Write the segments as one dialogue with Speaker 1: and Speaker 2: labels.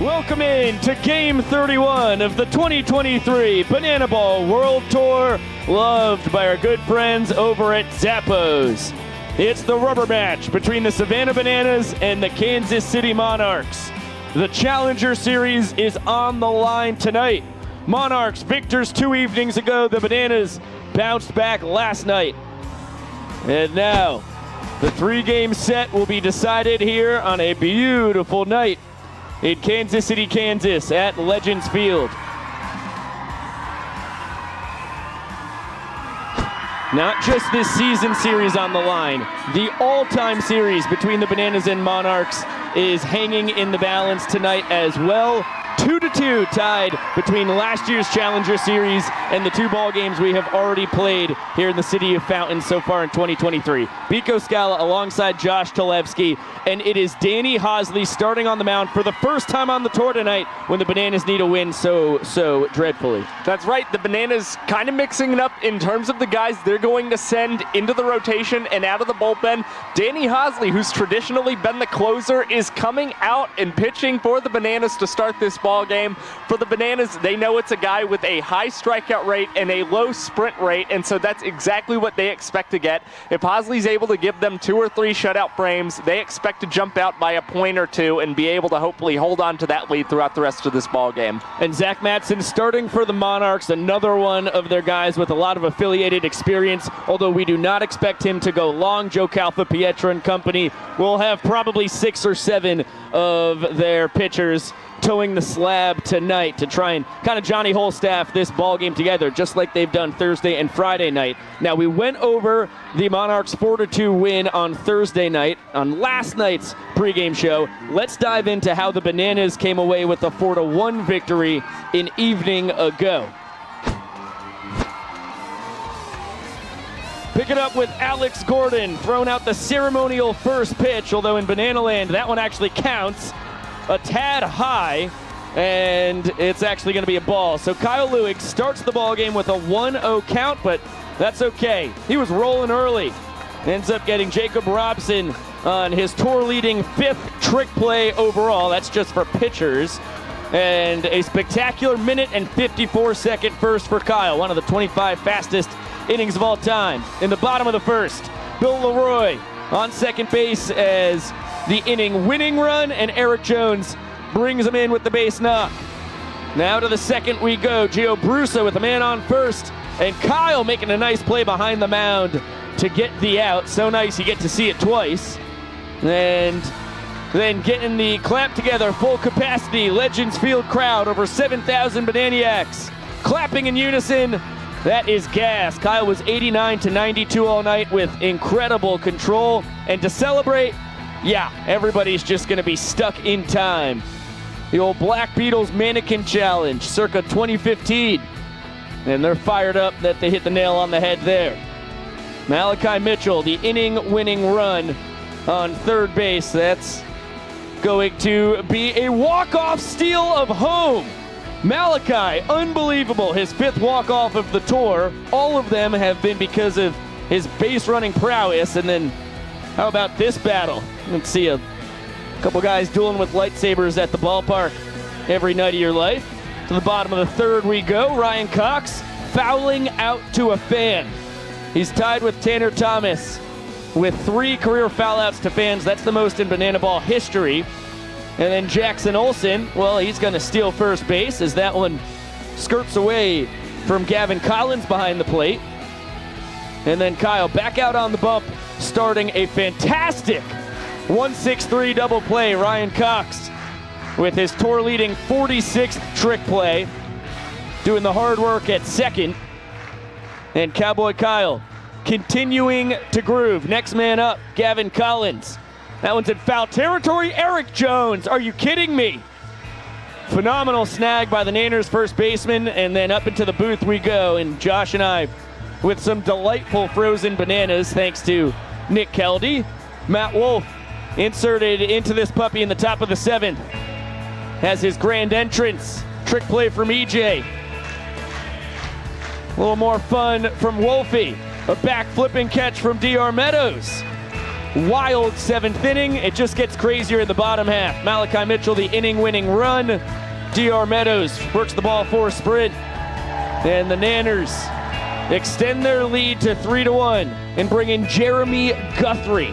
Speaker 1: Welcome in to Game 31 of the 2023 Banana Ball World Tour, loved by our good friends over at Zappos. It's the rubber match between the Savannah Bananas and the Kansas City Monarchs. The Challenger Series is on the line tonight. Monarchs victors 2 evenings ago. The Bananas bounced back last night. And now, the 3-game set will be decided here on a beautiful night in Kansas City, Kansas at Legends Field. Not just this season series on the line, the all-time series between the Bananas and Monarchs is hanging in the balance tonight as well. 2-2 tied between last year's Challenger Series and the 2 ball games we have already played here in the city of Fountain so far in 2023. Biko Scala alongside Josh Talevsky, and it is Danny Hosley starting on the mound for the first time on the tour tonight when the Bananas need a win so dreadfully.
Speaker 2: That's right, the Bananas kind of mixing it up in terms of the guys they're going to send into the rotation and out of the bullpen. Danny Hosley, who's traditionally been the closer, is coming out and pitching for the Bananas to start this ball game. For the Bananas, they know it's a guy with a high strikeout rate and a low sprint rate, and so that's exactly what they expect to get. If Hosley's able to give them 2 or 3 shutout frames, they expect to jump out by a point or 2 and be able to hopefully hold on to that lead throughout the rest of this ball game.
Speaker 1: And Zach Matson starting for the Monarchs, another one of their guys with a lot of affiliated experience, although we do not expect him to go long. Joe Calfa, Pietra and company will have probably 6 or 7 of their pitchers towing the slab tonight to try and kind of Johnny Holstaff this ball game together, just like they've done Thursday and Friday night. Now, we went over the Monarchs' 4-2 win on Thursday night on last night's pregame show. Let's dive into how the Bananas came away with a 4-1 victory an evening ago. Pick it up with Alex Gordon, throwing out the ceremonial first pitch, although in Banana Land, that one actually counts a tad high, and it's actually going to be a ball. So Kyle Lewig starts the ball game with a 1-0 count, but that's okay. He was rolling early. Ends up getting Jacob Robson on his tour-leading 5th trick play overall. That's just for pitchers. And a spectacular minute and 54-second first for Kyle, one of the 25 fastest innings of all time. In the bottom of the first, Bill Leroy on second base as the inning-winning run, and Eric Jones brings him in with the base knock. Now to the second we go. Gio Brusa with a man on first, and Kyle making a nice play behind the mound to get the out. So nice you get to see it twice. And then getting the clap together, full capacity, Legends Field crowd, over 7,000 Bananiacs clapping in unison. That is gas. Kyle was 89-92 all night with incredible control. And to celebrate, yeah, everybody's just going to be stuck in time. The old Black Beatles Mannequin Challenge, circa 2015. And they're fired up that they hit the nail on the head there. Malachi Mitchell, the inning-winning run on third base. That's going to be a walk-off steal of home. Malachi, unbelievable. His 5th walk-off of the tour. All of them have been because of his base-running prowess. And then how about this battle? Let's see a couple guys dueling with lightsabers at the ballpark every night of your life. To the bottom of the 3rd we go. Ryan Cox fouling out to a fan. He's tied with Tanner Thomas with 3 career foul outs to fans. That's the most in Banana Ball history. And then Jackson Olsen, well, he's going to steal first base as that one skirts away from Gavin Collins behind the plate. And then Kyle back out on the bump, starting a fantastic 1-6-3 double play. Ryan Cox with his tour-leading 46th trick play, doing the hard work at second. And Cowboy Kyle continuing to groove. Next man up, Gavin Collins. That one's in foul territory. Eric Jones, are you kidding me? Phenomenal snag by the Nanners first baseman, and then up into the booth we go. And Josh and I with some delightful frozen bananas thanks to Nick Keldy. Matt Wolf inserted into this puppy in the top of the 7th. Has his grand entrance. Trick play from EJ. A little more fun from Wolfie. A back flipping catch from DR Meadows. wild 7th inning. It just gets crazier in the bottom half. Malachi Mitchell, the inning-winning run. DR Meadows works the ball for a sprint. And the Nanners extend their lead to 3-1 and bring in Jeremy Guthrie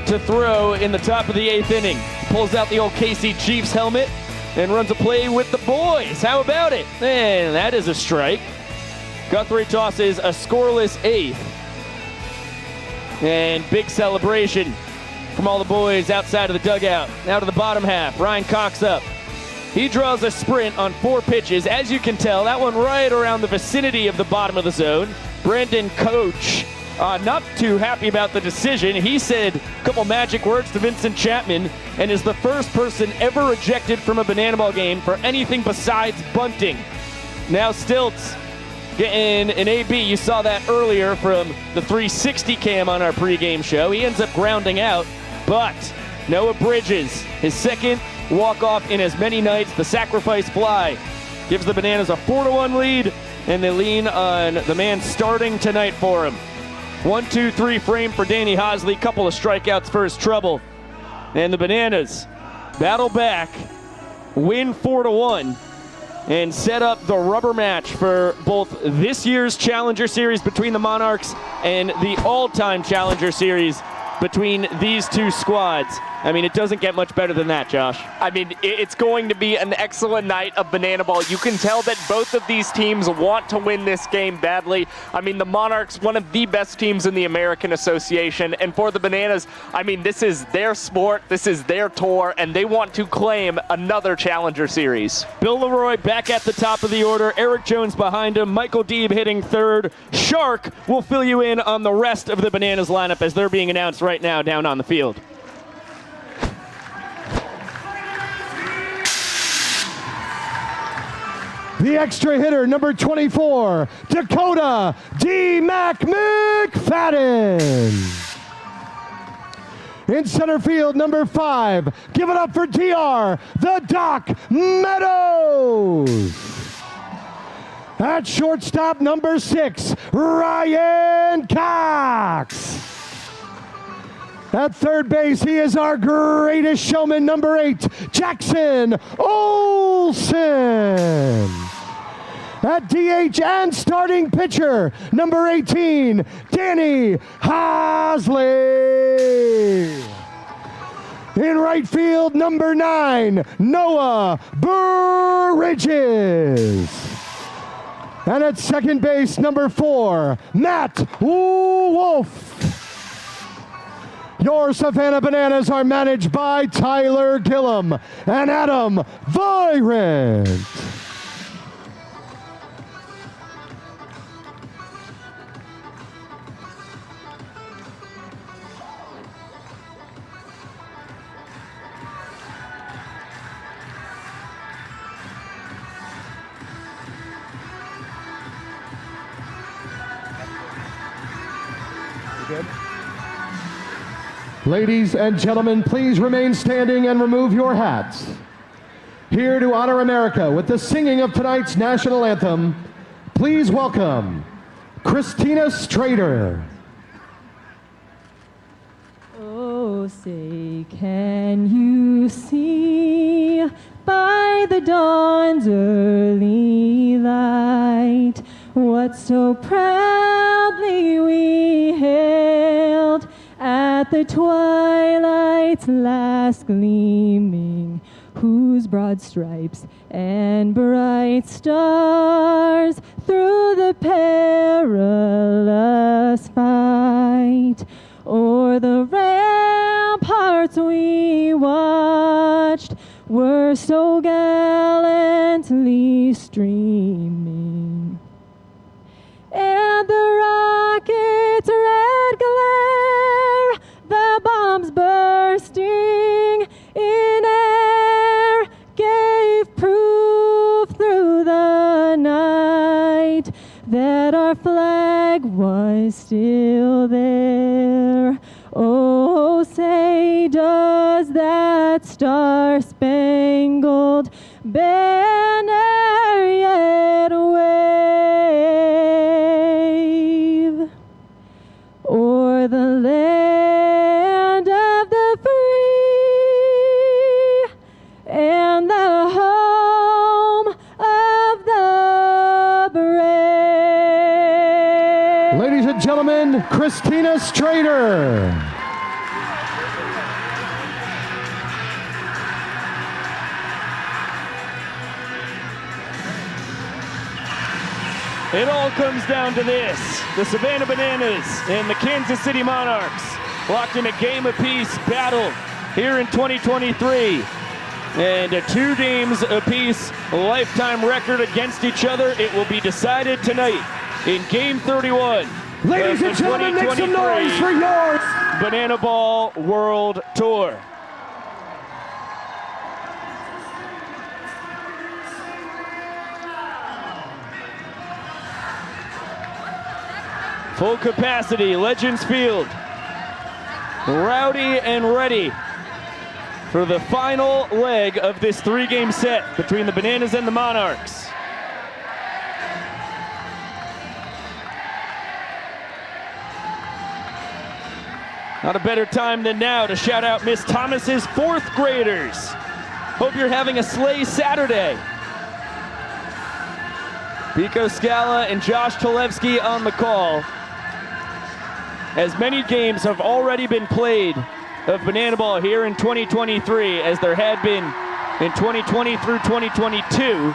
Speaker 1: to throw in the top of the 8th inning. Pulls out the old KC Chiefs helmet and runs a play with the boys. How about it? And that is a strike. Guthrie tosses a scoreless 8th. And big celebration from all the boys outside of the dugout. Now to the bottom half. Ryan Cox up. He draws a sprint on 4 pitches. As you can tell, that one right around the vicinity of the bottom of the zone. Brandon Coach, not too happy about the decision. He said a couple magic words to Vincent Chapman and is the first person ever ejected from a Banana Ball game for anything besides bunting. Now Stilts getting an AB. You saw that earlier from the 360 cam on our pregame show. He ends up grounding out, but Noah Bridges, his second walk-off in as many nights, the sacrifice fly, gives the Bananas a 4-1 lead, and they lean on the man starting tonight for him. 1-2-3 frame for Danny Hosley, couple of strikeouts for his trouble. And the Bananas battle back, win 4-1, and set up the rubber match for both this year's Challenger Series between the Monarchs and the all-time Challenger Series between these two squads. I mean, it doesn't get much better than that, Josh.
Speaker 2: I mean, it's going to be an excellent night of Banana Ball. You can tell that both of these teams want to win this game badly. I mean, the Monarchs, one of the best teams in the American Association. And for the Bananas, I mean, this is their sport, this is their tour, and they want to claim another Challenger Series.
Speaker 1: Bill Leroy back at the top of the order. Eric Jones behind him. Michael Deeb hitting third. Shark will fill you in on the rest of the Bananas lineup as they're being announced right now down on the field.
Speaker 3: The extra hitter, number 24, Dakota D. McFadden. In center field, number 5, give it up for DR, the Doc Meadows. At shortstop, number 6, Ryan Cox. At third base, he is our greatest showman, number 8, Jackson Olsen. At DH and starting pitcher, number 18, Danny Hosley. In right field, number 9, Noah Bridges. And at second base, number 4, Matt Wolf. Your Savannah Bananas are managed by Tyler Gillum and Adam Virant. Ladies and gentlemen, please remain standing and remove your hats. Here to honor America with the singing of tonight's national anthem, please welcome Christina Strader.
Speaker 4: Oh, say, can you see by the dawn's early light what so proudly we hailed at the twilight's last gleaming, whose broad stripes and bright stars through the perilous fight o'er the ramparts we watched were so gallantly streaming. And the rocket's red glare, the bombs bursting in air, gave proof through the night that our flag was still there. Oh, say, does that star-spangled banner yet wave o'er the land
Speaker 3: Ladies and gentlemen, Christina Strader.
Speaker 1: It all comes down to this. The Savannah Bananas and the Kansas City Monarchs locked in a game apiece battle here in 2023. And a 2 games apiece lifetime record against each other. It will be decided tonight in game 31.
Speaker 3: Ladies and gentlemen, make some noise for yours.
Speaker 1: Banana Ball World Tour. Full capacity, Legends Field. Rowdy and ready for the final leg of this 3-game set between the Bananas and the Monarchs. Not a better time than now to shout out Miss Thomas's 4th graders. Hope you're having a sleigh Saturday. Pico Scala and Josh Talevsky on the call. As many games have already been played of Banana Ball here in 2023 as there had been in 2020 through 2022.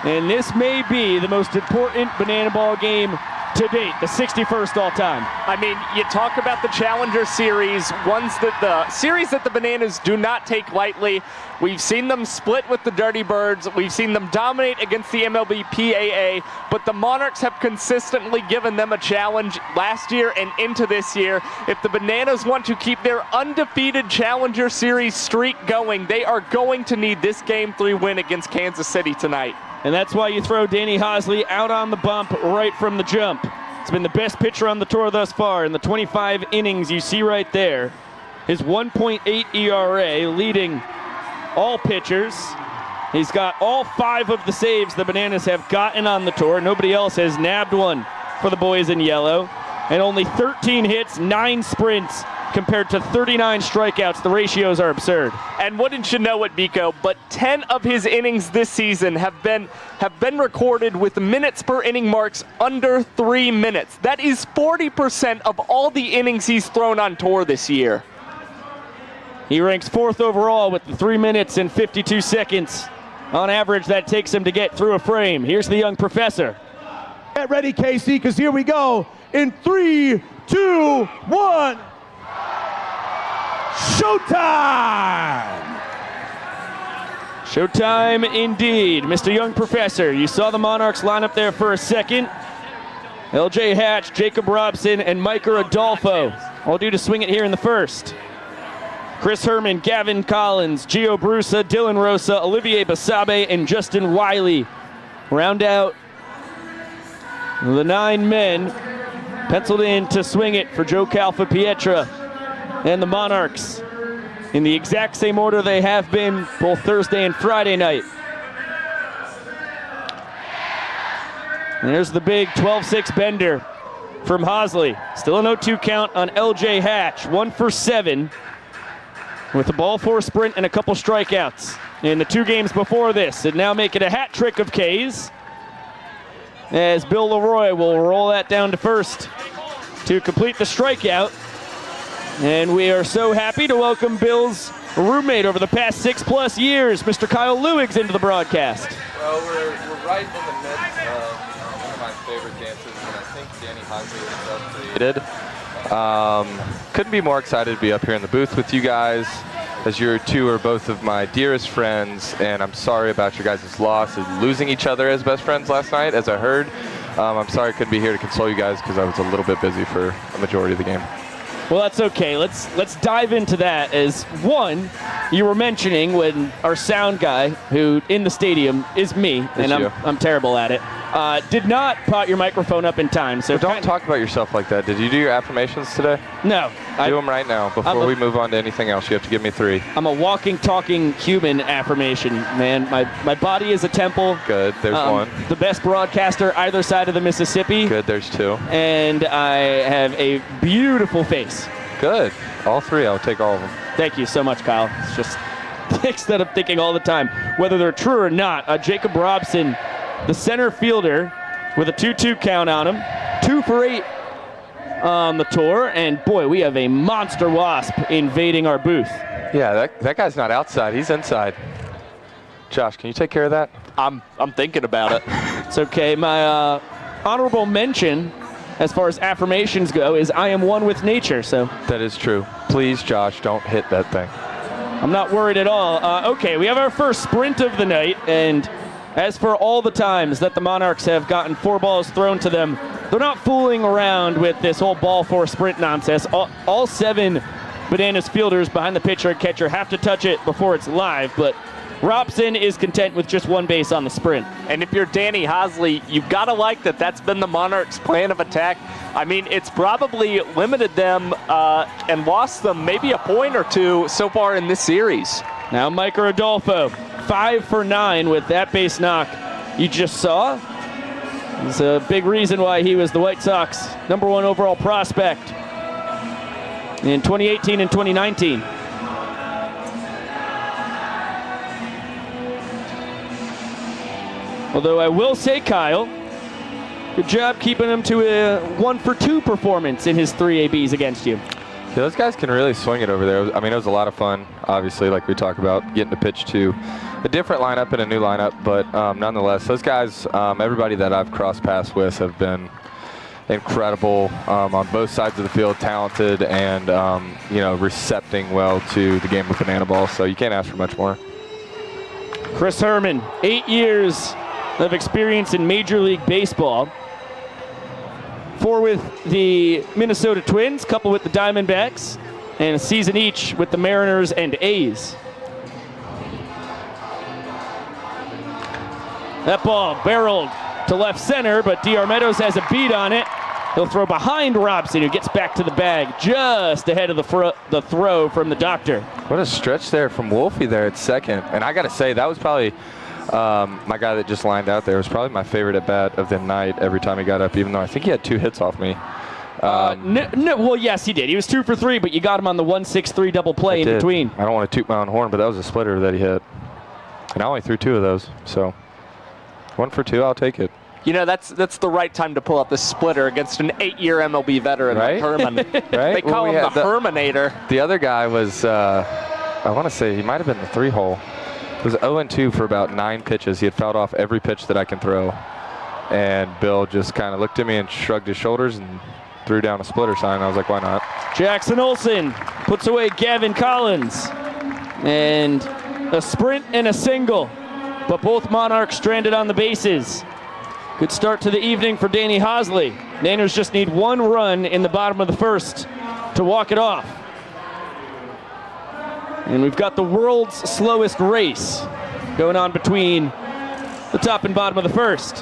Speaker 1: And this may be the most important Banana Ball game to date, the 61st all time.
Speaker 2: I mean, you talk about the Challenger Series, the series that the Bananas do not take lightly. We've seen them split with the Dirty Birds. We've seen them dominate against the MLB PAA, but the Monarchs have consistently given them a challenge last year and into this year. If the Bananas want to keep their undefeated Challenger Series streak going, they are going to need this Game 3 win against Kansas City tonight.
Speaker 1: And that's why you throw Danny Hosley out on the bump right from the jump. He's been the best pitcher on the tour thus far in the 25 innings you see right there. His 1.8 ERA leading all pitchers. He's got all 5 of the saves the Bananas have gotten on the tour. Nobody else has nabbed one for the boys in yellow. And only 13 hits, 9 sprints, compared to 39 strikeouts. The ratios are absurd.
Speaker 2: And wouldn't you know it, Biko, but 10 of his innings this season have been recorded with minutes per inning marks under 3 minutes. That is 40% of all the innings he's thrown on tour this year.
Speaker 1: He ranks 4th overall with the 3 minutes and 52 seconds. On average, that takes him to get through a frame. Here's the young professor.
Speaker 5: Get ready, Casey, because here we go in 3, 2, 1. Showtime!
Speaker 1: Showtime indeed. Mr. Young Professor, you saw the Monarchs line up there for a second. LJ Hatch, Jacob Robson, and Micah Adolfo all due to swing it here in the first. Chris Herman, Gavin Collins, Gio Brusa, Dylan Rosa, Olivier Basabe, and Justin Wiley round out the 9 men penciled in to swing it for Joe Calfa-Pietra and the Monarchs in the exact same order they have been both Thursday and Friday night. And there's the big 12-6 bender from Hosley. Still an 0-2 count on LJ Hatch, 1 for 7 with a ball 4 sprint and a couple strikeouts in the 2 games before this. And now make it a hat trick of K's as Bill Leroy will roll that down to first to complete the strikeout. And we are so happy to welcome Bill's roommate over the past 6+ years, Mr. Kyle Lewigs, into the broadcast.
Speaker 6: Well, we're right in the midst of one of my favorite dances, and I think Danny Hosley himself created. Couldn't be more excited to be up here in the booth with you guys, as you two are both of my dearest friends, and I'm sorry about your guys' loss and losing each other as best friends last night, as I heard. I'm sorry I couldn't be here to console you guys because I was a little bit busy for a majority of the game.
Speaker 1: Well, that's okay. Let's dive into that. As one, you were mentioning when our sound guy, who in the stadium is me, and I'm terrible at it, did not pot your microphone up in time. So
Speaker 6: don't talk about yourself like that. Did you do your affirmations today?
Speaker 1: No.
Speaker 6: Do them right now before we move on to anything else. You have to give me 3.
Speaker 1: I'm a walking, talking human affirmation, man. My body is a temple.
Speaker 6: Good. There's 1.
Speaker 1: The best broadcaster either side of the Mississippi.
Speaker 6: Good. There's 2.
Speaker 1: And I have a beautiful face.
Speaker 6: Good. All 3. I'll take all of them.
Speaker 1: Thank you so much, Kyle. It's just things that I'm thinking all the time, whether they're true or not. Jacob Robson, the center fielder, with a 2-2 count on him. 2 for 8 on the tour, and boy, we have a monster wasp invading our booth.
Speaker 6: Yeah, that guy's not outside. He's inside. Josh, can you take care of that?
Speaker 2: I'm thinking about it.
Speaker 1: It's okay. My honorable mention, as far as affirmations go, is I am one with nature. So
Speaker 6: That is true. Please, Josh, don't hit that thing.
Speaker 1: I'm not worried at all. Okay, we have our first sprint of the night, and as for all the times that the Monarchs have gotten 4 balls thrown to them, they're not fooling around with this whole ball 4 sprint nonsense. All 7 Bananas fielders behind the pitcher and catcher have to touch it before it's live, but Robson is content with just 1 base on the sprint.
Speaker 2: And if you're Danny Hosley, you've got to like that that's been the Monarchs' plan of attack. I mean, it's probably limited them and lost them maybe a point or 2 so far in this series.
Speaker 1: Now Mike Rodolfo, 5 for 9 with that base knock you just saw. It's a big reason why he was the White Sox #1 overall prospect in 2018 and 2019. Although I will say, Kyle, good job keeping him to a 1 for 2 performance in his 3 ABs against you.
Speaker 6: Yeah, those guys can really swing it over there. I mean, it was a lot of fun, obviously, like we talked about, getting to pitch to a different lineup and a new lineup. But nonetheless, those guys, everybody that I've crossed paths with have been incredible on both sides of the field, talented and, recepting well to the game of banana ball. So you can't ask for much more.
Speaker 1: Chris Herman, 8 years of experience in Major League Baseball. 4 with the Minnesota Twins, couple with the Diamondbacks, and a season each with the Mariners and A's. That ball barreled to left center, but D.R. Meadows has a beat on it. He'll throw behind Robson, who gets back to the bag just ahead of the throw from the doctor.
Speaker 6: What a stretch there from Wolfie there at second. And I got to say, that was probably my guy that just lined out there was probably my favorite at bat of the night every time he got up, even though I think he had 2 hits off me.
Speaker 1: Well, yes, he did. He was 2 for 3, but you got him on the 1-6-3 double play in between.
Speaker 6: I don't want to toot my own horn, but that was a splitter that he hit. And I only threw 2 of those, so 1 for 2, I'll take it.
Speaker 2: You know, that's the right time to pull out the splitter against an 8-year MLB veteran,
Speaker 6: right?
Speaker 2: like Herman.
Speaker 6: Right?
Speaker 2: They call him the Herminator.
Speaker 6: The other guy was, I want to say he might have been the 3-hole. It was 0-2 for about 9 pitches. He had fouled off every pitch that I can throw. And Bill just kind of looked at me and shrugged his shoulders and threw down a splitter sign. I was like, why not?
Speaker 1: Jackson Olsen puts away Gavin Collins. And a sprint and a single. But both Monarchs stranded on the bases. Good start to the evening for Danny Hosley. Niners just need 1 run in the bottom of the first to walk it off. And we've got the world's slowest race going on between the top and bottom of the first.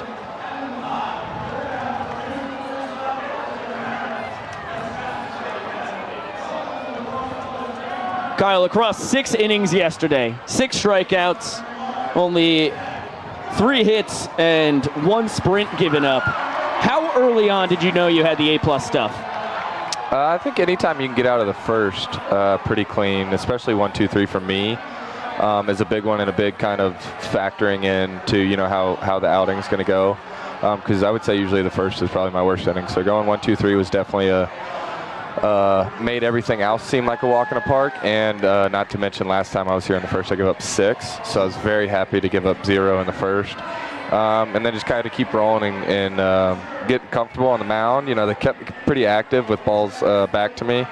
Speaker 1: Kyle, across 6 innings yesterday, 6 strikeouts, only 3 hits and 1 sprint given up. How early on did you know you had the A+ stuff?
Speaker 6: I think anytime you can get out of the first pretty clean, especially 1, 2, 3 for me, is a big one and a big kind of factoring into how the outing is going to go. Because I would say usually the first is probably my worst inning. So going 1, 2, 3 was definitely made everything else seem like a walk in the park. And not to mention last time I was here in the first, I gave up 6. So I was very happy to give up 0 in the first. And then just kind of keep rolling and get comfortable on the mound. They kept pretty active with balls back to me.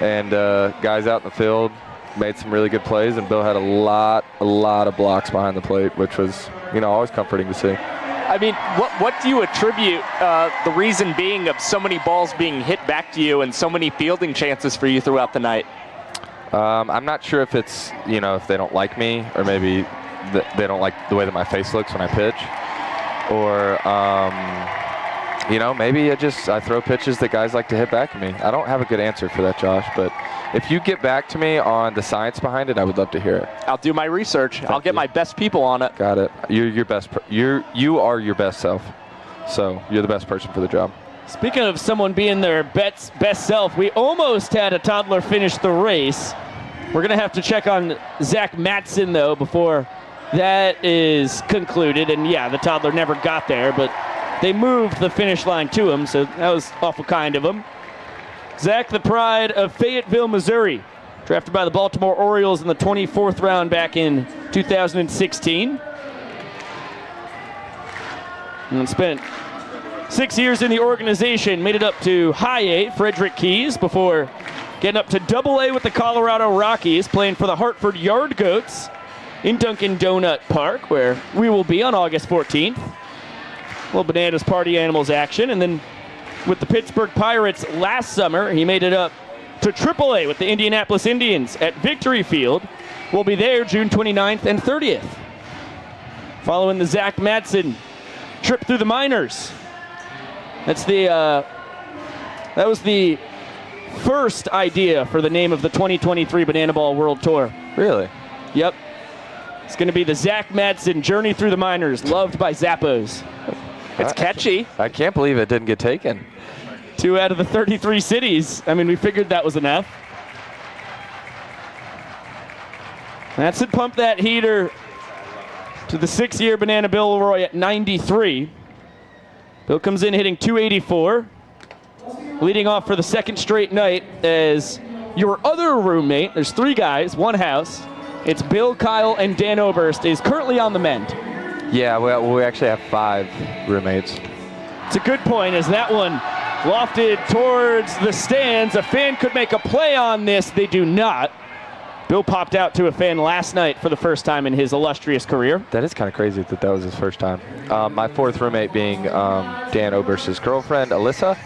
Speaker 6: And guys out in the field made some really good plays. And Bill had a lot of blocks behind the plate, which was, always comforting to see.
Speaker 2: I mean, what do you attribute the reason being of so many balls being hit back to you and so many fielding chances for you throughout the night?
Speaker 6: I'm not sure if it's, if they don't like me or maybe they don't like the way that my face looks when I pitch, or maybe I throw pitches that guys like to hit back at me. I don't have a good answer for that, Josh, but if you get back to me on the science behind it, I would love to hear it.
Speaker 2: I'll do my research. I'll get my best people on it.
Speaker 6: Got it. You're your best. You are your best self, so you're the best person for the job.
Speaker 1: Speaking of someone being their best self, we almost had a toddler finish the race. We're gonna have to check on Zach Matson though before that is concluded, and yeah, the toddler never got there, but they moved the finish line to him, so that was awful kind of him. Zach, the pride of Fayetteville, Missouri, drafted by the Baltimore Orioles in the 24th round back in 2016. And spent 6 years in the organization, made it up to high A, Frederick Keys, before getting up to double A with the Colorado Rockies, playing for the Hartford Yard Goats in Dunkin' Donut Park, where we will be on August 14th. Little Bananas Party Animals action. And then with the Pittsburgh Pirates last summer, he made it up to AAA with the Indianapolis Indians at Victory Field. We'll be there June 29th and 30th. Following the Zach Madsen trip through the minors. That was the first idea for the name of the 2023 Banana Ball World Tour.
Speaker 6: Really?
Speaker 1: Yep. It's going to be the Zach Madsen Journey Through the Minors, loved by Zappos.
Speaker 2: It's catchy.
Speaker 6: I can't believe it didn't get taken.
Speaker 1: 2 out of the 33 cities. I mean, we figured that was enough. Madsen pumped that heater to the 6-year Banana Bill Roy at 93. Bill comes in hitting 284. Leading off for the second straight night as your other roommate, there's 3 guys, 1 house. It's Bill, Kyle, and Dan Oberst is currently on the mend.
Speaker 6: Yeah, we actually have 5 roommates.
Speaker 1: It's a good point as that one lofted towards the stands. A fan could make a play on this. They do not. Bill popped out to a fan last night for the first time in his illustrious career.
Speaker 6: That is kind of crazy that was his first time. My 4th roommate being Dan Oberst's girlfriend, Alyssa.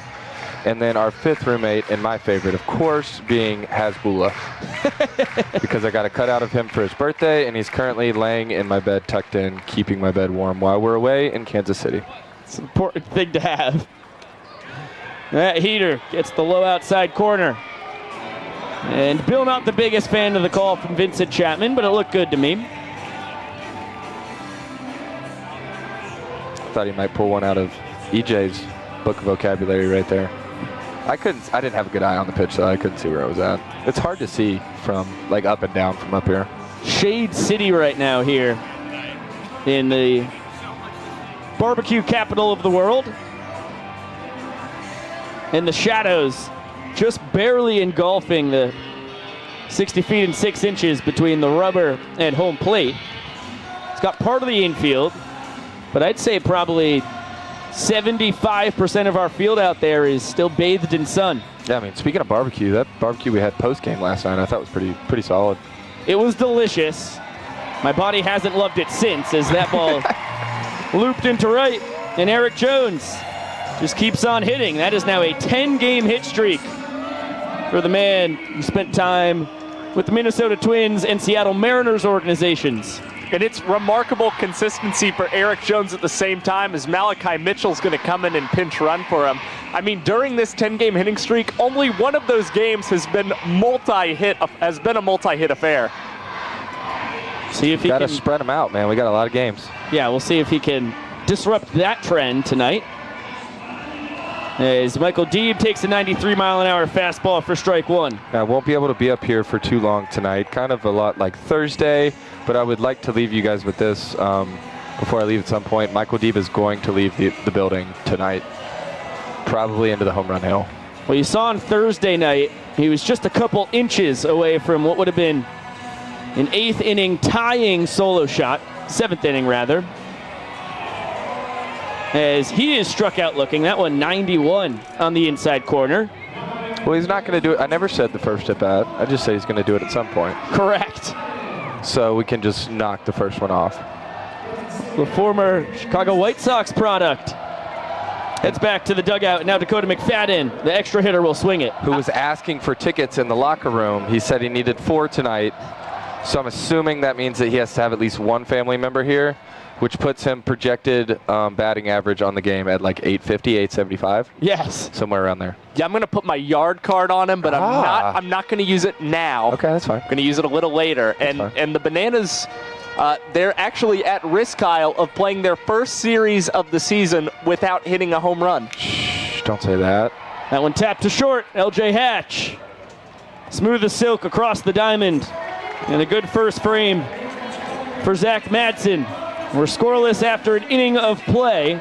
Speaker 6: And then our 5th roommate, and my favorite, of course, being Hasbullah. Because I got a cutout of him for his birthday, and he's currently laying in my bed, tucked in, keeping my bed warm while we're away in Kansas City.
Speaker 1: It's an important thing to have. That heater gets the low outside corner. And Bill, not the biggest fan of the call from Vincent Chapman, but it looked good to me.
Speaker 6: Thought he might pull one out of EJ's book of vocabulary right there. I didn't have a good eye on the pitch, so I couldn't see where it was at. It's hard to see from, like, up and down from up here.
Speaker 1: Shade City right now here in the barbecue capital of the world. And the shadows just barely engulfing the 60 feet and 6 inches between the rubber and home plate. It's got part of the infield, but I'd say probably 75% of our field out there is still bathed in sun.
Speaker 6: Yeah, I mean, speaking of barbecue, that barbecue we had post-game last night, I thought was pretty solid.
Speaker 1: It was delicious. My body hasn't loved it since, as that ball looped into right, and Eric Jones just keeps on hitting. That is now a 10-game hit streak for the man who spent time with the Minnesota Twins and Seattle Mariners organizations.
Speaker 2: And it's remarkable consistency for Eric Jones at the same time as Malachi Mitchell's going to come in and pinch run for him. I mean, during this 10-game hitting streak, only one of those games has been a multi-hit affair.
Speaker 1: See if he
Speaker 6: gotta
Speaker 1: can
Speaker 6: spread them out, man. We got a lot of games.
Speaker 1: Yeah, we'll see if he can disrupt that trend tonight. As Michael Deeb takes a 93-mile-an-hour fastball for strike 1.
Speaker 6: I won't be able to be up here for too long tonight. Kind of a lot like Thursday, but I would like to leave you guys with this before I leave at some point. Michael Deeb is going to leave the building tonight, probably into the home run hill.
Speaker 1: Well, you saw on Thursday night, he was just a couple inches away from what would have been an 8th inning tying solo shot, 7th inning rather. As he is struck out looking. That one 91 on the inside corner.
Speaker 6: Well, he's not going to do it. I never said the first at bat. I just said he's going to do it at some point.
Speaker 1: Correct.
Speaker 6: So we can just knock the first one off.
Speaker 1: The former Chicago White Sox product heads back to the dugout. Now Dakota McFadden, the extra hitter, will swing it.
Speaker 6: Who was asking for tickets in the locker room. He said he needed 4 tonight. So I'm assuming that means that he has to have at least 1 family member here, which puts him projected batting average on the game at like 850, 875.
Speaker 1: Yes.
Speaker 6: Somewhere around there.
Speaker 2: Yeah, I'm going to put my yard card on him, but I'm not going to use it now.
Speaker 6: Okay, that's fine.
Speaker 2: I'm going to use it a little later. And the Bananas, they're actually at risk, Kyle, of playing their first series of the season without hitting a home run.
Speaker 6: Shh, don't say that.
Speaker 1: That one tapped to short. LJ Hatch. Smooth as silk across the diamond. And a good first frame for Zach Madsen. We're scoreless after an inning of play.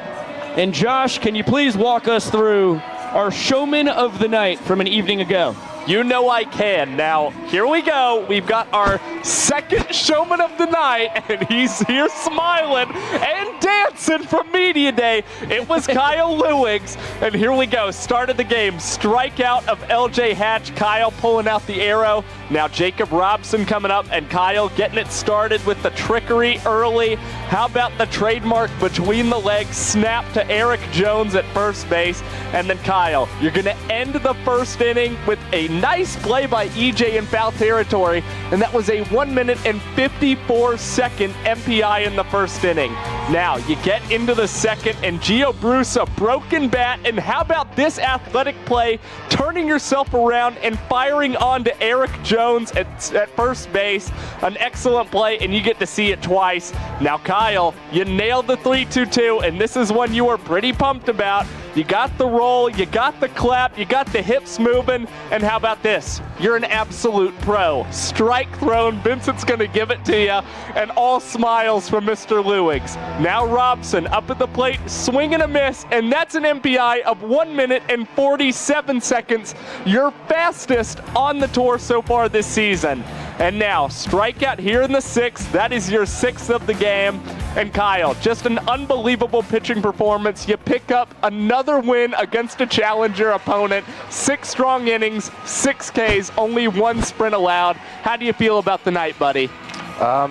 Speaker 1: And Josh, can you please walk us through our showman of the night from an evening ago?
Speaker 2: You know I can. Now, here we go. We've got our second showman of the night, and he's here smiling and dancing from Media Day. It was Kyle Lewigs, and here we go. Start of the game. Strikeout of LJ Hatch. Kyle pulling out the arrow. Now Jacob Robson coming up, and Kyle getting it started with the trickery early. How about the trademark between the legs snap to Eric Jones at first base? And then Kyle, you're going to end the first inning with a nice play by EJ in foul territory, and that was a 1 minute and 54-second MPI in the first inning. Now you get into the second, and Gio Bruce, a broken bat, and how about this athletic play, turning yourself around and firing on to Eric Jones at first base. An excellent play, and you get to see it twice. Now Kyle, you nailed the 3-2-2, and this is one you were pretty pumped about. You got the roll, you got the clap, you got the hips moving, and how about this? You're an absolute pro. Strike thrown, Vincent's gonna give it to you, and all smiles from Mr. Lewigs. Now Robson up at the plate, swing and a miss, and that's an MPI of 1 minute and 47 seconds. Your fastest on the tour so far this season. And now, strikeout here in the sixth. That is your sixth of the game. And Kyle, just an unbelievable pitching performance. You pick up another win against a challenger opponent. 6 strong innings, 6 Ks, only 1 sprint allowed. How do you feel about the night, buddy?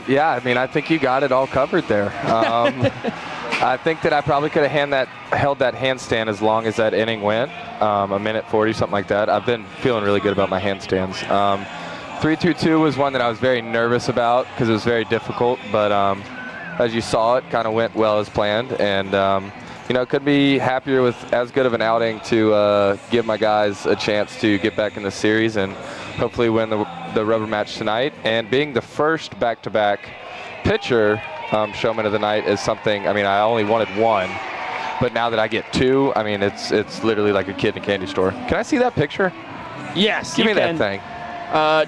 Speaker 6: Yeah, I mean, I think you got it all covered there. I think that I probably could have held that handstand as long as that inning went, a minute 40, something like that. I've been feeling really good about my handstands. 3-2-2 was one that I was very nervous about because it was very difficult, but as you saw, it kind of went well as planned, and you know, couldn't be happier with as good of an outing to give my guys a chance to get back in the series and hopefully win the rubber match tonight. And being the first back-to-back pitcher showman of the night is something, I mean, I only wanted 1, but now that I get 2, I mean, it's literally like a kid in a candy store. Can I see that picture?
Speaker 1: Yes,
Speaker 6: Give me that thing.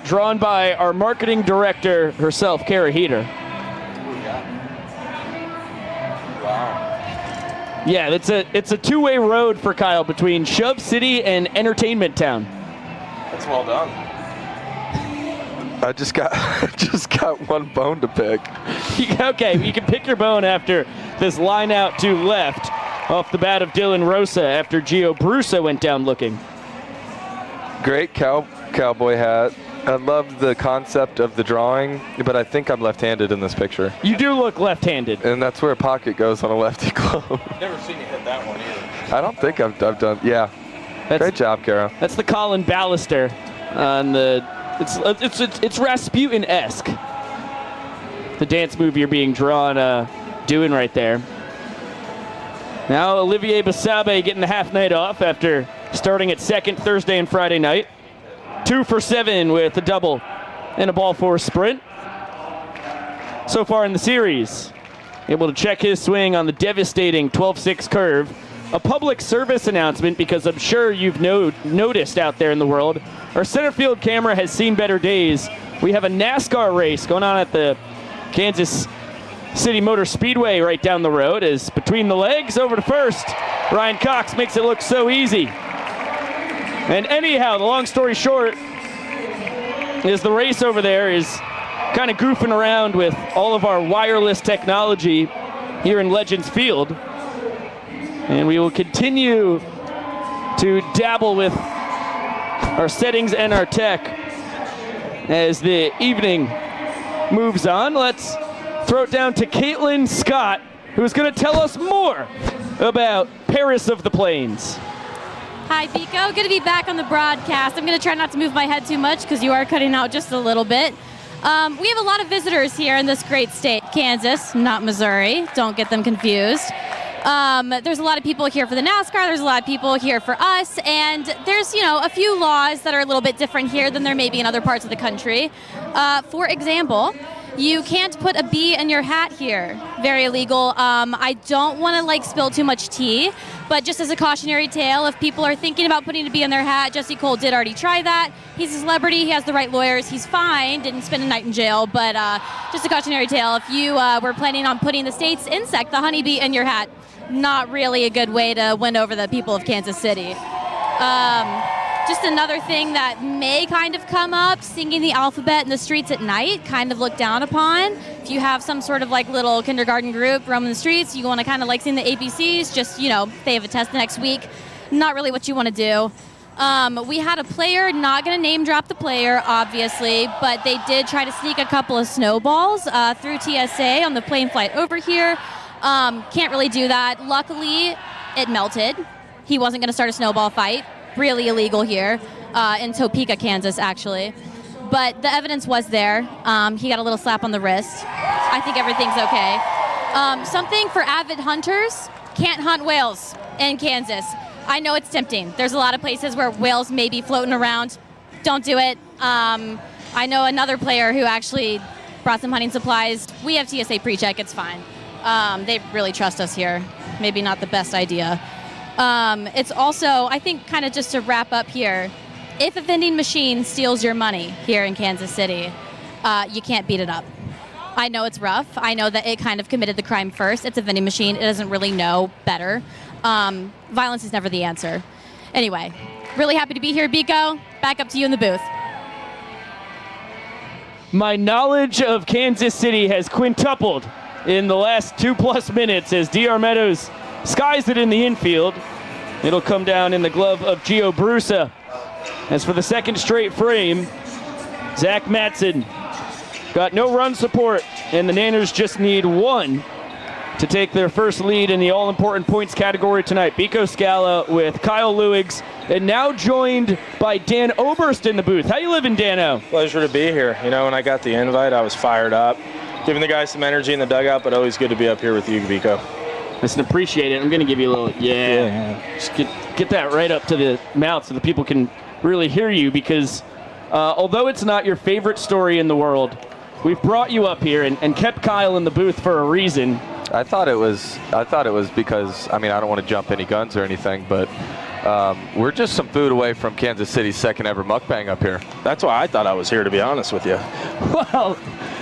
Speaker 1: Drawn by our marketing director herself, Kara Heater.
Speaker 6: Wow.
Speaker 1: Yeah, it's a two-way road for Kyle between Shove City and Entertainment Town.
Speaker 6: That's well done. I just got one bone to pick.
Speaker 1: Okay, you can pick your bone after this line out to left off the bat of Dylan Rosa after Gio Bruce went down looking.
Speaker 6: Great cowboy hat. I love the concept of the drawing, but I think I'm left-handed in this picture.
Speaker 1: You do look left-handed.
Speaker 6: And that's where a pocket goes on a lefty glove.
Speaker 7: Never seen you hit that one either.
Speaker 6: I don't think I've done, yeah. Great job, Kara.
Speaker 1: That's the Colin Ballister on the, it's Rasputin-esque. The dance move you're being drawn, doing right there. Now Olivier Basabe getting the half night off after starting at second Thursday and Friday night. 2 for 7 with a double and a ball for a sprint. So far in the series, able to check his swing on the devastating 12-6 curve. A public service announcement, because I'm sure you've noticed out there in the world, our center field camera has seen better days. We have a NASCAR race going on at the Kansas City Motor Speedway right down the road. As between the legs over to first, Ryan Cox makes it look so easy. And anyhow, the long story short is the race over there is kind of goofing around with all of our wireless technology here in Legends Field. And we will continue to dabble with our settings and our tech as the evening moves on. Let's throw it down to Caitlin Scott, who's going to tell us more about Paris of the Plains.
Speaker 8: Hi, Pico. Good to be back on the broadcast. I'm going to try not to move my head too much because you are cutting out just a little bit. We have a lot of visitors here in this great state, Kansas, not Missouri. Don't get them confused. There's a lot of people here for the NASCAR. There's a lot of people here for us. And there's, a few laws that are a little bit different here than there may be in other parts of the country. For example, you can't put a bee in your hat here. Very illegal. I don't want to spill too much tea, but just as a cautionary tale, if people are thinking about putting a bee in their hat, Jesse Cole did already try that. He's a celebrity. He has the right lawyers. He's fine. Didn't spend a night in jail, but just a cautionary tale. If you were planning on putting the state's insect, the honeybee, in your hat, not really a good way to win over the people of Kansas City. Just another thing that may kind of come up, singing the alphabet in the streets at night, kind of looked down upon. If you have some sort of like little kindergarten group roaming the streets, you want to kind of like sing the ABCs, just, you know, they have a test next week. Not really what you want to do. We had a player, not going to name drop the player, obviously, but they did try to sneak a couple of snowballs through TSA on the plane flight over here. Can't really do that. Luckily, it melted. He wasn't going to start a snowball fight. Really illegal here in Topeka, Kansas, actually. But the evidence was there. He got a little slap on the wrist. I think everything's okay. Something for avid hunters, can't hunt whales in Kansas. I know it's tempting. There's a lot of places where whales may be floating around. Don't do it. I know another player who actually brought some hunting supplies. We have TSA pre-check, it's fine. They really trust us here. Maybe not the best idea. It's also, I think, kind of just to wrap up here, if a vending machine steals your money here in Kansas City, you can't beat it up. I know it's rough. I know that it kind of committed the crime first. It's a vending machine. It doesn't really know better. Violence is never the answer. Anyway, really happy to be here, Biko. Back up to you in the booth.
Speaker 1: My knowledge of Kansas City has quintupled in the last 2+ minutes as DR Meadows skies it in the infield. It'll come down in the glove of Gio Brusa. As for the second straight frame, Zach Madsen got no run support, and the Nanners just need one to take their first lead in the all-important points category tonight. Biko Scala with Kyle Lewigs, and now joined by Dan Oberst in the booth. How you living, Dano?
Speaker 7: Pleasure to be here. You know, when I got the invite, I was fired up, giving the guys some energy in the dugout, but always good to be up here with you, Biko.
Speaker 1: Listen, appreciate it. I'm going to give you a little, just get that right up to the mouth so the people can really hear you, because although it's not your favorite story in the world, we've brought you up here and kept Kyle in the booth for a reason.
Speaker 6: I thought it was because, I mean, I don't want to jump any guns or anything, but we're just some food away from Kansas City's second ever mukbang up here.
Speaker 7: That's why I thought I was here, to be honest with you.
Speaker 1: Well,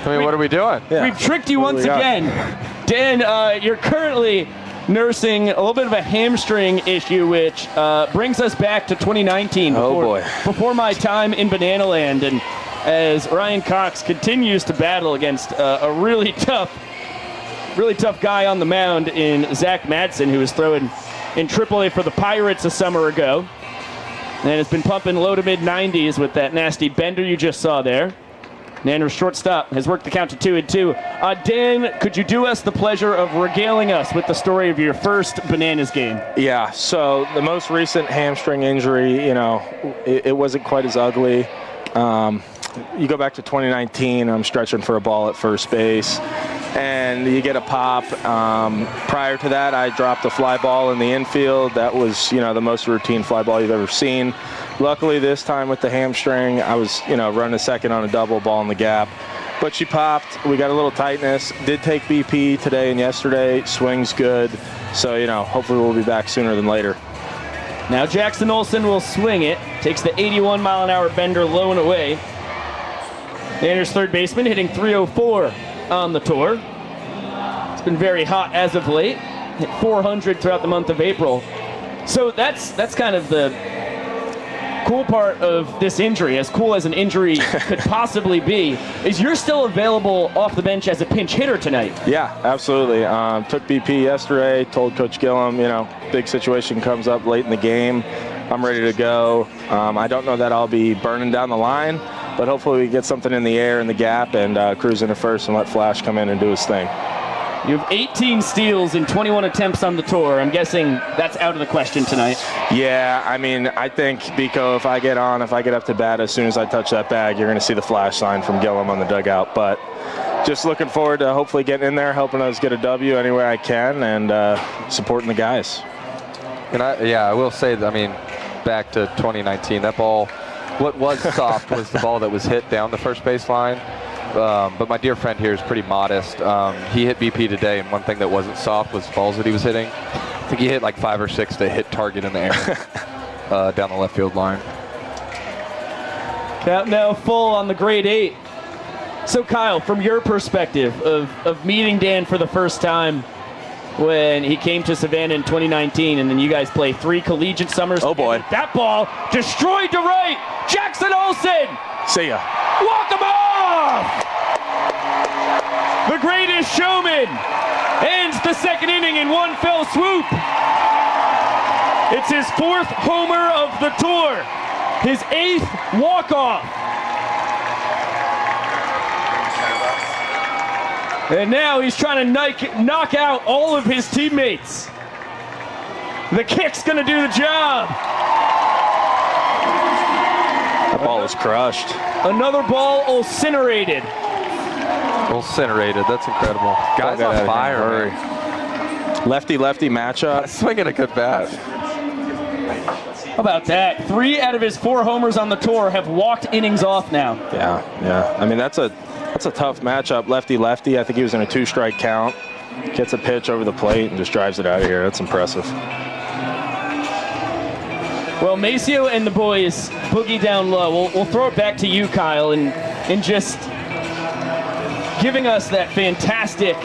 Speaker 6: I mean, what are we doing?
Speaker 1: Yeah. We've tricked you once again. Dan, you're currently nursing a little bit of a hamstring issue, which brings us back to 2019. Before my time in Banana Land, and as Ryan Cox continues to battle against a really tough guy on the mound in Zach Madsen, who was throwing in AAA for the Pirates a summer ago, and has been pumping low to mid-90s with that nasty bender you just saw there. Nanners shortstop has worked the count to 2-2. Dan, could you do us the pleasure of regaling us with the story of your first Bananas game?
Speaker 7: Yeah, so the most recent hamstring injury, you know, it wasn't quite as ugly. You go back to 2019, I'm stretching for a ball at first base, and you get a pop. Prior to that, I dropped a fly ball in the infield. That was, you know, the most routine fly ball you've ever seen. Luckily, this time with the hamstring, I was, you know, running second on a double ball in the gap. But she popped. We got a little tightness. Did take BP today and yesterday. Swing's good. So, you know, hopefully we'll be back sooner than later.
Speaker 1: Now Jackson Olsen will swing it. Takes the 81-mile-an-hour bender low and away. Nanners third baseman hitting .304 on the tour. It's been very hot as of late. Hit .400 throughout the month of April. So that's kind of the cool part of this injury, as cool as an injury could possibly be, is you're still available off the bench as a pinch hitter tonight.
Speaker 7: Yeah, absolutely. Took BP yesterday, told Coach Gillum, you know, big situation comes up late in the game. I'm ready to go. I don't know that I'll be burning down the line, but hopefully we get something in the air in the gap and cruise into first and let Flash come in and do his thing.
Speaker 1: You have 18 steals in 21 attempts on the tour. I'm guessing that's out of the question tonight.
Speaker 7: Yeah, I mean, I think, Biko, if I get up to bat, as soon as I touch that bag, you're going to see the Flash sign from Gillum on the dugout. But just looking forward to hopefully getting in there, helping us get a W anywhere I can, and supporting the guys.
Speaker 6: And I will say that, I mean, back to 2019, that ball, what was soft was the ball that was hit down the first base line. But my dear friend here is pretty modest. He hit BP today, and one thing that wasn't soft was balls that he was hitting. I think he hit like 5 or 6 to hit target in the air down the left field line.
Speaker 1: Count now full on the grade 8. So Kyle, from your perspective of meeting Dan for the first time, when he came to Savannah in 2019, and then you guys play 3 collegiate summers.
Speaker 7: Oh, boy.
Speaker 1: That ball destroyed to right. Jackson Olsen.
Speaker 7: See ya.
Speaker 1: Walk him off. The greatest showman ends the second inning in one fell swoop. It's his 4th homer of the tour, his 8th walk-off. And now he's trying to knock out all of his teammates. The kick's gonna do the job.
Speaker 7: That ball was crushed.
Speaker 1: Another ball incinerated.
Speaker 6: Incinerated, that's incredible. Guys on fire.
Speaker 7: Lefty-lefty matchup.
Speaker 6: Swinging a good bat.
Speaker 1: How about that? 3 out of his 4 homers on the tour have walked innings off now.
Speaker 7: Yeah. I mean, that's a tough matchup. Lefty-lefty. I think he was in a 2-strike count. Gets a pitch over the plate and just drives it out of here. That's impressive.
Speaker 1: Well, Maceo and the boys boogie down low. We'll throw it back to you, Kyle, and just giving us that fantastic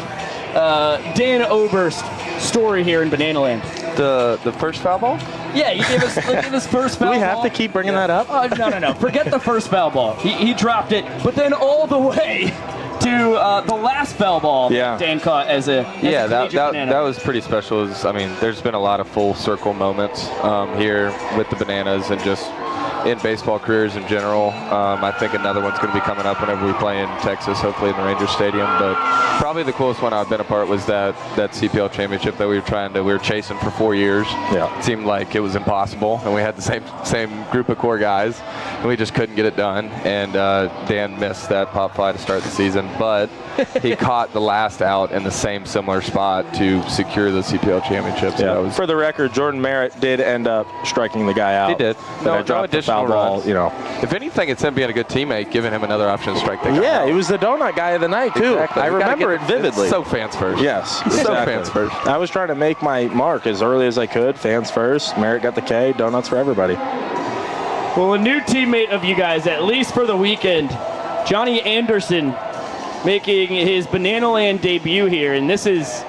Speaker 1: Dan Oberst story here in Banana Land.
Speaker 6: The first foul ball?
Speaker 1: Yeah, you gave us first foul ball.
Speaker 7: Do we have to keep bringing that up?
Speaker 1: No. Forget the first foul ball. He dropped it, but then all the way to the last foul ball Dan caught as a
Speaker 6: that was pretty special. I mean, there's been a lot of full circle moments here with the Bananas and just in baseball careers in general. I think another one's going to be coming up whenever we play in Texas, hopefully in the Rangers Stadium. But probably the coolest one I've been a part was that CPL championship that we were chasing for 4 years. Yeah, it seemed like it was impossible, and we had the same group of core guys, and we just couldn't get it done. And Dan missed that pop fly to start the season, but he caught the last out in the same similar spot to secure the CPL championship. So
Speaker 7: for the record, Jordan Merritt did end up striking the guy out.
Speaker 6: He did.
Speaker 7: No additional ball,
Speaker 6: If anything, it's him being a good teammate, giving him another option to strike the guy.
Speaker 7: Yeah, he was the donut guy of the night too.
Speaker 6: Exactly.
Speaker 7: I remember it vividly.
Speaker 6: It's so fans first.
Speaker 7: Yes,
Speaker 6: So
Speaker 7: exactly.
Speaker 6: fans first.
Speaker 7: I was trying to make my mark as early as I could. Fans first. Merritt got the K. Donuts for everybody.
Speaker 1: Well, a new teammate of you guys, at least for the weekend, Johnny Anderson, making his Banana Land debut here, and this is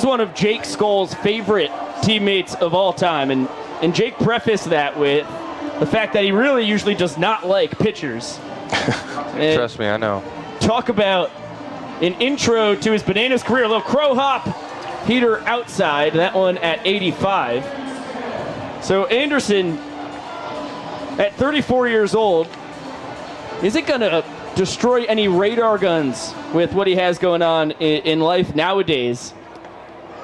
Speaker 1: one of Jake Skoll's favorite teammates of all time, and Jake prefaced that with the fact that he really usually does not like pitchers.
Speaker 6: Trust me, I know.
Speaker 1: Talk about an intro to his Bananas career, a little crow hop heater outside, that one at 85. So Anderson, at 34 years old, isn't going to destroy any radar guns with what he has going on in life nowadays.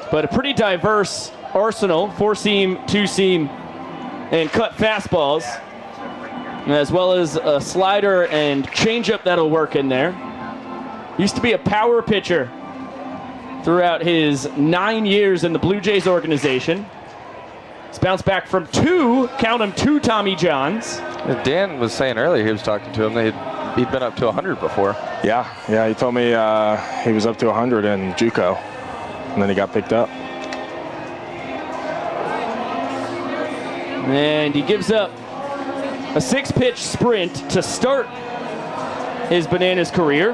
Speaker 1: But a pretty diverse arsenal, 4-seam, 2-seam, and cut fastballs, as well as a slider and changeup that'll work in there. Used to be a power pitcher throughout his 9 years in the Blue Jays organization. He's bounced back from 2 Tommy Johns.
Speaker 6: Dan was saying earlier, he was talking to him, that he'd been up to 100 before.
Speaker 7: Yeah, he told me he was up to 100 in JUCO, and then he got picked up.
Speaker 1: And he gives up a 6-pitch sprint to start his Bananas career.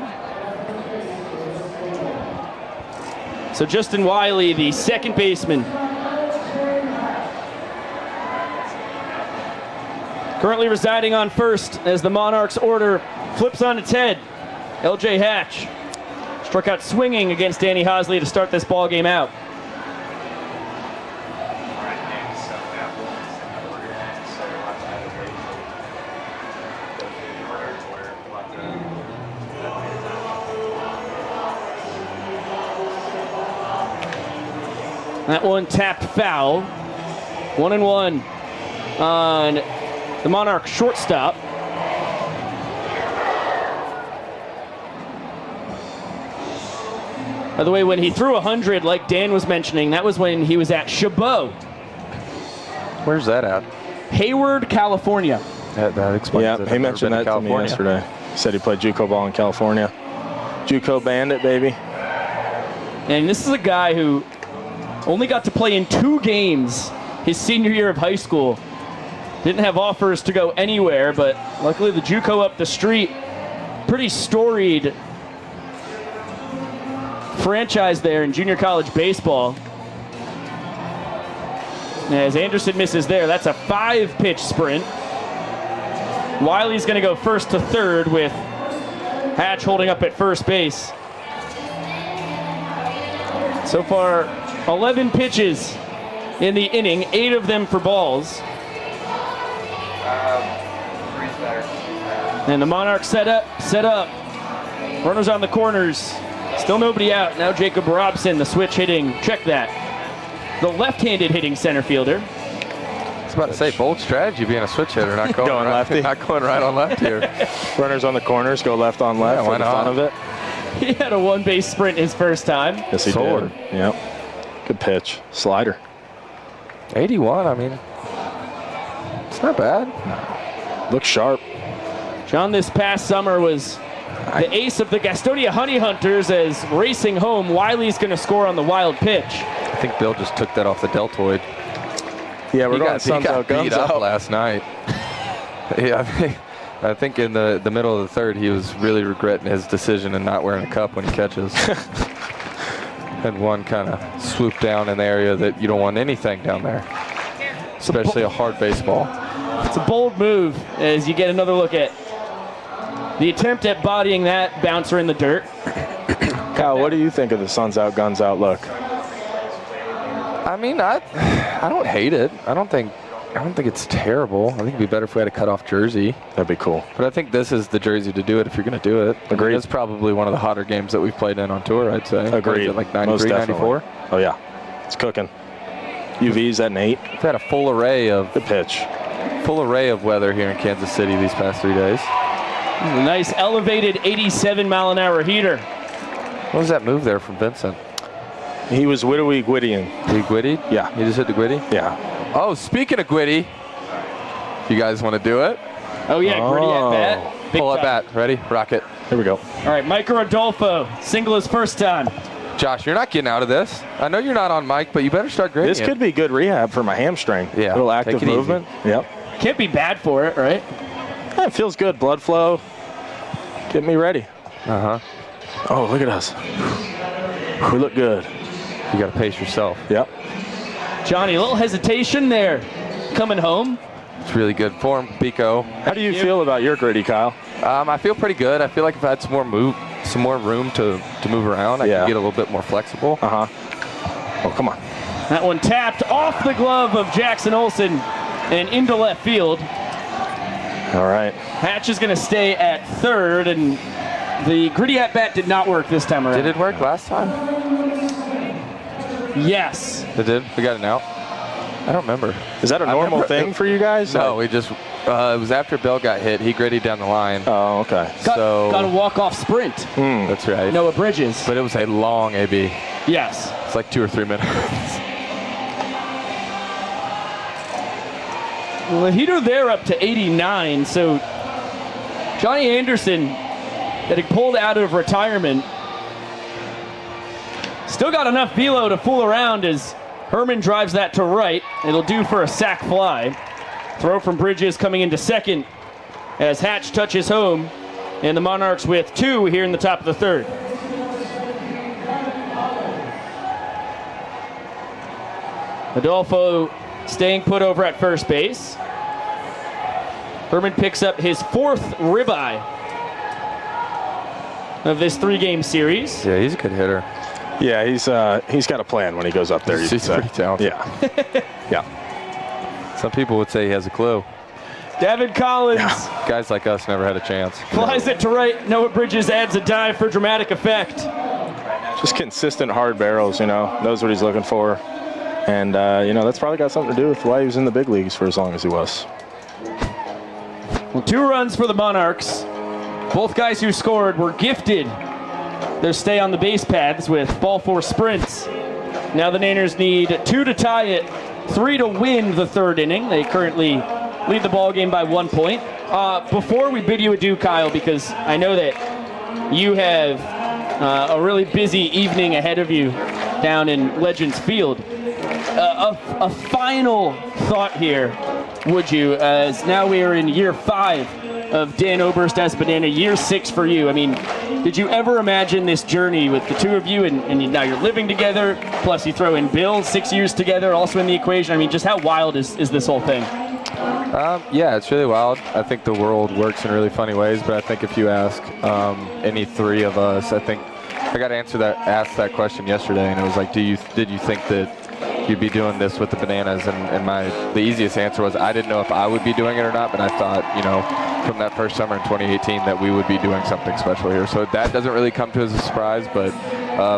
Speaker 1: So Justin Wiley, the second baseman, currently residing on first as the Monarchs order flips on its head. LJ Hatch struck out swinging against Danny Hosley to start this ball game out. That one tapped foul. 1-1 on the Monarch shortstop. By the way, when he threw 100, like Dan was mentioning, that was when he was at Chabot.
Speaker 6: Where's that at?
Speaker 1: Hayward, California.
Speaker 6: That explains it.
Speaker 7: He mentioned that to me yesterday. He said he played JUCO ball in California. JUCO Bandit, baby.
Speaker 1: And this is a guy who only got to play in 2 games his senior year of high school. Didn't have offers to go anywhere, but luckily the JUCO up the street, pretty storied franchise there in junior college baseball. As Anderson misses there, that's a 5-pitch sprint. Wiley's going to go first to third with Hatch holding up at first base. So far, 11 pitches in the inning, 8 of them for balls. And the Monarchs set up. Runners on the corners. Still nobody out. Now Jacob Robson, the switch hitting. Check that. The left-handed hitting center fielder.
Speaker 6: I was about to say, bold strategy being a switch hitter, not going,
Speaker 7: Going lefty.
Speaker 6: not going right on left here.
Speaker 7: Runners on the corners, go left on left
Speaker 6: Yeah, why
Speaker 7: for the fun
Speaker 6: not?
Speaker 7: of it.
Speaker 1: He had a 1-base sprint his first time.
Speaker 7: Yes, he
Speaker 6: Sword.
Speaker 7: did. Yep. Good pitch. Slider.
Speaker 6: 81, I mean, it's not bad.
Speaker 7: Looks sharp.
Speaker 1: John, this past summer was the ace of the Gastonia Honey Hunters as racing home. Wiley's going to score on the wild pitch.
Speaker 6: I think Bill just took that off the deltoid.
Speaker 7: Yeah, we're
Speaker 6: He
Speaker 7: going
Speaker 6: got
Speaker 7: Suns out,
Speaker 6: beat
Speaker 7: guns
Speaker 6: up
Speaker 7: out.
Speaker 6: last night. Yeah, I think in the middle of the third, he was really regretting his decision and not wearing a cup when he catches. Had one kind of swoop down in the area that you don't want anything down there, especially a hard baseball.
Speaker 1: It's a bold move as you get another look at the attempt at bodying that bouncer in the dirt.
Speaker 7: Kyle, what do you think of the Suns out, guns out look?
Speaker 6: I mean, I don't hate it. I don't think it's terrible. I think it'd be better if we had a cutoff jersey.
Speaker 7: That'd be cool.
Speaker 6: But I think this is the jersey to do it if you're going to do it.
Speaker 7: Agreed.
Speaker 6: It's probably one of the hotter games that we've played in on tour, I'd say.
Speaker 7: Agreed.
Speaker 6: What is it, like
Speaker 7: Most
Speaker 6: 93,
Speaker 7: definitely.
Speaker 6: 94?
Speaker 7: Oh, yeah. It's cooking. UV's at an 8.
Speaker 6: We've had a full array of weather here in Kansas City these past 3 days.
Speaker 1: A nice elevated 87-mile-an-hour heater.
Speaker 6: What was that move there from Vincent?
Speaker 7: He was Gwittying.
Speaker 6: He gwittied?
Speaker 7: Yeah.
Speaker 6: He just hit the gwitty?
Speaker 7: Yeah.
Speaker 6: Oh, speaking of gwitty, you guys want to do it?
Speaker 1: Oh, yeah, gritty at bat. Big
Speaker 6: Pull at
Speaker 1: time.
Speaker 6: bat. Ready? Rocket.
Speaker 7: Here we go.
Speaker 1: All right, Mike Rodolfo, single his first time.
Speaker 6: Josh, you're not getting out of this. I know you're not on mic, but you better start grading
Speaker 7: This could be good rehab for my hamstring.
Speaker 6: Yeah,
Speaker 7: Little
Speaker 6: take
Speaker 7: active
Speaker 6: it easy.
Speaker 7: movement. Yep.
Speaker 1: Can't be bad for it, right?
Speaker 7: Yeah, it feels good. Blood flow. Get me ready.
Speaker 6: Uh-huh.
Speaker 7: Oh, look at us. We look good.
Speaker 6: You got to pace yourself.
Speaker 7: Yep.
Speaker 1: Johnny, a little hesitation there coming home.
Speaker 6: It's really good form, Pico.
Speaker 7: How do you feel about your gritty, Kyle?
Speaker 6: I feel pretty good. I feel like if I had some more room to move around, I could get a little bit more flexible.
Speaker 7: Uh-huh. Oh, come on.
Speaker 1: That one tapped off the glove of Jackson Olsen and into left field.
Speaker 7: All right.
Speaker 1: Hatch is going to stay at third, and the gritty at bat did not work this time around.
Speaker 6: Did it work last time?
Speaker 1: Yes.
Speaker 6: It did? We got an out? I don't remember.
Speaker 7: Is that a normal thing for you guys?
Speaker 6: No, we just, it was after Bell got hit. He grittied down the line.
Speaker 7: Oh, okay.
Speaker 1: Got a walk-off sprint.
Speaker 6: That's right.
Speaker 1: Noah Bridges.
Speaker 6: But it was a long AB.
Speaker 1: Yes.
Speaker 6: It's like 2 or 3 minutes.
Speaker 1: Well, the heater there up to 89, so Johnny Anderson, getting pulled out of retirement, still got enough velo to fool around as Herman drives that to right. It'll do for a sac fly. Throw from Bridges coming into second as Hatch touches home, and the Monarchs with 2 here in the top of the third. Adolfo staying put over at first base. Herman picks up his 4th ribeye of this 3-game series.
Speaker 6: Yeah, he's a good hitter.
Speaker 7: Yeah, he's got a plan when he goes up there.
Speaker 6: He's pretty talented.
Speaker 7: Yeah. Yeah.
Speaker 6: Some people would say he has a clue.
Speaker 1: Devin Collins
Speaker 6: Guys like us never had a chance.
Speaker 1: flies it to right. Noah Bridges adds a dive for dramatic effect.
Speaker 7: Just consistent hard barrels, knows what he's looking for. And, that's probably got something to do with why he was in the big leagues for as long as he was.
Speaker 1: Well, 2 runs for the Monarchs. Both guys who scored were gifted their stay on the base paths with ball 4 sprints. Now the Niners need 2 to tie it, 3 to win the 3rd inning. They currently lead the ball game by 1 point. Before we bid you adieu, Kyle, because I know that you have a really busy evening ahead of you down in Legends Field. A final thought here, would you, as now we are in year 5 of Dan Oberst as Banana, year 6 for you. I mean, did you ever imagine this journey with the two of you, and now you're living together, plus you throw in Bill, 6 years together, also in the equation? I mean, just how wild is this whole thing?
Speaker 6: Yeah, it's really wild. I think the world works in really funny ways, but I think if you ask any 3 of us, I think I got asked that question yesterday, and it was like, did you think that you'd be doing this with the Bananas? And the easiest answer was I didn't know if I would be doing it or not, but I thought, from that first summer in 2018 that we would be doing something special here. So that doesn't really come to as a surprise, but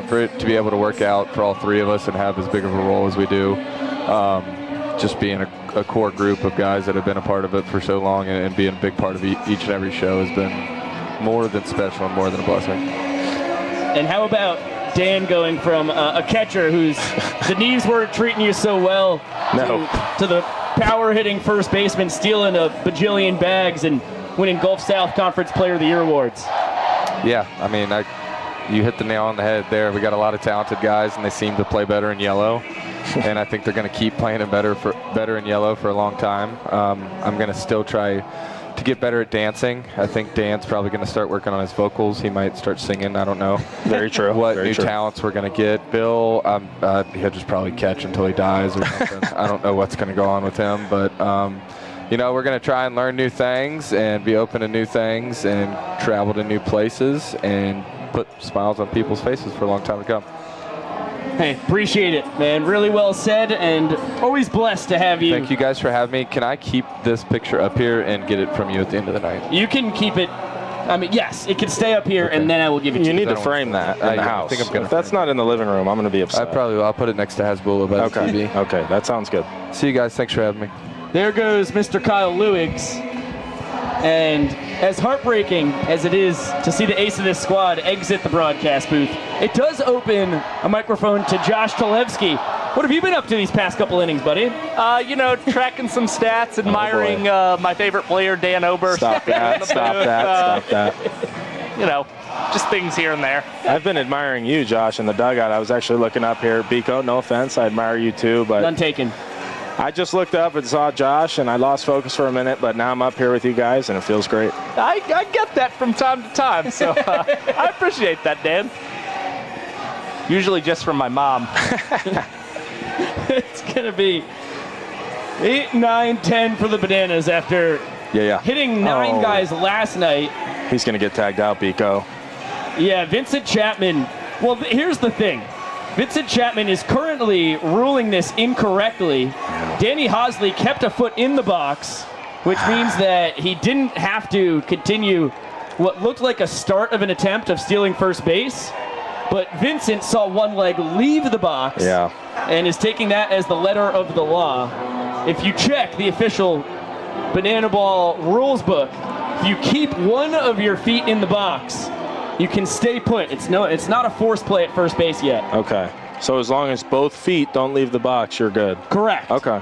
Speaker 6: for it to be able to work out for all 3 of us and have as big of a role as we do, just being a core group of guys that have been a part of it for so long and being a big part of each and every show has been more than special and more than a blessing.
Speaker 1: And how about Dan going from a catcher whose the knees weren't treating you so well to the power-hitting first baseman stealing a bajillion bags and winning Gulf South Conference Player of the Year awards?
Speaker 6: Yeah, I mean, you hit the nail on the head there. We got a lot of talented guys, and they seem to play better in yellow. And I think they're going to keep playing it better in yellow for a long time. I'm going to still try to get better at dancing. I think Dan's probably going to start working on his vocals. He might start singing. I don't know.
Speaker 7: Very true.
Speaker 6: What
Speaker 7: Very
Speaker 6: new
Speaker 7: true.
Speaker 6: talents we're going to get. Bill, he'll just probably catch until he dies or something. I don't know what's going to go on with him, but we're going to try and learn new things and be open to new things and travel to new places and put smiles on people's faces for a long time to come.
Speaker 1: Hey, appreciate it, man. Really well said, and always blessed to have you.
Speaker 6: Thank you guys for having me. Can I keep this picture up here and get it from you at the end of the night?
Speaker 1: You can keep it. I mean, yes, it can stay up here, and then I will give it to you.
Speaker 7: You need to frame that in the house. If that's not in the living room, I'm going to be upset.
Speaker 6: I'll put it next to Hasbulla by the TV.
Speaker 7: Okay, that sounds good.
Speaker 6: See you guys. Thanks for having me.
Speaker 1: There goes Mr. Kyle Lewigs. And as heartbreaking as it is to see the ace of this squad exit the broadcast booth, it does open a microphone to Josh Talevsky. What have you been up to these past couple innings, buddy?
Speaker 2: Tracking some stats, admiring my favorite player, Dan Oberst.
Speaker 7: Stop that.
Speaker 2: Just things here and there.
Speaker 7: I've been admiring you, Josh, in the dugout. I was actually looking up here. Biko, no offense, I admire you too, but
Speaker 1: None taken.
Speaker 7: I just looked up and saw Josh, and I lost focus for a minute, but now I'm up here with you guys, and it feels great.
Speaker 2: I get that from time to time, so I appreciate that, Dan. Usually just from my mom.
Speaker 1: It's going to be 8, 9, 10 for the Bananas after hitting 9 guys last night.
Speaker 7: He's going to get tagged out, Biko.
Speaker 1: Yeah, Vincent Chapman. Well, here's the thing. Vincent Chapman is currently ruling this incorrectly. Danny Hosley kept a foot in the box, which means that he didn't have to continue what looked like a start of an attempt of stealing first base. But Vincent saw one leg leave the box and is taking that as the letter of the law. If you check the official Banana Ball rules book, if you keep one of your feet in the box, you can stay put. It's not a forced play at first base yet.
Speaker 7: Okay. So as long as both feet don't leave the box, you're good.
Speaker 1: Correct.
Speaker 7: Okay.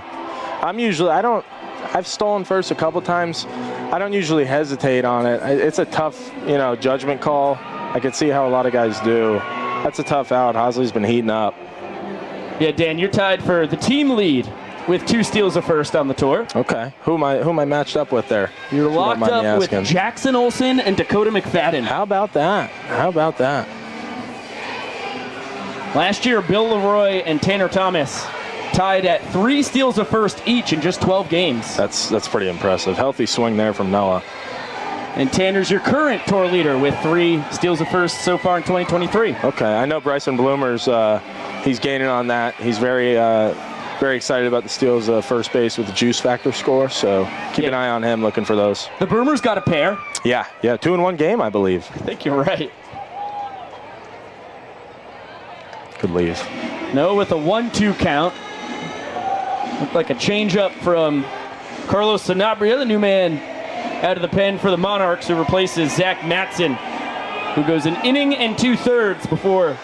Speaker 7: I've stolen first a couple times. I don't usually hesitate on it. It's a tough, judgment call. I can see how a lot of guys do. That's a tough out. Hosley's been heating up.
Speaker 1: Yeah, Dan, you're tied for the team lead with 2 steals of first on the tour.
Speaker 7: Okay. Who am I matched up with there?
Speaker 1: You're locked up with Jackson Olsen and Dakota McFadden.
Speaker 7: How about that?
Speaker 1: Last year, Bill Leroy and Tanner Thomas tied at 3 steals of first each in just 12 games.
Speaker 7: That's pretty impressive. Healthy swing there from Noah.
Speaker 1: And Tanner's your current tour leader with 3 steals of first so far in 2023.
Speaker 7: Okay, I know Bryson Bloomer's he's gaining on that. He's very excited about the steals of first base with the juice factor score, so keep an eye on him, looking for those.
Speaker 1: The Boomers got a pair.
Speaker 7: Yeah, 2 in 1 game, I believe.
Speaker 1: I think you're right.
Speaker 7: Good leave.
Speaker 1: No, with a 1-2 count. Looked like a changeup from Carlos Sanabria, the new man out of the pen for the Monarchs, who replaces Zach Matson, who goes an inning and 2/3 before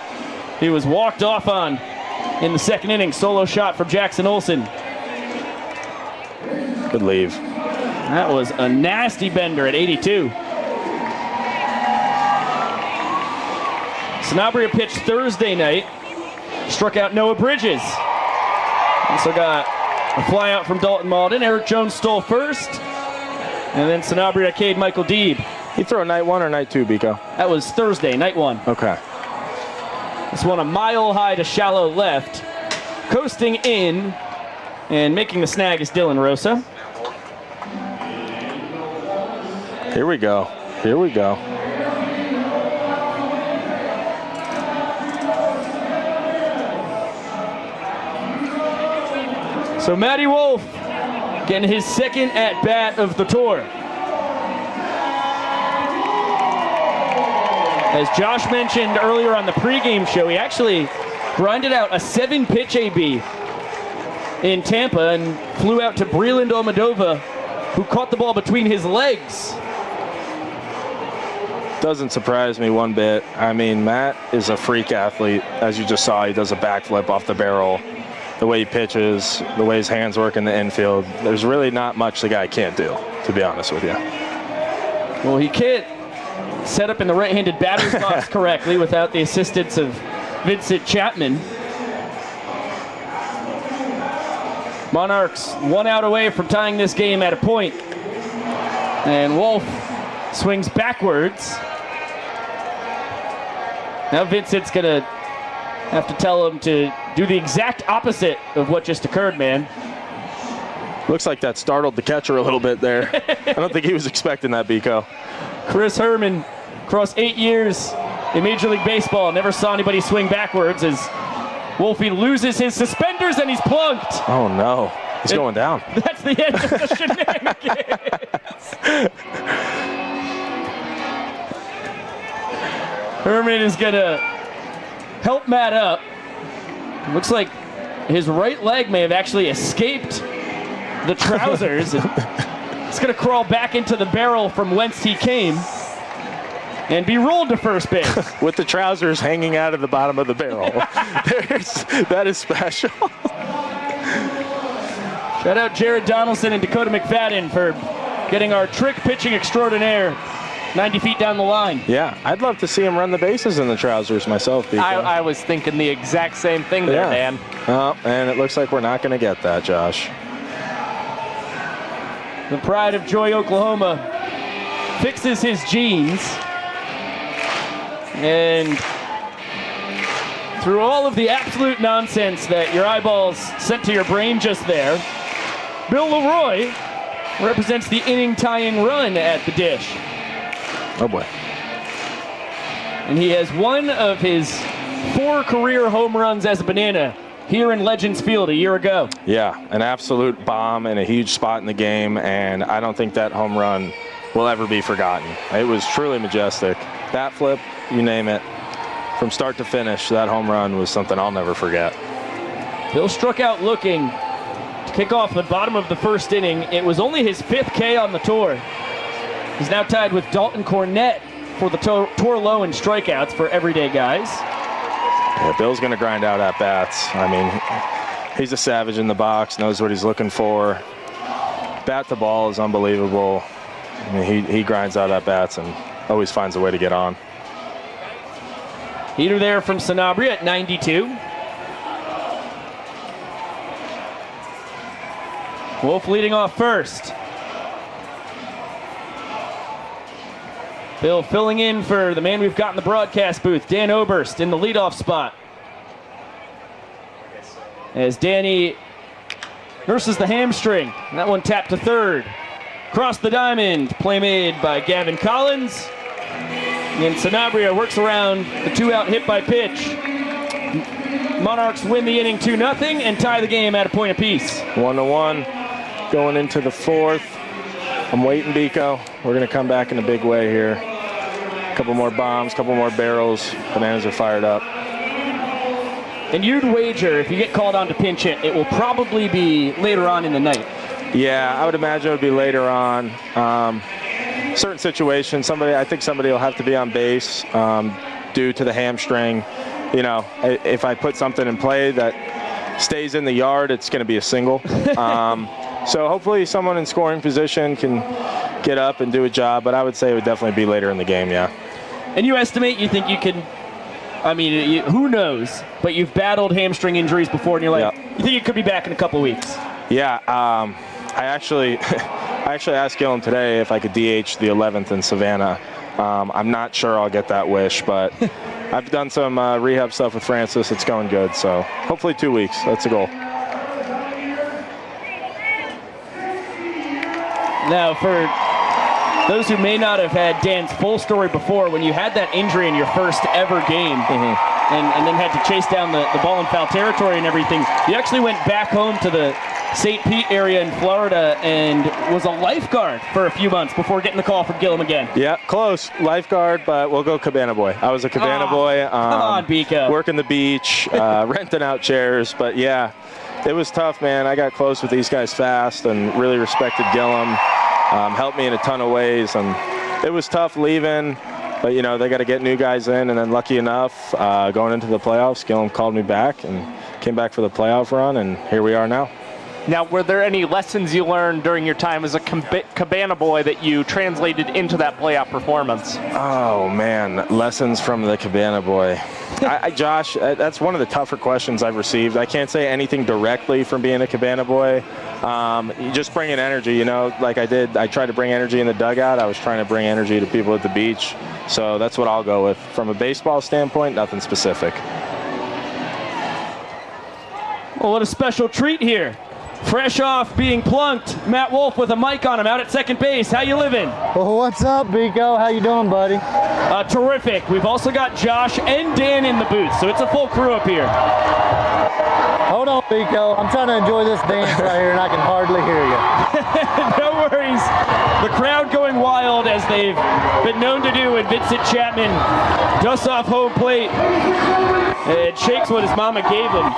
Speaker 1: he was walked off on in the second inning. Solo shot from Jackson Olsen.
Speaker 7: Good leave.
Speaker 1: That was a nasty bender at 82. Sanabria pitched Thursday night. Struck out Noah Bridges. Also got a fly out from Dalton Malden. Eric Jones stole first. And then Sanabria Cade, Michael Deeb.
Speaker 7: He throw night 1 or night 2, Biko?
Speaker 1: That was Thursday, night 1.
Speaker 7: Okay.
Speaker 1: This one a mile high to shallow left. Coasting in and making the snag is Dylan Rosa.
Speaker 7: Here we go. Here we go.
Speaker 1: So Matty Wolf getting his second at-bat of the tour. As Josh mentioned earlier on the pregame show, he actually grinded out a 7-pitch AB in Tampa and flew out to Breland Omadova, who caught the ball between his legs.
Speaker 7: Doesn't surprise me one bit. I mean, Matt is a freak athlete. As you just saw, he does a backflip off the barrel. The way he pitches, the way his hands work in the infield, there's really not much the guy can't do, to be honest with you.
Speaker 1: Well, he can't set up in the right-handed batter's box correctly without the assistance of Vincent Chapman. Monarchs 1 out away from tying this game at a point. And Wolf swings backwards. Now Vincent's gonna have to tell him to do the exact opposite of what just occurred, man.
Speaker 7: Looks like that startled the catcher a little bit there. I don't think he was expecting that, Biko.
Speaker 1: Chris Herman, across 8 years in Major League Baseball, never saw anybody swing backwards as Wolfie loses his suspenders and he's plunked.
Speaker 7: Oh no, he's going down.
Speaker 1: That's the end of the shenanigans. Herman is gonna help Matt up. Looks like his right leg may have actually escaped the trousers. He's gonna crawl back into the barrel from whence he came and be rolled to first base.
Speaker 7: With the trousers hanging out of the bottom of the barrel. That is special.
Speaker 1: Shout out Jared Donaldson and Dakota McFadden for getting our trick pitching extraordinaire 90 feet down the line.
Speaker 7: Yeah, I'd love to see him run the bases in the trousers myself, Biko.
Speaker 2: I was thinking the exact same thing there, Dan.
Speaker 7: Oh, and it looks like we're not going to get that, Josh.
Speaker 1: The pride of Joy, Oklahoma fixes his jeans. And through all of the absolute nonsense that your eyeballs sent to your brain just there, Bill Leroy represents the inning tying run at the dish.
Speaker 7: Oh boy.
Speaker 1: And he has one of his 4 career home runs as a Banana here in Legends Field a year ago.
Speaker 7: Yeah, an absolute bomb and a huge spot in the game, and I don't think that home run will ever be forgotten. It was truly majestic. Bat flip, you name it. From start to finish, that home run was something I'll never forget.
Speaker 1: Bill struck out looking to kick off the bottom of the first inning. It was only his 5th K on the tour. He's now tied with Dalton Cornett for the tour low in strikeouts for everyday guys.
Speaker 7: Yeah, Bill's going to grind out at bats. I mean, he's a savage in the box, knows what he's looking for. Bat to ball is unbelievable. I mean, he grinds out at bats and always finds a way to get on.
Speaker 1: Heater there from Sanabria at 92. Wolf leading off first. Bill filling in for the man we've got in the broadcast booth, Dan Oberst, in the leadoff spot. As Danny nurses the hamstring. That one tapped to third. Across the diamond, play made by Gavin Collins. And Sanabria works around the 2-out hit by pitch. Monarchs win the inning 2-0 and tie the game at a point apiece.
Speaker 7: 1-1 going into the 4th. I'm waiting, Biko. We're going to come back in a big way here. A couple more bombs, a couple more barrels. Bananas are fired up.
Speaker 1: And you'd wager, if you get called on to pinch hit, it will probably be later on in the night.
Speaker 7: Yeah, I would imagine it would be later on. Certain situations, I think somebody will have to be on base due to the hamstring. You know, if I put something in play that stays in the yard, it's going to be a single. So hopefully someone in scoring position can get up and do a job, but I would say it would definitely be later in the game, yeah.
Speaker 1: And you estimate you think you can, I mean, who knows, but you've battled hamstring injuries before and you're like, you think you could be back in a couple weeks?
Speaker 7: Yeah, I actually, I actually asked Gillum today if I could DH the 11th in Savannah. I'm not sure I'll get that wish, but I've done some rehab stuff with Francis. It's going good, so hopefully 2 weeks. That's the goal.
Speaker 1: Now, for those who may not have had Dan's full story before, when you had that injury in your first ever game, and then had to chase down the ball in foul territory and everything, you actually went back home to the St. Pete area in Florida and was a lifeguard for a few months before getting the call from Gillum again.
Speaker 7: Yeah, close. Lifeguard, but we'll go cabana boy. I was a cabana boy.
Speaker 1: Come on, Biko.
Speaker 7: Working the beach, renting out chairs, but yeah, it was tough, man. I got close with these guys fast and really respected Gillum. Helped me in a ton of ways, and it was tough leaving. But, you know, they got to get new guys in, and then lucky enough, going into the playoffs, Gillum called me back and came back for the playoff run, and here we are now.
Speaker 2: Now, were there any lessons you learned during your time as a cabana boy that you translated into that playoff performance?
Speaker 7: Oh, man, lessons from the cabana boy. Josh, that's one of the tougher questions I've received. I can't say anything directly from being a cabana boy. You just bring in energy, you know, like I did. I tried to bring energy in the dugout. I was trying to bring energy to people at the beach. So that's what I'll go with. From a baseball standpoint, nothing specific.
Speaker 1: Well, what a special treat here. Fresh off being plunked, Matt Wolf with a mic on him out at second base. How you living?
Speaker 9: Well, what's up, Biko? How you doing, buddy?
Speaker 1: Terrific. We've also got Josh and Dan in the booth, so it's a full crew up here.
Speaker 9: Hold on, Biko. I'm trying to enjoy this dance right here, and I can hardly hear you.
Speaker 1: No worries. The crowd going wild, as they've been known to do when Vincent Chapman dusts off home plate and shakes what his mama gave him.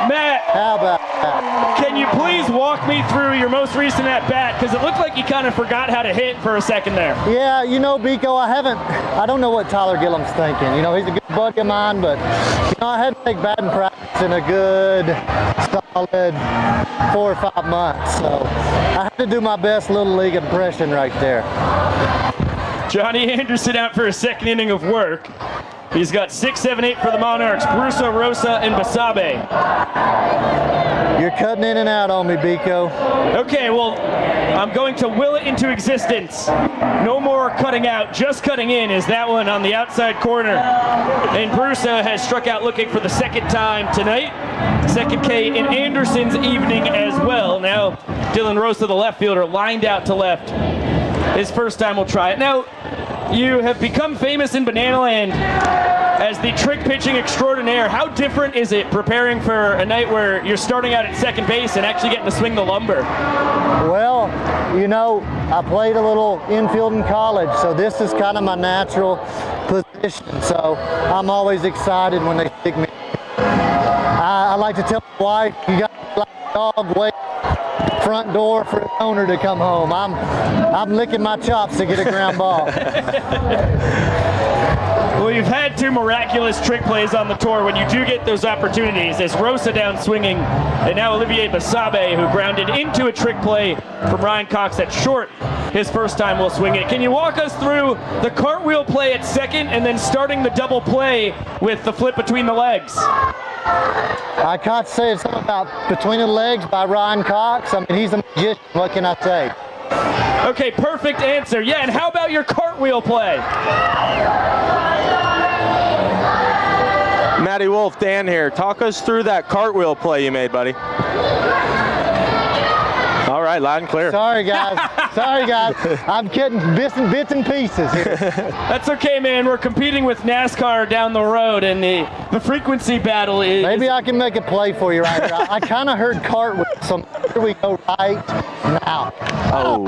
Speaker 1: Matt,
Speaker 9: how about that?
Speaker 1: Can you please walk me through your most recent at-bat? Because it looked like you kind of forgot how to hit for a second there.
Speaker 9: Yeah, you know, Biko, I don't know what Tyler Gillum's thinking. You know, he's a good buddy of mine, but, you know, I had to take batting practice in a good, solid 4 or 5 months. So I had to do my best Little League impression right there.
Speaker 1: Johnny Anderson out for a second inning of work. He's got 6, 7, 8 for the Monarchs. Brusso, Rosa, and Basabe.
Speaker 9: You're cutting in and out on me, Biko.
Speaker 1: Okay, well, I'm going to will it into existence. No more cutting out, just cutting in is that one on the outside corner. And Brusso has struck out looking for the second time tonight. Second K in Anderson's evening as well. Now, Dylan Rosa, the left fielder, lined out to left. His first time we'll try it. Now, you have become famous in Banana Land as the trick pitching extraordinaire. How different is it preparing for a night where you're starting out at second base and actually getting to swing the lumber?
Speaker 9: Well, you know, I played a little infield in college, so this is kind of my natural position. So I'm always excited when they stick me. I like to tell my wife, you got to like a dog wait front door for an owner to come home. I'm licking my chops to get a ground ball.
Speaker 1: Well, you've had 2 miraculous trick plays on the tour when you do get those opportunities. As Rosa down swinging, and now Olivier Basabe, who grounded into a trick play from Ryan Cox at short. His first time will swing it. Can you walk us through the cartwheel play at second and then starting the double play with the flip between the legs?
Speaker 9: I can't say it's something about Between the Legs by Ryan Cox. I mean, he's a magician. What can I say?
Speaker 1: Okay, perfect answer. Yeah, and how about your cartwheel play?
Speaker 7: Matty Wolf, Dan here. Talk us through that cartwheel play you made, buddy. All right, loud and clear.
Speaker 9: Sorry, guys. Sorry, guys. I'm getting bits and pieces here.
Speaker 1: That's okay, man. We're competing with NASCAR down the road, and the frequency battle is...
Speaker 9: Maybe I can make a play for you right here. I kind of heard cartwheel, so here we go right now.
Speaker 7: Oh.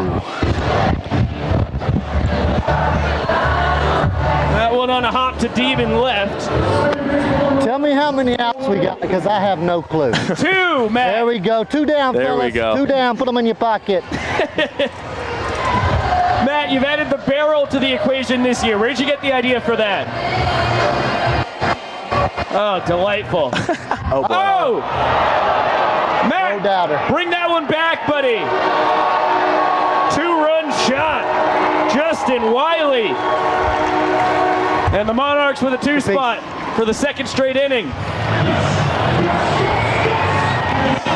Speaker 1: That one on a hop to deep and left.
Speaker 9: Tell me how many outs we got, because I have no clue.
Speaker 1: 2, Matt.
Speaker 9: There we go. 2 down,
Speaker 7: there
Speaker 9: fellas.
Speaker 7: We go.
Speaker 9: 2 down. Put them in your pocket.
Speaker 1: Matt, you've added the barrel to the equation this year. Where'd you get the idea for that? Oh, delightful.
Speaker 7: Oh, boy.
Speaker 1: Oh! Matt,
Speaker 9: No doubter.
Speaker 1: Bring that one back, buddy. 2-run shot. Justin Wiley. And the Monarchs with a 2 spot for the second straight inning.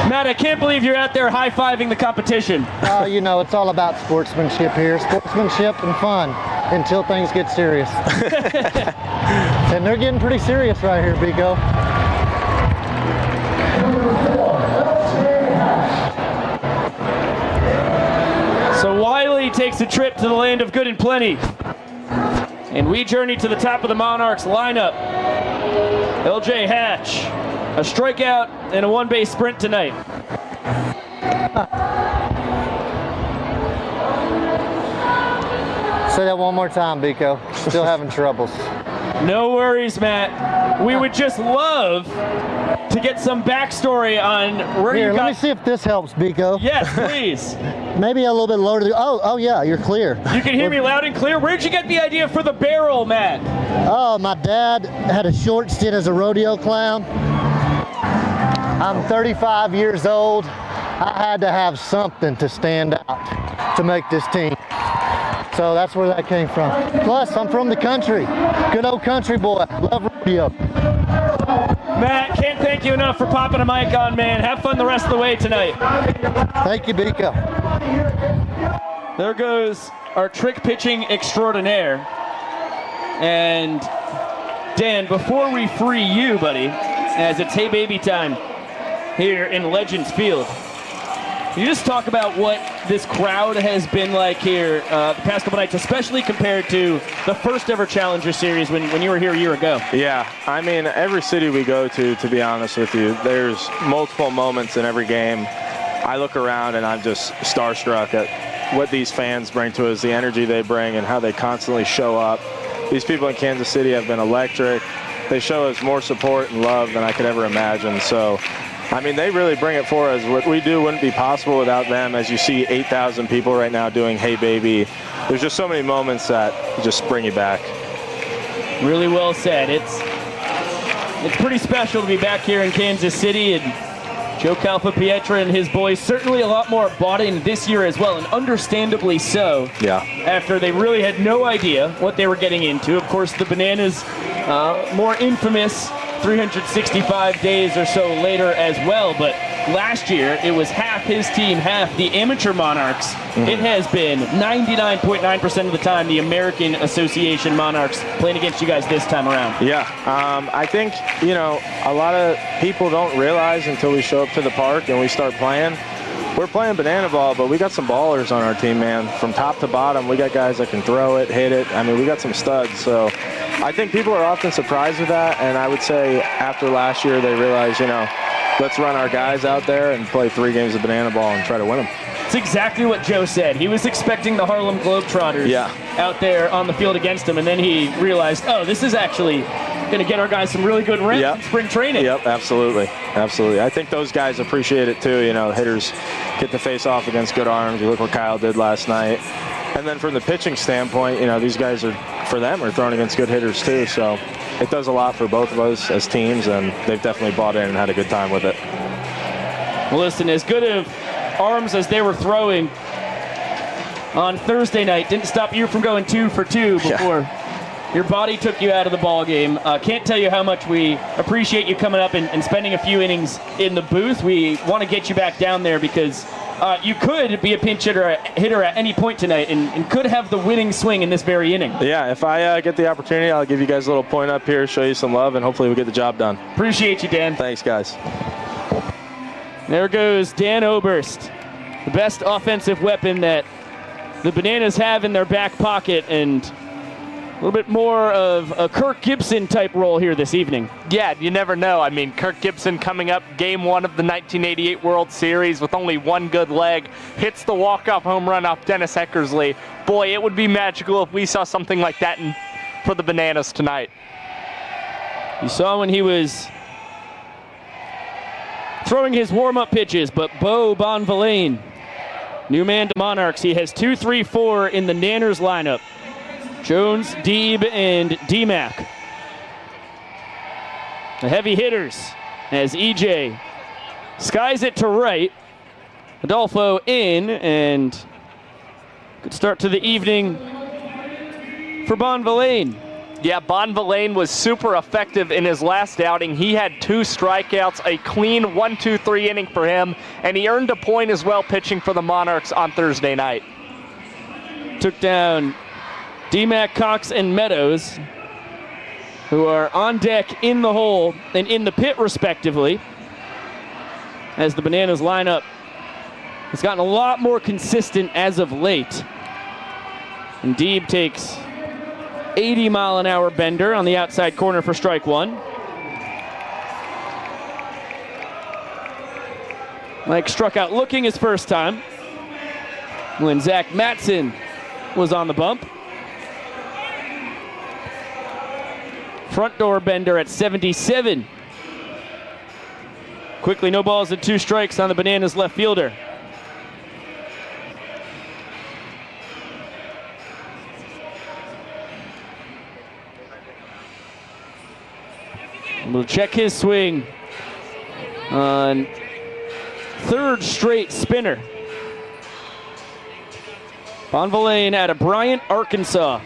Speaker 1: Matt, I can't believe you're out there high-fiving the competition.
Speaker 9: You know, it's all about sportsmanship here. Sportsmanship and fun until things get serious. And they're getting pretty serious right here, Biko.
Speaker 1: So Wiley takes a trip to the land of good and plenty. And we journey to the top of the Monarchs lineup. LJ Hatch, a strikeout and a one-base sprint tonight.
Speaker 9: Say that one more time, Biko. Still having troubles.
Speaker 1: No worries, Matt. We would just love to get some backstory on where
Speaker 9: Here,
Speaker 1: you got...
Speaker 9: let me see if this helps, Biko.
Speaker 1: Yes, please.
Speaker 9: Maybe a little bit lower. Oh, yeah, you're clear.
Speaker 1: You can hear me loud and clear. Where'd you get the idea for the barrel, Matt?
Speaker 9: Oh, my dad had a short stint as a rodeo clown. I'm 35 years old. I had to have something to stand out to make this team. So that's where that came from. Plus, I'm from the country. Good old country boy. Love rodeo.
Speaker 1: Matt, can't thank you enough for popping a mic on, man. Have fun the rest of the way tonight.
Speaker 9: Thank you, Biko.
Speaker 1: There goes our trick pitching extraordinaire. And Dan, before we free you, buddy, as it's hey baby time here in Legends Field, can you just talk about what this crowd has been like here the past couple nights, especially compared to the first ever Challenger Series when you were here a year ago?
Speaker 7: Yeah, I mean, every city we go to be honest with you, there's multiple moments in every game. I look around and I'm just starstruck at what these fans bring to us, the energy they bring and how they constantly show up. These people in Kansas City have been electric. They show us more support and love than I could ever imagine. So, I mean, they really bring it for us. What we do wouldn't be possible without them. As you see 8,000 people right now doing Hey Baby, there's just so many moments that just bring you back.
Speaker 1: Really well said. It's pretty special to be back here in Kansas City, and Joe Calfapietra and his boys certainly a lot more bought in this year as well, and understandably so.
Speaker 7: Yeah.
Speaker 1: After they really had no idea what they were getting into. Of course, the Bananas, more infamous 365 days or so later as well, but last year it was half his team, half the amateur Monarchs. Mm-hmm. It has been 99.9% of the time the American Association Monarchs playing against you guys this time around.
Speaker 7: Yeah, I think, you know, a lot of people don't realize until we show up to the park and we start playing. We're playing banana ball, but we got some ballers on our team, man. From top to bottom, we got guys that can throw it, hit it. I mean, we got some studs. So I think people are often surprised with that. And I would say after last year, they realized, you know, let's run our guys out there and play 3 games of banana ball and try to win them.
Speaker 1: It's exactly what Joe said. He was expecting the Harlem Globetrotters out there on the field against him, and then he realized, oh, this is actually going to get our guys some really good reps in spring training.
Speaker 7: Yep, absolutely. Absolutely. I think those guys appreciate it too. You know, hitters get to face off against good arms. You look what Kyle did last night. And then from the pitching standpoint, you know, these guys are, for them, are throwing against good hitters too. So it does a lot for both of us as teams, and they've definitely bought in and had a good time with it.
Speaker 1: Well, listen, as good of arms as they were throwing on Thursday night didn't stop you from going 2 for 2 before your body took you out of the ball game. Can't tell you how much we appreciate you coming up and spending a few innings in the booth. We want to get you back down there because you could be a pinch hitter at any point tonight and could have the winning swing in this very inning.
Speaker 7: Yeah, if I get the opportunity, I'll give you guys a little point up here, show you some love, and hopefully we get the job done.
Speaker 1: Appreciate you, Dan.
Speaker 7: Thanks, guys.
Speaker 1: There goes Dan Oberst, the best offensive weapon that the Bananas have in their back pocket, and a little bit more of a Kirk Gibson type role here this evening.
Speaker 2: Yeah, you never know. I mean, Kirk Gibson coming up game 1 of the 1988 World Series with only one good leg, hits the walk-off home run off Dennis Eckersley. Boy, it would be magical if we saw something like that for the Bananas tonight.
Speaker 1: You saw when he was throwing his warm-up pitches, but Bo Bonvillain, new man to Monarchs. He has 2, 3, 4 in the Nanners lineup. Jones, Deeb, and DMAC. The heavy hitters as EJ skies it to right. Adolfo in, and good start to the evening for Bonvillain.
Speaker 2: Yeah, Bonvillain was super effective in his last outing. He had 2 strikeouts, a clean 1-2-3 inning for him, and he earned a point as well pitching for the Monarchs on Thursday night.
Speaker 1: Took down D-Mac, Cox, and Meadows, who are on deck in the hole and in the pit respectively, as the Bananas lineup has gotten a lot more consistent as of late. And Deeb takes 80-mile-an-hour bender on the outside corner for strike 1. Mike struck out looking his first time when Zach Matson was on the bump. Front door bender at 77. Quickly, no balls and 2 strikes on the Bananas left fielder. We'll check his swing on 3rd straight spinner. Bonvillain out of Bryant, Arkansas.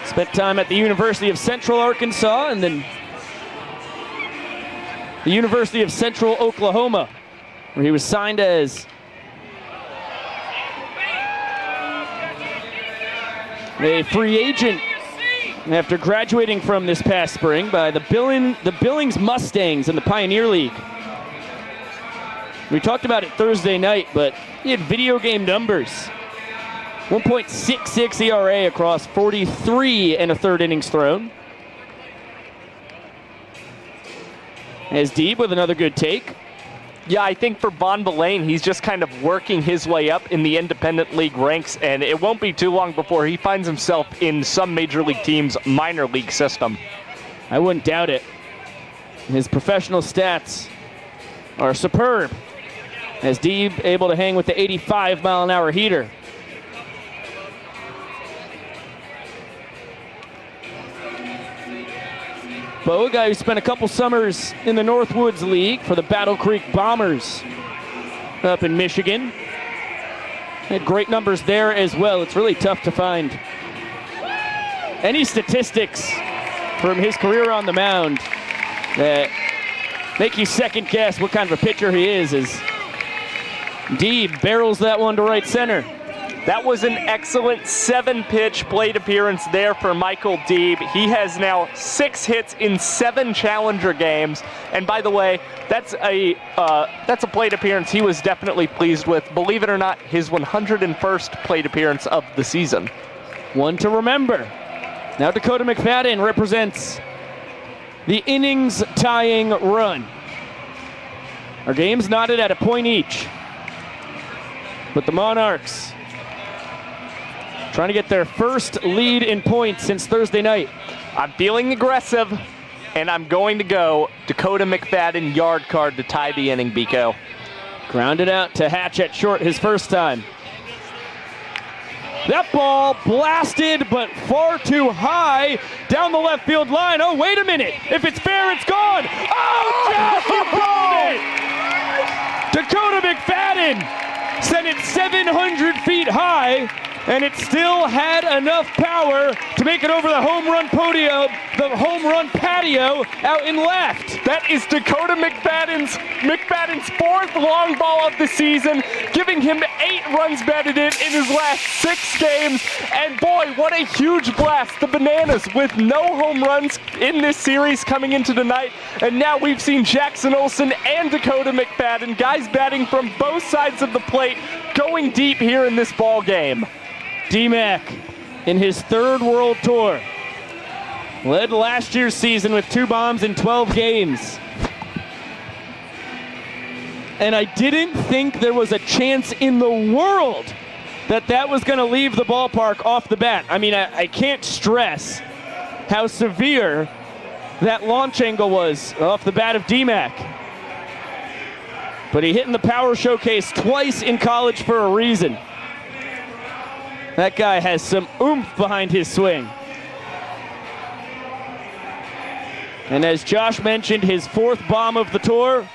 Speaker 1: Spent time at the University of Central Arkansas and then the University of Central Oklahoma, where he was signed as a free agent after graduating from this past spring by the Billings Mustangs in the Pioneer League. We talked about it Thursday night, but he had video game numbers. 1.66 ERA across 43 1/3 innings thrown. As Deeb with another good take.
Speaker 2: Yeah, I think for Bonvillain, he's just kind of working his way up in the independent league ranks, and it won't be too long before he finds himself in some major league team's minor league system.
Speaker 1: I wouldn't doubt it. His professional stats are superb, as Deeb able to hang with the 85-mile-an-hour heater. Bo, a guy who spent a couple summers in the Northwoods League for the Battle Creek Bombers up in Michigan. Had great numbers there as well. It's really tough to find any statistics from his career on the mound that make you second guess what kind of a pitcher he is, as Deeb barrels that one to right center.
Speaker 2: That was an excellent 7-pitch plate appearance there for Michael Deeb. He has now 6 hits in 7 Challenger games. And by the way, that's a plate appearance he was definitely pleased with. Believe it or not, his 101st plate appearance of the season.
Speaker 1: One to remember. Now Dakota McFadden represents the innings tying run. Our game's knotted at a point each. But the Monarchs trying to get their first lead in points since Thursday night.
Speaker 2: I'm feeling aggressive, and I'm going to go Dakota McFadden yard card to tie the inning, Biko.
Speaker 1: Grounded out to Hatch at short his first time. That ball blasted, but far too high down the left field line. Oh, wait a minute. If it's fair, it's gone. Oh, Jack, you called it! Dakota McFadden sent it 700 feet high, and it still had enough power to make it over the home run patio out in left.
Speaker 2: That is Dakota McFadden's 4th long ball of the season, giving him 8 runs batted in his last 6 games. And boy, what a huge blast. The Bananas with no home runs in this series coming into tonight. And now we've seen Jackson Olsen and Dakota McFadden, guys batting from both sides of the plate, going deep here in this ball game.
Speaker 1: D-Mac in his 3rd World Tour. Led last year's season with 2 bombs in 12 games. And I didn't think there was a chance in the world that that was going to leave the ballpark off the bat. I mean, I can't stress how severe that launch angle was off the bat of D-Mac. But he hit in the power showcase twice in college for a reason. That guy has some oomph behind his swing. And as Josh mentioned, his 4th bomb of the tour.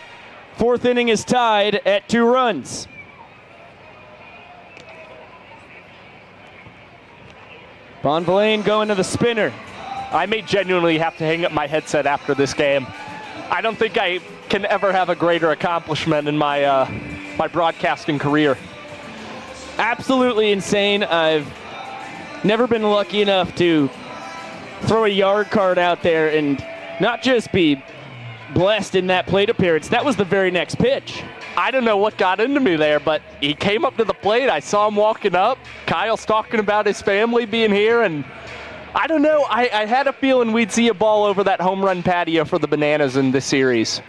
Speaker 1: 4th inning is tied at 2 runs. Bonvillain going to the spinner.
Speaker 2: I may genuinely have to hang up my headset after this game. I don't think I can ever have a greater accomplishment in my my broadcasting career.
Speaker 1: Absolutely insane. I've never been lucky enough to throw a yard card out there and not just be blessed in that plate appearance. That was the very next pitch.
Speaker 2: I don't know what got into me there, but he came up to the plate. I saw him walking up. Kyle's talking about his family being here, and I don't know. I had a feeling we'd see a ball over that home run patio for the Bananas in this series.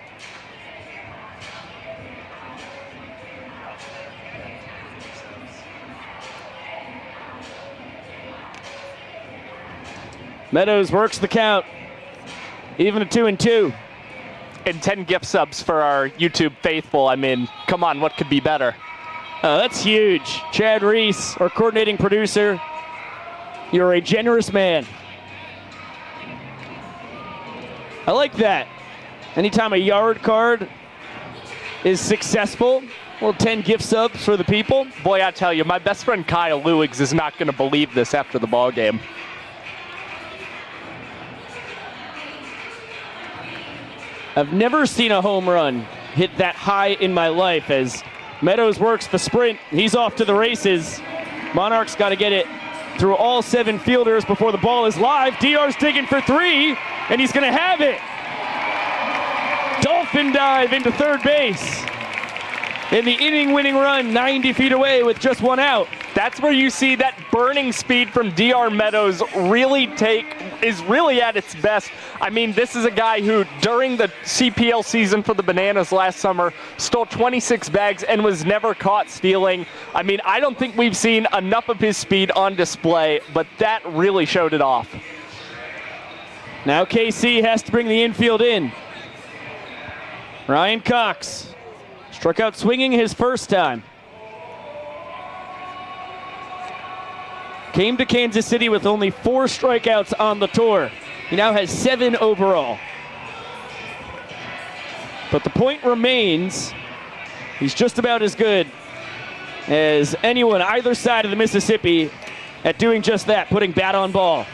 Speaker 1: Meadows works the count. Even at 2-2.
Speaker 2: And 10 gift subs for our YouTube faithful. I mean, come on, what could be better?
Speaker 1: Oh, that's huge. Chad Reese, our coordinating producer, you're a generous man. I like that. Anytime a yard card is successful, well, 10 gift subs for the people.
Speaker 2: Boy, I tell you, my best friend Kyle Lewigs is not going to believe this after the ball game.
Speaker 1: I've never seen a home run hit that high in my life as Meadows works the sprint. He's off to the races. Monarchs got to get it through all 7 fielders before the ball is live. DR's digging for 3, and he's going to have it. Dolphin dive into third base. And the inning-winning run 90 feet away with just 1 out.
Speaker 2: That's where you see that burning speed from DR Meadows is really at its best. I mean, this is a guy who, during the CPL season for the Bananas last summer, stole 26 bags and was never caught stealing. I mean, I don't think we've seen enough of his speed on display, but that really showed it off.
Speaker 1: Now KC has to bring the infield in. Ryan Cox struck out swinging his first time. Came to Kansas City with only 4 strikeouts on the tour. He now has 7 overall. But the point remains, he's just about as good as anyone either side of the Mississippi at doing just that, putting bat on ball.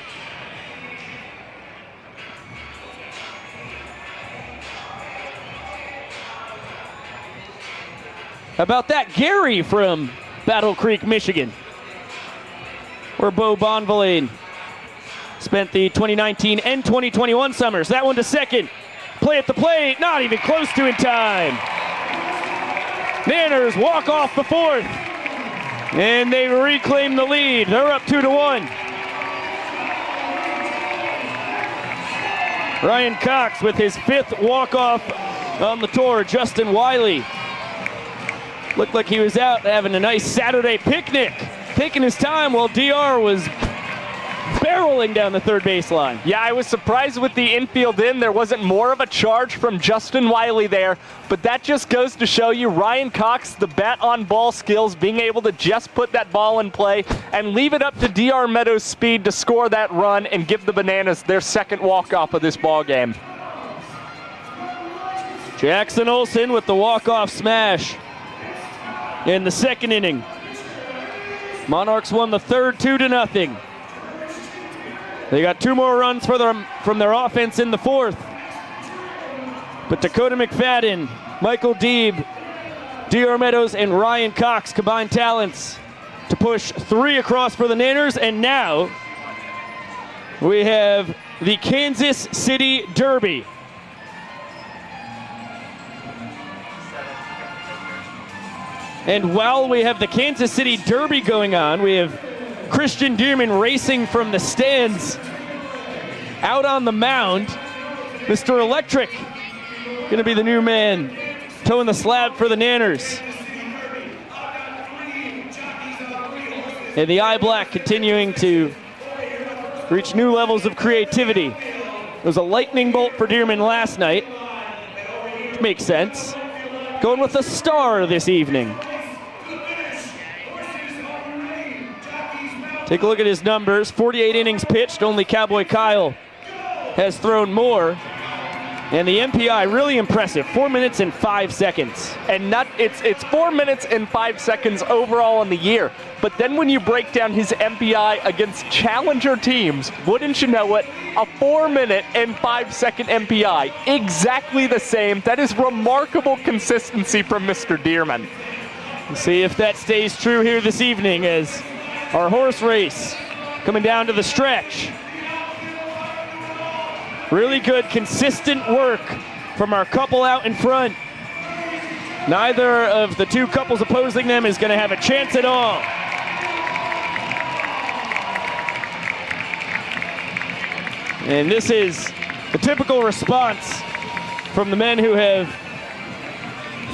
Speaker 1: How about that? Gary from Battle Creek, Michigan, where Bo Bonvillain spent the 2019 and 2021 summers. That one to second. Play at the plate, not even close to in time. Nanners walk off the 4th, and they reclaim the lead. They're up 2-1. Ryan Cox with his 5th walk-off on the tour. Justin Wiley looked like he was out having a nice Saturday picnic, taking his time while DR was barreling down the third baseline.
Speaker 2: Yeah, I was surprised with the infield in. There wasn't more of a charge from Justin Wiley there, but that just goes to show you Ryan Cox, the bat on ball skills, being able to just put that ball in play and leave it up to DR Meadows' speed to score that run and give the Bananas their 2nd walk-off of this ball game.
Speaker 1: Jackson Olsen with the walk-off smash in the 2nd inning. Monarchs won the 3rd 2-0. They got 2 more runs from their offense in the 4th. But Dakota McFadden, Michael Deeb, DR Meadows, and Ryan Cox combined talents to push 3 across for the Nanners. And now we have the Kansas City Derby. And while we have the Kansas City Derby going on, we have Christian Dierman racing from the stands out on the mound. Mr. Electric going to be the new man towing the slab for the Nanners. And the Eye Black continuing to reach new levels of creativity. It was a lightning bolt for Dierman last night, which makes sense. Going with a star this evening. Take a look at his numbers. 48 innings pitched. Only Cowboy Kyle has thrown more. And the MPI, really impressive, 4 minutes and 5 seconds.
Speaker 2: And it's 4 minutes and 5 seconds overall in the year. But then when you break down his MPI against challenger teams, wouldn't you know it, a 4 minute and 5 second MPI, exactly the same. That is remarkable consistency from Mr. Dearman.
Speaker 1: We'll see if that stays true here this evening as our horse race coming down to the stretch. Really good, consistent work from our couple out in front. Neither of the two couples opposing them is going to have a chance at all. And this is a typical response from the men who have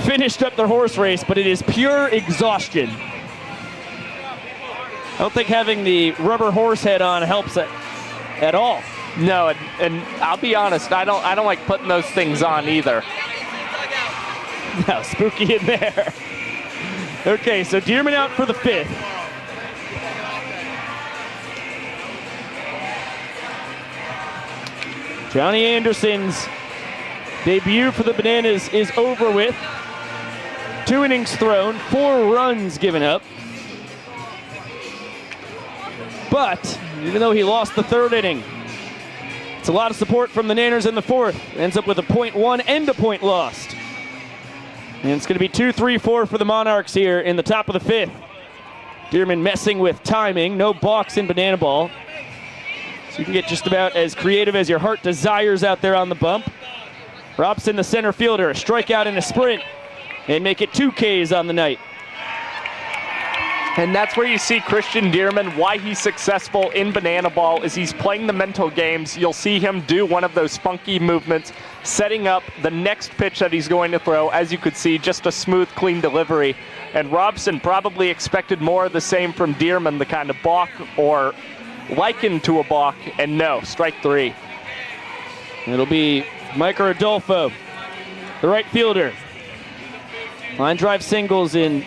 Speaker 1: finished up their horse race, but it is pure exhaustion. I don't think having the rubber horse head on helps it at all.
Speaker 2: No, and I'll be honest, I don't like putting those things on either.
Speaker 1: Now, spooky in there. Okay, so Dearman out for the 5th. Johnny Anderson's debut for the Bananas is over with. 2 innings thrown, 4 runs given up. But even though he lost the 3rd inning, it's a lot of support from the Nanners in the 4th. Ends up with a .1 and a point lost. And it's going to be 2-3-4 for the Monarchs here in the top of the 5th. Dearman messing with timing. No balks in banana ball. So you can get just about as creative as your heart desires out there on the bump. Robson, the center fielder, a strikeout and a sprint. And make it 2 Ks on the night.
Speaker 2: And that's where you see Christian Dearman, why he's successful in banana ball is he's playing the mental games. You'll see him do one of those funky movements, setting up the next pitch that he's going to throw. As you could see, just a smooth, clean delivery. And Robson probably expected more of the same from Dearman, the kind of balk or likened to a balk, and no, strike 3.
Speaker 1: It'll be Mike Rodolfo, the right fielder. Line drive singles in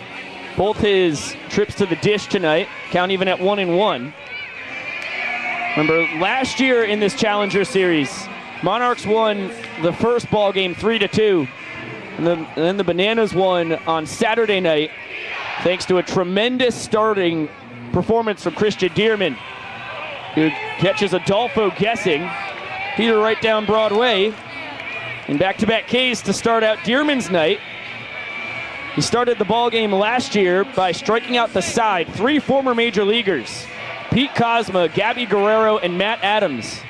Speaker 1: both his trips to the dish tonight, count even at 1-1. Remember, last year in this Challenger Series, Monarchs won the first ball game 3-2, and then the Bananas won on Saturday night, thanks to a tremendous starting performance from Christian Dearman, who catches Adolfo guessing. Peter right down Broadway, and back-to-back Ks to start out Dearman's night. He started the ball game last year by striking out the side 3 former major leaguers, Pete Cosma, Gabby Guerrero, and Matt Adams.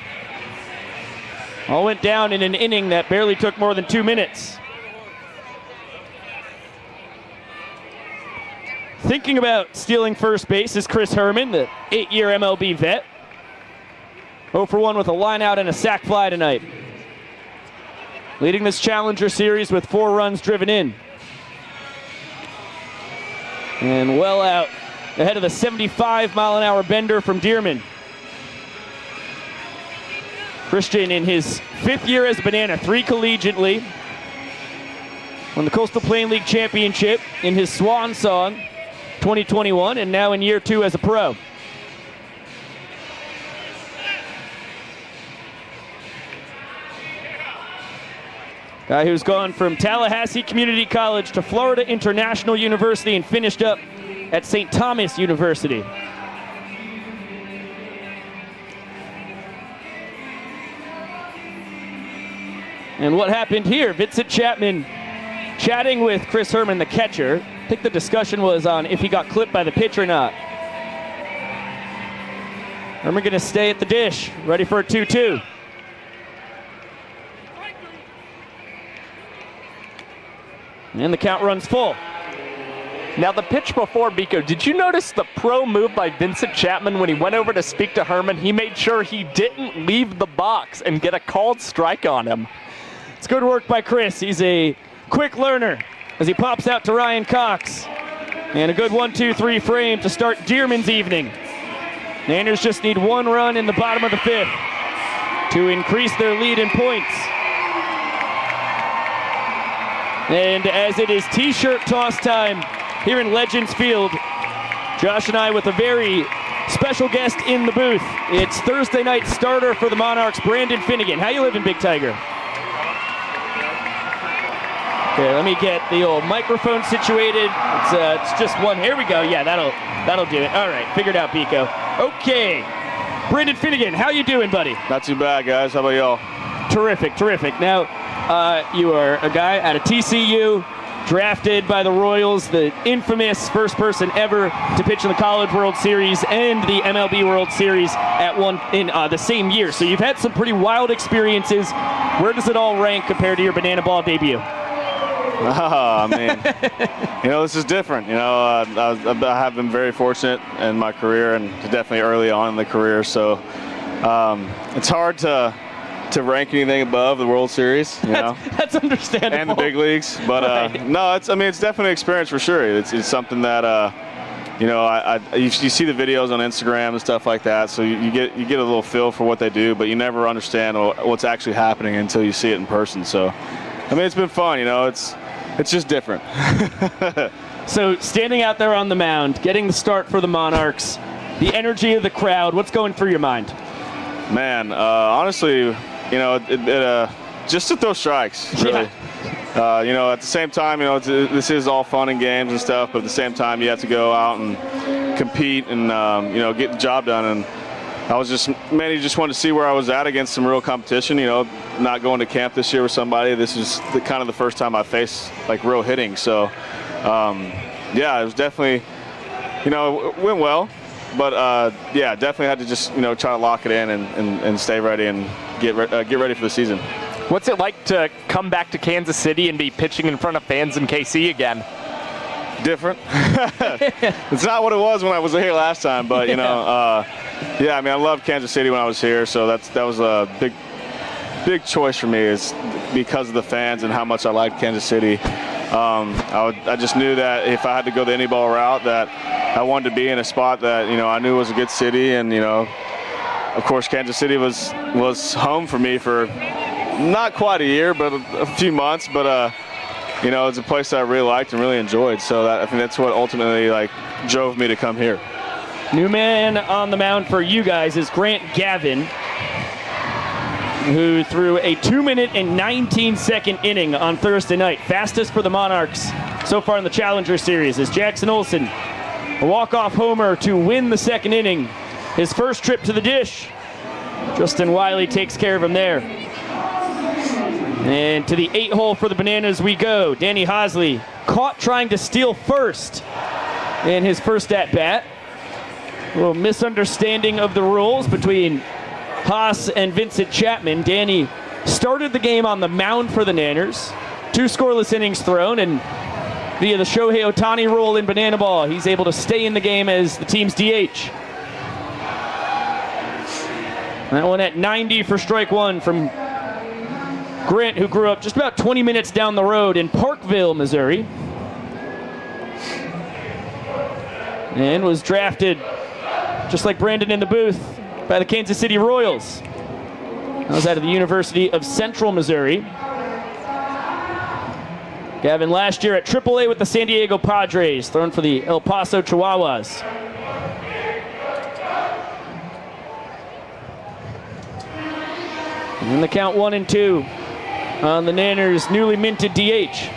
Speaker 1: All went down in an inning that barely took more than 2 minutes. Thinking about stealing first base is Chris Herman, the 8-year MLB vet. 0 for 1 with a line out and a sac fly tonight. Leading this Challenger Series with 4 runs driven in. And well out ahead of the 75-mile-an-hour bender from Dearman. Christian in his 5th year as a Banana, 3 collegiately. Won the Coastal Plain League Championship in his swan song, 2021, and now in year 2 as a pro. Guy who's gone from Tallahassee Community College to Florida International University and finished up at St. Thomas University. And what happened here? Vincent Chapman chatting with Chris Herman, the catcher. I think the discussion was on if he got clipped by the pitch or not. Herman gonna stay at the dish, ready for a 2-2. And the count runs full.
Speaker 2: Now the pitch before, Biko, did you notice the pro move by Vincent Chapman when he went over to speak to Herman? He made sure he didn't leave the box and get a called strike on him.
Speaker 1: It's good work by Chris. He's a quick learner as he pops out to Ryan Cox. And a good 1-2-3 frame to start Dearman's evening. Nanners just need 1 run in the bottom of the 5th to increase their lead in points. And as it is t-shirt toss time here in Legends Field, Josh and I with a very special guest in the booth. It's Thursday night starter for the Monarchs, Brandon Finnegan. How you living, Big Tiger? Okay, let me get the old microphone situated. It's just one. Here we go. Yeah, that'll do it. All right, figured out, Pico. Okay, Brandon Finnegan, how you doing, buddy?
Speaker 10: Not too bad, guys. How about y'all?
Speaker 1: Terrific, terrific. Now, you are a guy out of TCU, drafted by the Royals, the infamous first person ever to pitch in the College World Series and the MLB World Series in the same year. So you've had some pretty wild experiences. Where does it all rank compared to your banana ball debut?
Speaker 10: I mean, this is different. I have been very fortunate in my career and definitely early on in the career. So it's hard to rank anything above the World Series,
Speaker 1: That's understandable.
Speaker 10: And the big leagues, but
Speaker 1: right.
Speaker 10: No, it's definitely an experience for sure. It's something that you see the videos on Instagram and stuff like that, so you get a little feel for what they do, but you never understand what's actually happening until you see it in person. So, it's been fun. It's just different.
Speaker 1: So standing out there on the mound, getting the start for the Monarchs, the energy of the crowd, what's going through your mind?
Speaker 10: Man, honestly, just to throw strikes, really.
Speaker 1: Yeah.
Speaker 10: At the same time, this is all fun and games and stuff, but at the same time, you have to go out and compete and, get the job done. And I was just wanted to see where I was at against some real competition, not going to camp this year with somebody. This is kind of the first time I faced, real hitting. So, it was definitely, it went well. But, definitely had to just, try to lock it in and stay ready and get ready for the season.
Speaker 2: What's it like to come back to Kansas City and be pitching in front of fans in KC again?
Speaker 10: Different. It's not what it was when I was here last time, but, I love Kansas City when I was here, so that was a big choice for me is because of the fans and how much I liked Kansas City. I just knew that if I had to go the any ball route, that I wanted to be in a spot that I knew was a good city, and of course Kansas City was home for me for not quite a year, but a few months. But it's a place that I really liked and really enjoyed. So I think that's what ultimately drove me to come here.
Speaker 1: New man on the mound for you guys is Grant Gavin, who threw a 2-minute and 19-second inning on Thursday night. Fastest for the Monarchs so far in the Challenger Series as Jackson Olsen, a walk-off homer to win the second inning. His first trip to the dish. Justin Wiley takes care of him there. And to the 8-hole for the Bananas we go. Danny Hosley caught trying to steal first in his first at-bat. A little misunderstanding of the rules between Haas and Vincent Chapman. Danny started the game on the mound for the Nanners. 2 scoreless innings thrown, and via the Shohei Ohtani rule in banana ball, he's able to stay in the game as the team's DH. That one at 90 for strike 1 from Grant, who grew up just about 20 minutes down the road in Parkville, Missouri. And was drafted, just like Brandon in the booth, by the Kansas City Royals. That was out of the University of Central Missouri. Gavin last year at AAA with the San Diego Padres, thrown for the El Paso Chihuahuas. And the count 1-2 on the Nanners' newly minted DH.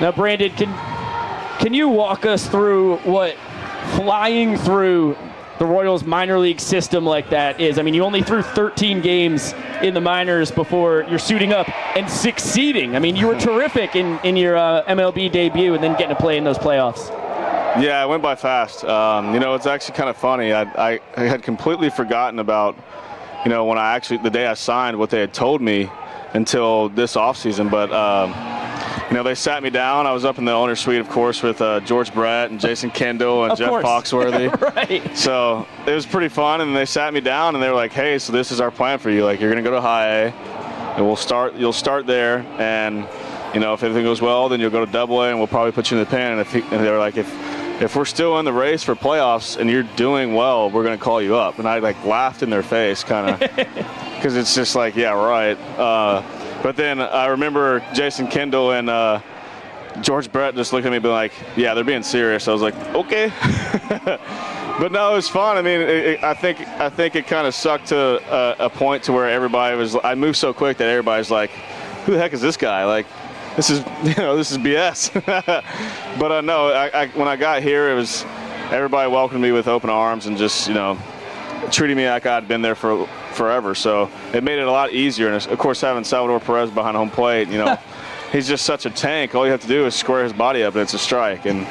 Speaker 1: Now, Brandon, can you walk us through what flying through the Royals minor league system like that is? I mean, you only threw 13 games in the minors before you're suiting up and succeeding. I mean, you were terrific in your MLB debut and then getting to play in those playoffs.
Speaker 10: Yeah, it went by fast. It's actually kind of funny. I had completely forgotten about, when the day I signed, what they had told me until this offseason. But, they sat me down. I was up in the owner's suite, of course, with George Brett and Jason Kendall and Jeff Foxworthy.
Speaker 1: Right.
Speaker 10: So it was pretty fun. And they sat me down and they were like, hey, so this is our plan for you. You're going to go to high A, and you'll start there. And, if everything goes well, then you'll go to double A and we'll probably put you in the pen. And they were like, if we're still in the race for playoffs and you're doing well, we're going to call you up. And I laughed in their face kind of because it's just yeah, right. But then I remember Jason Kendall and George Brett just looking at me being like, yeah, they're being serious. I was like, okay. But no, it was fun. I mean, I think it kind of sucked to a point to where everybody was. I moved so quick that everybody's like, "Who the heck is this guy?" Like, this is BS. But no, when I got here, it was everybody welcomed me with open arms and just treating me like I'd been there for forever. So it made it a lot easier. And of course, having Salvador Perez behind home plate, he's just such a tank. All you have to do is square his body up, and it's a strike. And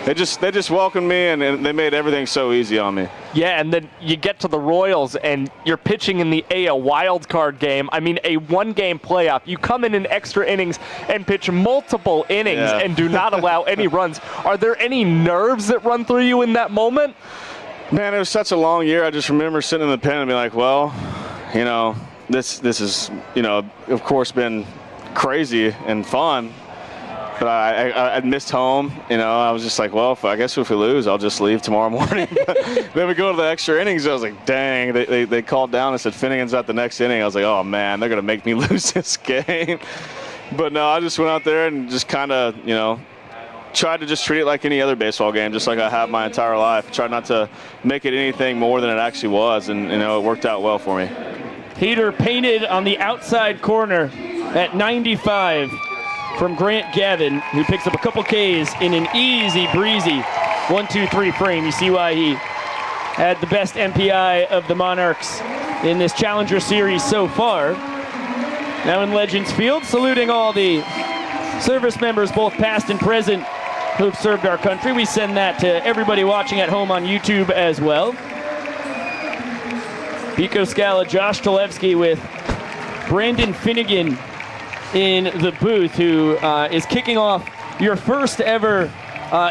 Speaker 10: they just welcomed me, and they made everything so easy on me.
Speaker 2: Yeah, and then you get to the Royals, and you're pitching in the AL wild card game. I mean, a one-game playoff. You come in extra innings and pitch multiple innings and do not allow any runs. Are there any nerves that run through you in that moment?
Speaker 10: Man, it was such a long year. I just remember sitting in the pen and being like, well, this is, of course, been crazy and fun. But I missed home. I was just like, well, I guess if we lose, I'll just leave tomorrow morning. Then we go to the extra innings. I was like, dang. They called down and said Finnegan's at the next inning. I was like, oh, man, they're going to make me lose this game. But no, I just went out there and just kind of, tried to just treat it like any other baseball game, just like I have my entire life. Tried not to make it anything more than it actually was, and it worked out well for me.
Speaker 1: Heater painted on the outside corner at 95 from Grant Gavin, who picks up a couple Ks in an easy breezy 1-2-3 frame. You see why he had the best MPI of the Monarchs in this Challenger Series so far. Now in Legends Field, saluting all the service members, both past and present, who've served our country. We send that to everybody watching at home on YouTube as well. Pico Scala, Josh Talevsky with Brandon Finnegan in the booth, who is kicking off your first ever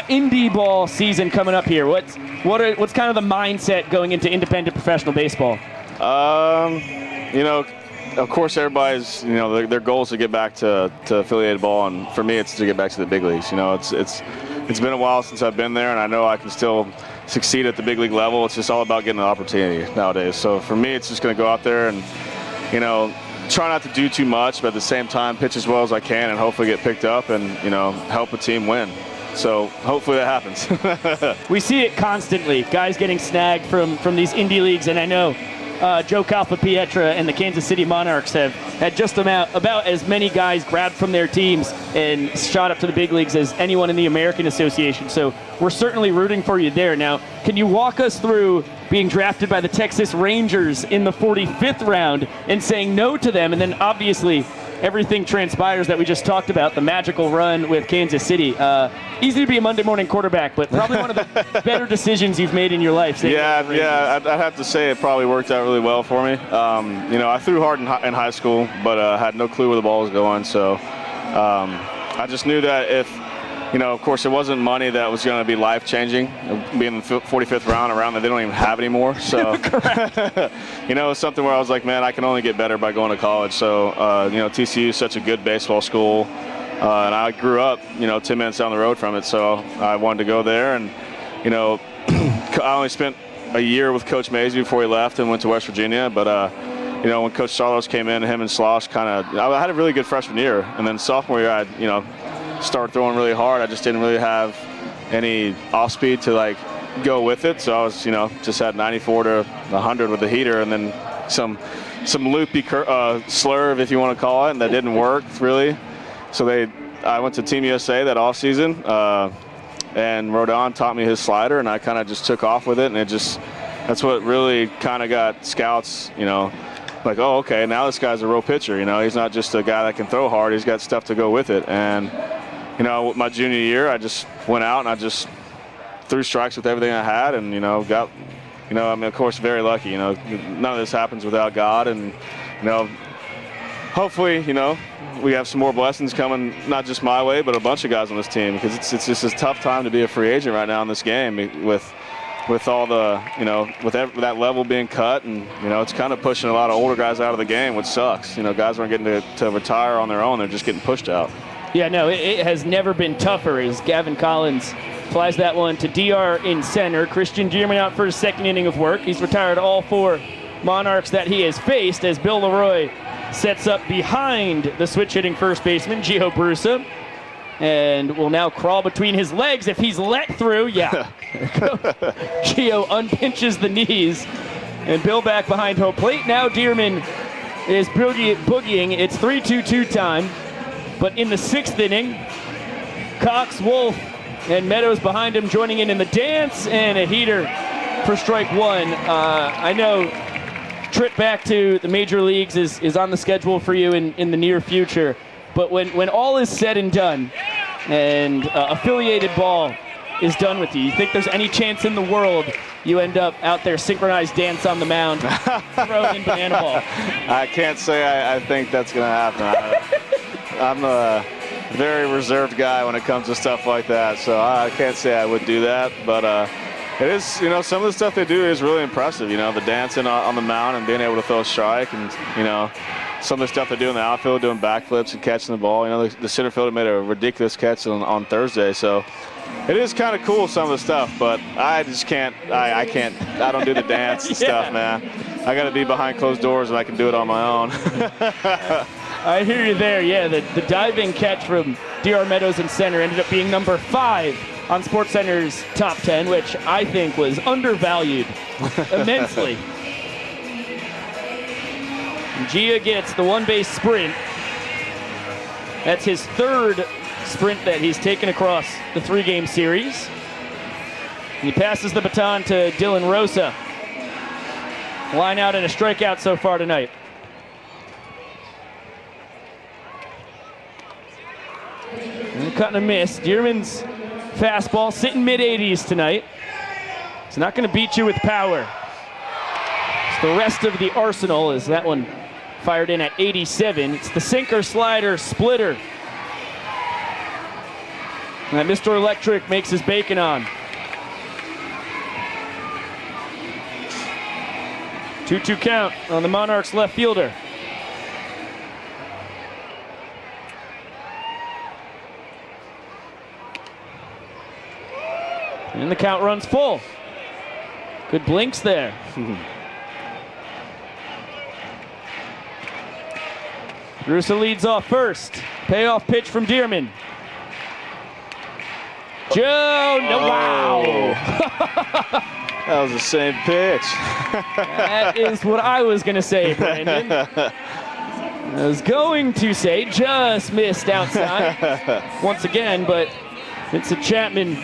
Speaker 1: indie ball season coming up here. What's kind of the mindset going into independent professional baseball?
Speaker 10: Of course, everybody's, their goal is to get back to affiliated ball, and for me, it's to get back to the big leagues. It's been a while since I've been there, and I know I can still succeed at the big league level. It's just all about getting an opportunity nowadays. So for me, it's just going to go out there and, try not to do too much, but at the same time, pitch as well as I can, and hopefully get picked up and, help a team win. So hopefully that happens.
Speaker 1: We see it constantly, guys getting snagged from these indie leagues, and I know Joe Calfa-Pietra and the Kansas City Monarchs have had just about as many guys grabbed from their teams and shot up to the big leagues as anyone in the American Association. So we're certainly rooting for you there. Now, can you walk us through being drafted by the Texas Rangers in the 45th round and saying no to them, and then obviously everything transpires that we just talked about, the magical run with Kansas City. Easy to be a Monday morning quarterback, but probably one of the better decisions you've made in your life.
Speaker 10: I'd have to say it probably worked out really well for me. I threw hard in high school, but had no clue where the ball was going. So I just knew that if, of course, it wasn't money that was going to be life-changing, being in the 45th round, around that they don't even have anymore. So, it's something where I was like, man, I can only get better by going to college. So, TCU is such a good baseball school, and I grew up, 10 minutes down the road from it. So I wanted to go there, and, I only spent a year with Coach Mazie before he left and went to West Virginia. But, when Coach Saros came in, him and Slosh I had a really good freshman year. And then sophomore year, I started throwing really hard. I just didn't really have any off speed to go with it. So I was, just had 94 to 100 with the heater, and then some loopy slurve, if you want to call it, and that didn't work really. So I went to Team USA that off season, and Rodon taught me his slider, and I kind of just took off with it, and that's what really kind of got scouts, like, oh, okay, now this guy's a real pitcher. He's not just a guy that can throw hard. He's got stuff to go with it. And my junior year, I just went out and I just threw strikes with everything I had, and got, of course, very lucky. None of this happens without God, and hopefully, we have some more blessings coming, not just my way, but a bunch of guys on this team, because it's just a tough time to be a free agent right now in this game with all the, with that level being cut, and, it's kind of pushing a lot of older guys out of the game, which sucks. Guys aren't getting to retire on their own. They're just getting pushed out.
Speaker 1: Yeah, no, it has never been tougher as Gavin Collins flies that one to DR in center. Christian Gierman out for his second inning of work. He's retired all 4 Monarchs that he has faced as Bill Leroy sets up behind the switch-hitting first baseman, Gio Brusa. and will now crawl between his legs if he's let through. Yeah. Gio unpinches the knees, and Bill back behind home plate. Now Dearman is boogieing. It's 3-2-2 time, but in the 6th inning, Cox, Wolf, and Meadows behind him joining in the dance, and a heater for strike one. I know trip back to the major leagues is on the schedule for you in the near future, but when all is said and done and affiliated ball is done with you, you think there's any chance in the world you end up out there synchronized dance on the mound throwing in banana ball?
Speaker 10: I can't say I think that's going to happen. I'm a very reserved guy when it comes to stuff like that, so I can't say I would do that, but it is, you know, some of the stuff they do is really impressive. You know, the dancing on the mound and being able to throw a strike, and, you know, some of the stuff they do in the outfield, doing backflips and catching the ball. You know, the center fielder made a ridiculous catch on Thursday, so it is kind of cool, some of the stuff, but I just can't, I don't do the dance and stuff, man. I got to be behind closed doors and I can do it on my own.
Speaker 1: I hear you there. Yeah, the diving catch from D.R. Meadows in center ended up being number 5 on SportsCenter's top 10, which I think was undervalued immensely. Gia gets the one-base sprint. That's his 3rd sprint that he's taken across the 3-game series. He passes the baton to Dylan Rosa. Line out and a strikeout so far tonight. And cut and a miss. Dearman's fastball sitting mid-80s tonight. It's not going to beat you with power. It's the rest of the arsenal as that one fired in at 87. It's the sinker, slider, splitter that Mr. Electric makes his bacon on. 2-2 count on the Monarchs left fielder. And the count runs full. Good blinks there. Russa leads off first. Payoff pitch from Dearman. Joe, no, wow.
Speaker 10: That was the same pitch.
Speaker 1: That is what I was going to say, Brandon. I was going to say just missed outside once again, but Vincent Chapman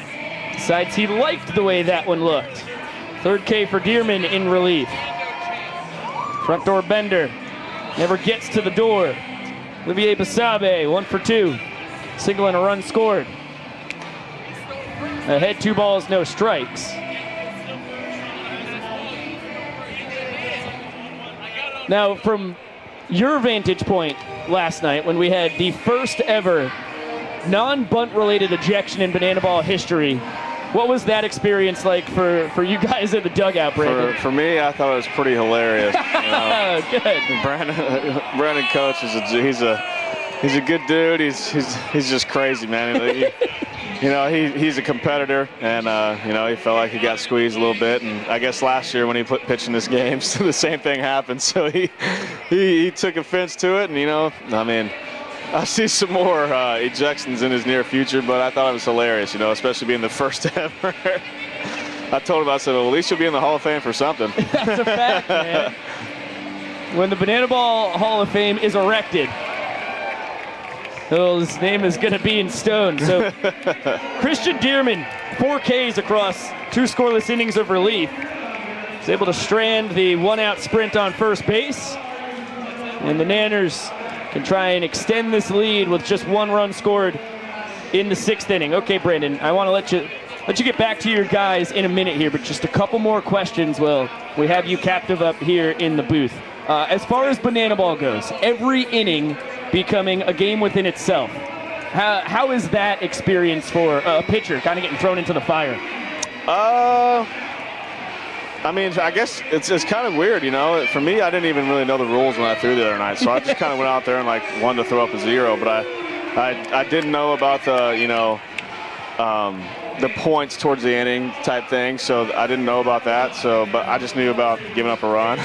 Speaker 1: decides he liked the way that one looked. 3rd K for Dearman in relief. Front door bender never gets to the door. Olivier Basabe, 1 for 2. Single and a run scored. Ahead 2 balls, no strikes. Now, from your vantage point last night, when we had the first ever non-bunt related ejection in banana ball history, what was that experience like for you guys in the dugout, Brandon?
Speaker 10: For me, I thought it was pretty hilarious. You know?
Speaker 1: Good.
Speaker 10: Brandon Coach he's a good dude. He's just crazy, man. You know, he's a competitor, and you know, he felt like he got squeezed a little bit. And I guess last year when he pitched in this game, the same thing happened. So he took offense to it, and you know, I mean, I see some more ejections in his near future, but I thought it was hilarious, you know, especially being the first ever. I told him, I said, well, at least you'll be in the Hall of Fame for something.
Speaker 1: That's a fact, man. When the Banana Ball Hall of Fame is erected, his name is going to be in stone. So Christian Dearman, 4 Ks across 2 scoreless innings of relief. He's able to strand the 1-out sprint on first base. And the Nanners can try and extend this lead with just 1 run scored in the 6th inning. Okay, Brandon, I want to let you get back to your guys in a minute here, but just a couple more questions. Well, we have you captive up here in the booth. As far as banana ball goes, every inning becoming a game within itself. How is that experience for a pitcher kind of getting thrown into the fire?
Speaker 10: I mean, I guess it's kind of weird, you know. For me, I didn't even really know the rules when I threw the other night, so I just kind of went out there and like wanted to throw up a 0. But I didn't know about the, you know, the points towards the inning type thing, so I didn't know about that. So, but I just knew about giving up a run.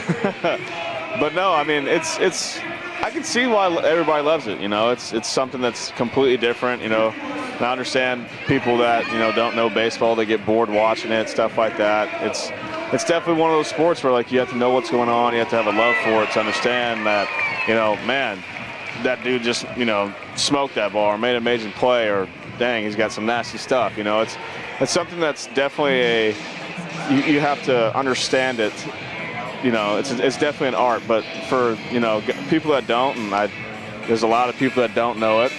Speaker 10: But no, I mean, I can see why everybody loves it. You know, it's something that's completely different. You know, And I understand people that, don't know baseball, they get bored watching it, stuff like that. It's definitely one of those sports where, like, you have to know what's going on. You have to have a love for it to understand that, man, that dude just, smoked that ball or made an amazing play, or dang, he's got some nasty stuff. It's something that's definitely you have to understand it. It's definitely an art, but for, people that don't, and there's a lot of people that don't know it,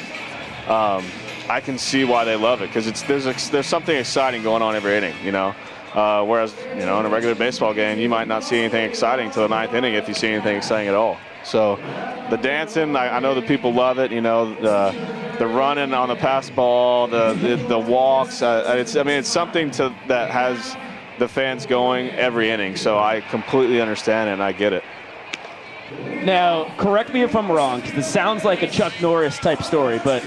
Speaker 10: I can see why they love it, because there's something exciting going on every inning, whereas, in a regular baseball game, you might not see anything exciting until the 9th inning if you see anything exciting at all. So the dancing, I know that people love it, the running on the pass ball, the walks. It's something that has the fans going every inning. So I completely understand it and I get it.
Speaker 1: Now, correct me if I'm wrong, because this sounds like a Chuck Norris type story, but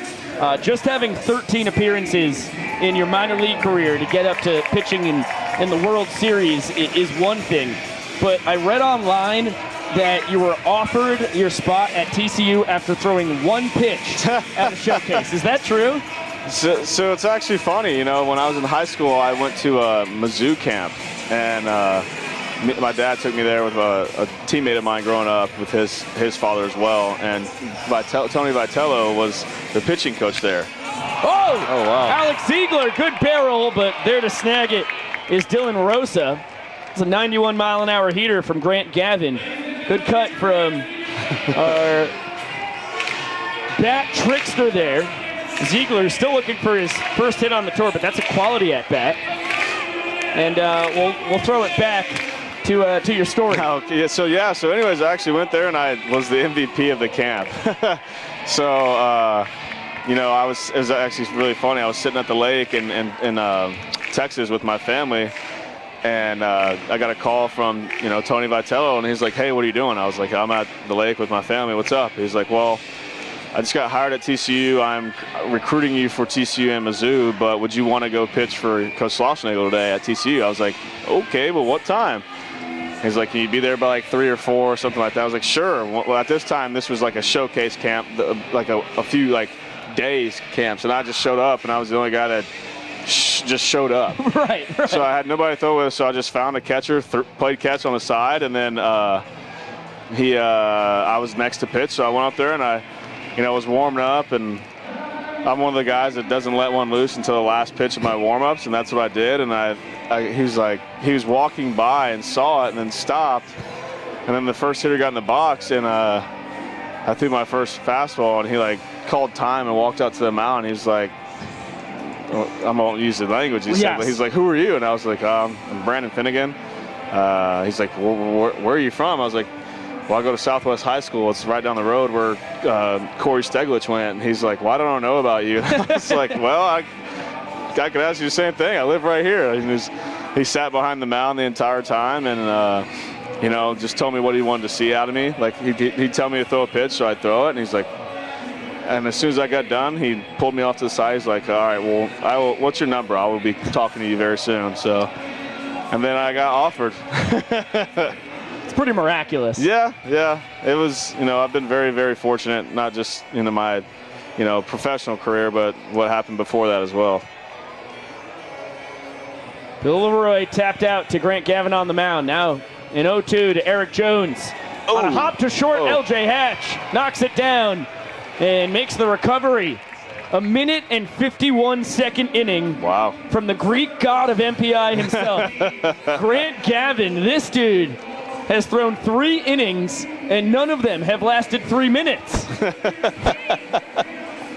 Speaker 1: just having 13 appearances in your minor league career to get up to pitching in the World Series is one thing. But I read online that you were offered your spot at TCU after throwing one pitch at a showcase. Is that true?
Speaker 10: So it's actually funny, when I was in high school, I went to a Mizzou camp, and my dad took me there with a teammate of mine growing up with his father as well, and Tony Vitello was the pitching coach there.
Speaker 1: Oh
Speaker 10: wow.
Speaker 1: Alex Ziegler, good barrel, but there to snag it is Dylan Rosa. It's a 91-mile-an-hour heater from Grant Gavin. Good cut from our bat trickster there. Ziegler still looking for his first hit on the tour, but that's a quality at bat. And we'll throw it back to your story.
Speaker 10: Okay, so anyways, I actually went there and I was the MVP of the camp. So it was actually really funny. I was sitting at the lake in Texas with my family, and I got a call from Tony Vitello, and he's like, "Hey, what are you doing?" I was like, "I'm at the lake with my family. What's up?" He's like, "Well, I just got hired at TCU. I'm recruiting you for TCU and Mizzou, but would you want to go pitch for Coach Schlossnagle today at TCU?" I was like, "Okay, but what time?" He's like, "Can you be there by like 3 or 4 or something like that?" I was like, "Sure." Well, at this time, this was like a showcase camp, like a few like days camps, and I just showed up, and I was the only guy that just showed up.
Speaker 1: Right.
Speaker 10: So I had nobody to throw with, so I just found a catcher, played catch on the side, and then I was next to pitch, so I went up there and I was warming up, and I'm one of the guys that doesn't let one loose until the last pitch of my warm-ups, and that's what I did. And he was walking by and saw it and then stopped, and then the first hitter got in the box, and I threw my first fastball, and he like called time and walked out to the mound. He's like, I won't use the language he said, but he's like, "Who are you?" And I was like, "I'm Brandon Finnegan." He's like, well, "Where are you from?" I was like, "Well, I go to Southwest High School. It's right down the road where Corey Steglich went." And he's like, "Well, I don't know about you." I was like, "Well, I could ask you the same thing. I live right here." And he sat behind the mound the entire time, and just told me what he wanted to see out of me. Like he'd tell me to throw a pitch, so I'd throw it, and he's like. And as soon as I got done, he pulled me off to the side. He's like, "All right, well, what's your number? I will be talking to you very soon." So, and then I got offered.
Speaker 1: It's pretty miraculous.
Speaker 10: Yeah. It was, I've been very, very fortunate, not just in my, professional career, but what happened before that as well.
Speaker 1: Bill Leroy tapped out to Grant Gavin on the mound. Now in 0-2 to Eric Jones. On a hop to short, LJ Hatch knocks it down and makes the recovery. A 1:51 inning.
Speaker 10: Wow.
Speaker 1: From the Greek god of MPI himself. Grant Gavin, this dude has thrown 3 innings, and none of them have lasted 3 minutes.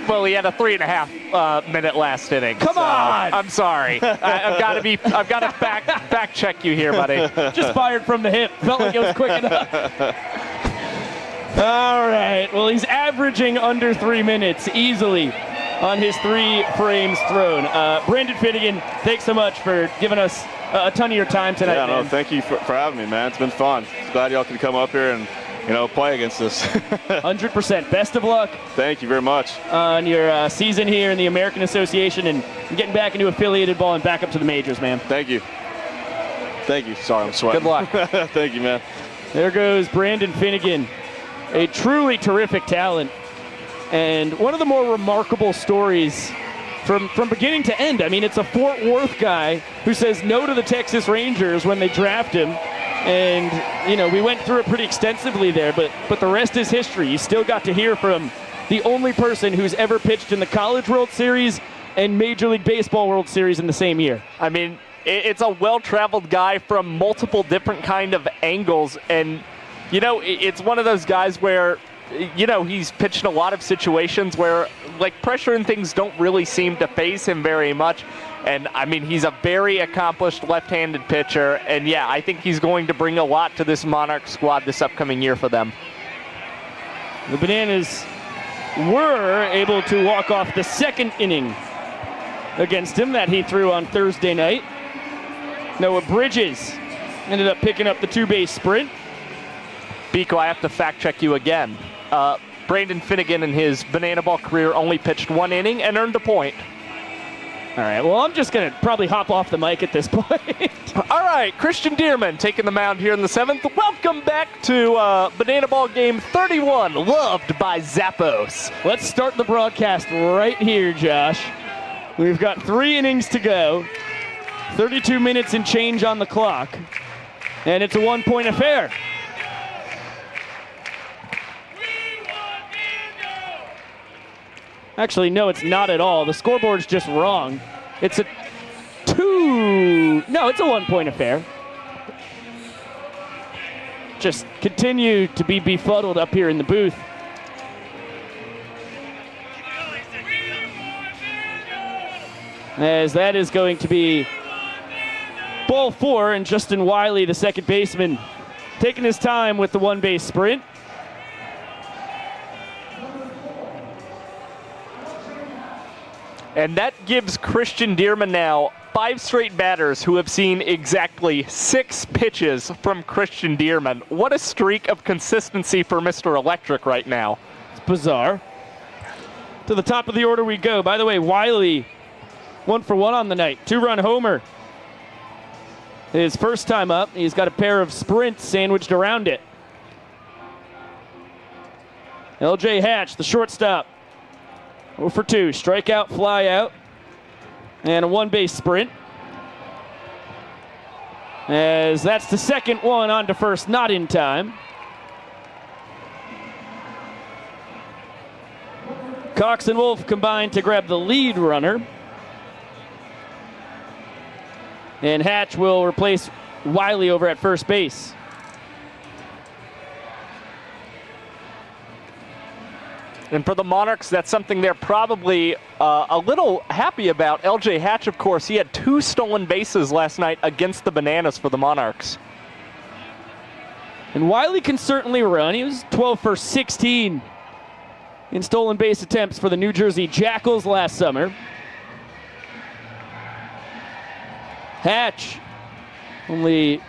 Speaker 2: Well, he had a 3.5 minute last inning.
Speaker 1: Come on!
Speaker 2: I'm sorry. I've got to back check you here, buddy.
Speaker 1: Just fired from the hip. Felt like it was quick enough. All right. Well, he's averaging under 3 minutes easily on his 3 frames thrown. Brandon Finnegan, thanks so much for giving us a ton of your time tonight.
Speaker 10: Yeah,
Speaker 1: man.
Speaker 10: no, thank you for having me, man. It's been fun. Glad y'all could come up here and play against us.
Speaker 1: 100%. Best of luck.
Speaker 10: Thank you very much.
Speaker 1: On your season here in the American Association and getting back into affiliated ball and back up to the majors, man.
Speaker 10: Thank you. Sorry, I'm sweating.
Speaker 2: Good luck.
Speaker 10: Thank you, man.
Speaker 1: There goes Brandon Finnegan, a truly terrific talent. And one of the more remarkable stories from beginning to end. I mean, it's a Fort Worth guy who says no to the Texas Rangers when they draft him. And, you know, we went through it pretty extensively there, but the rest is history. You still got to hear from the only person who's ever pitched in the College World Series and Major League Baseball World Series in the same year.
Speaker 2: I mean, it's a well-traveled guy from multiple different kind of angles. And, you know, it's one of those guys where, you know, he's pitched in a lot of situations where, like, pressure and things don't really seem to faze him very much. And, I mean, he's a very accomplished left-handed pitcher. And, yeah, I think he's going to bring a lot to this Monarch squad this upcoming year for them.
Speaker 1: The Bananas were able to walk off the second inning against him that he threw on Thursday night. Noah Bridges ended up picking up the two-base sprint.
Speaker 2: Biko, I have to fact-check you again. Brandon Finnegan in his Banana Ball career only pitched 1 inning and earned a point.
Speaker 1: All right, well, I'm just going to probably hop off the mic at this point.
Speaker 2: All right, Christian Dearman taking the mound here in the 7th. Welcome back to Banana Ball Game 31, loved by Zappos.
Speaker 1: Let's start the broadcast right here, Josh. We've got 3 innings to go, 32 minutes and change on the clock, and it's a 1-point affair. Actually, no, it's not at all. The scoreboard's just wrong. It's a 1-point affair. Just continue to be befuddled up here in the booth. As that is going to be ball 4, and Justin Wiley, the second baseman, taking his time with the one-base sprint.
Speaker 2: And that gives Christian Dearman now 5 straight batters who have seen exactly 6 pitches from Christian Dearman. What a streak of consistency for Mr. Electric right now.
Speaker 1: It's bizarre. To the top of the order we go. By the way, Wiley, 1 for 1 on the night. 2-run homer. His first time up. He's got a pair of sprints sandwiched around it. LJ Hatch, the shortstop. 0 for 2, strikeout, fly out, and a one-base sprint. As that's the second one on to first, not in time. Cox and Wolf combined to grab the lead runner. And Hatch will replace Wiley over at first base.
Speaker 2: And for the Monarchs, that's something they're probably a little happy about. LJ Hatch, of course, he had 2 stolen bases last night against the Bananas for the Monarchs.
Speaker 1: And Wiley can certainly run. He was 12 for 16 in stolen base attempts for the New Jersey Jackals last summer. Hatch, only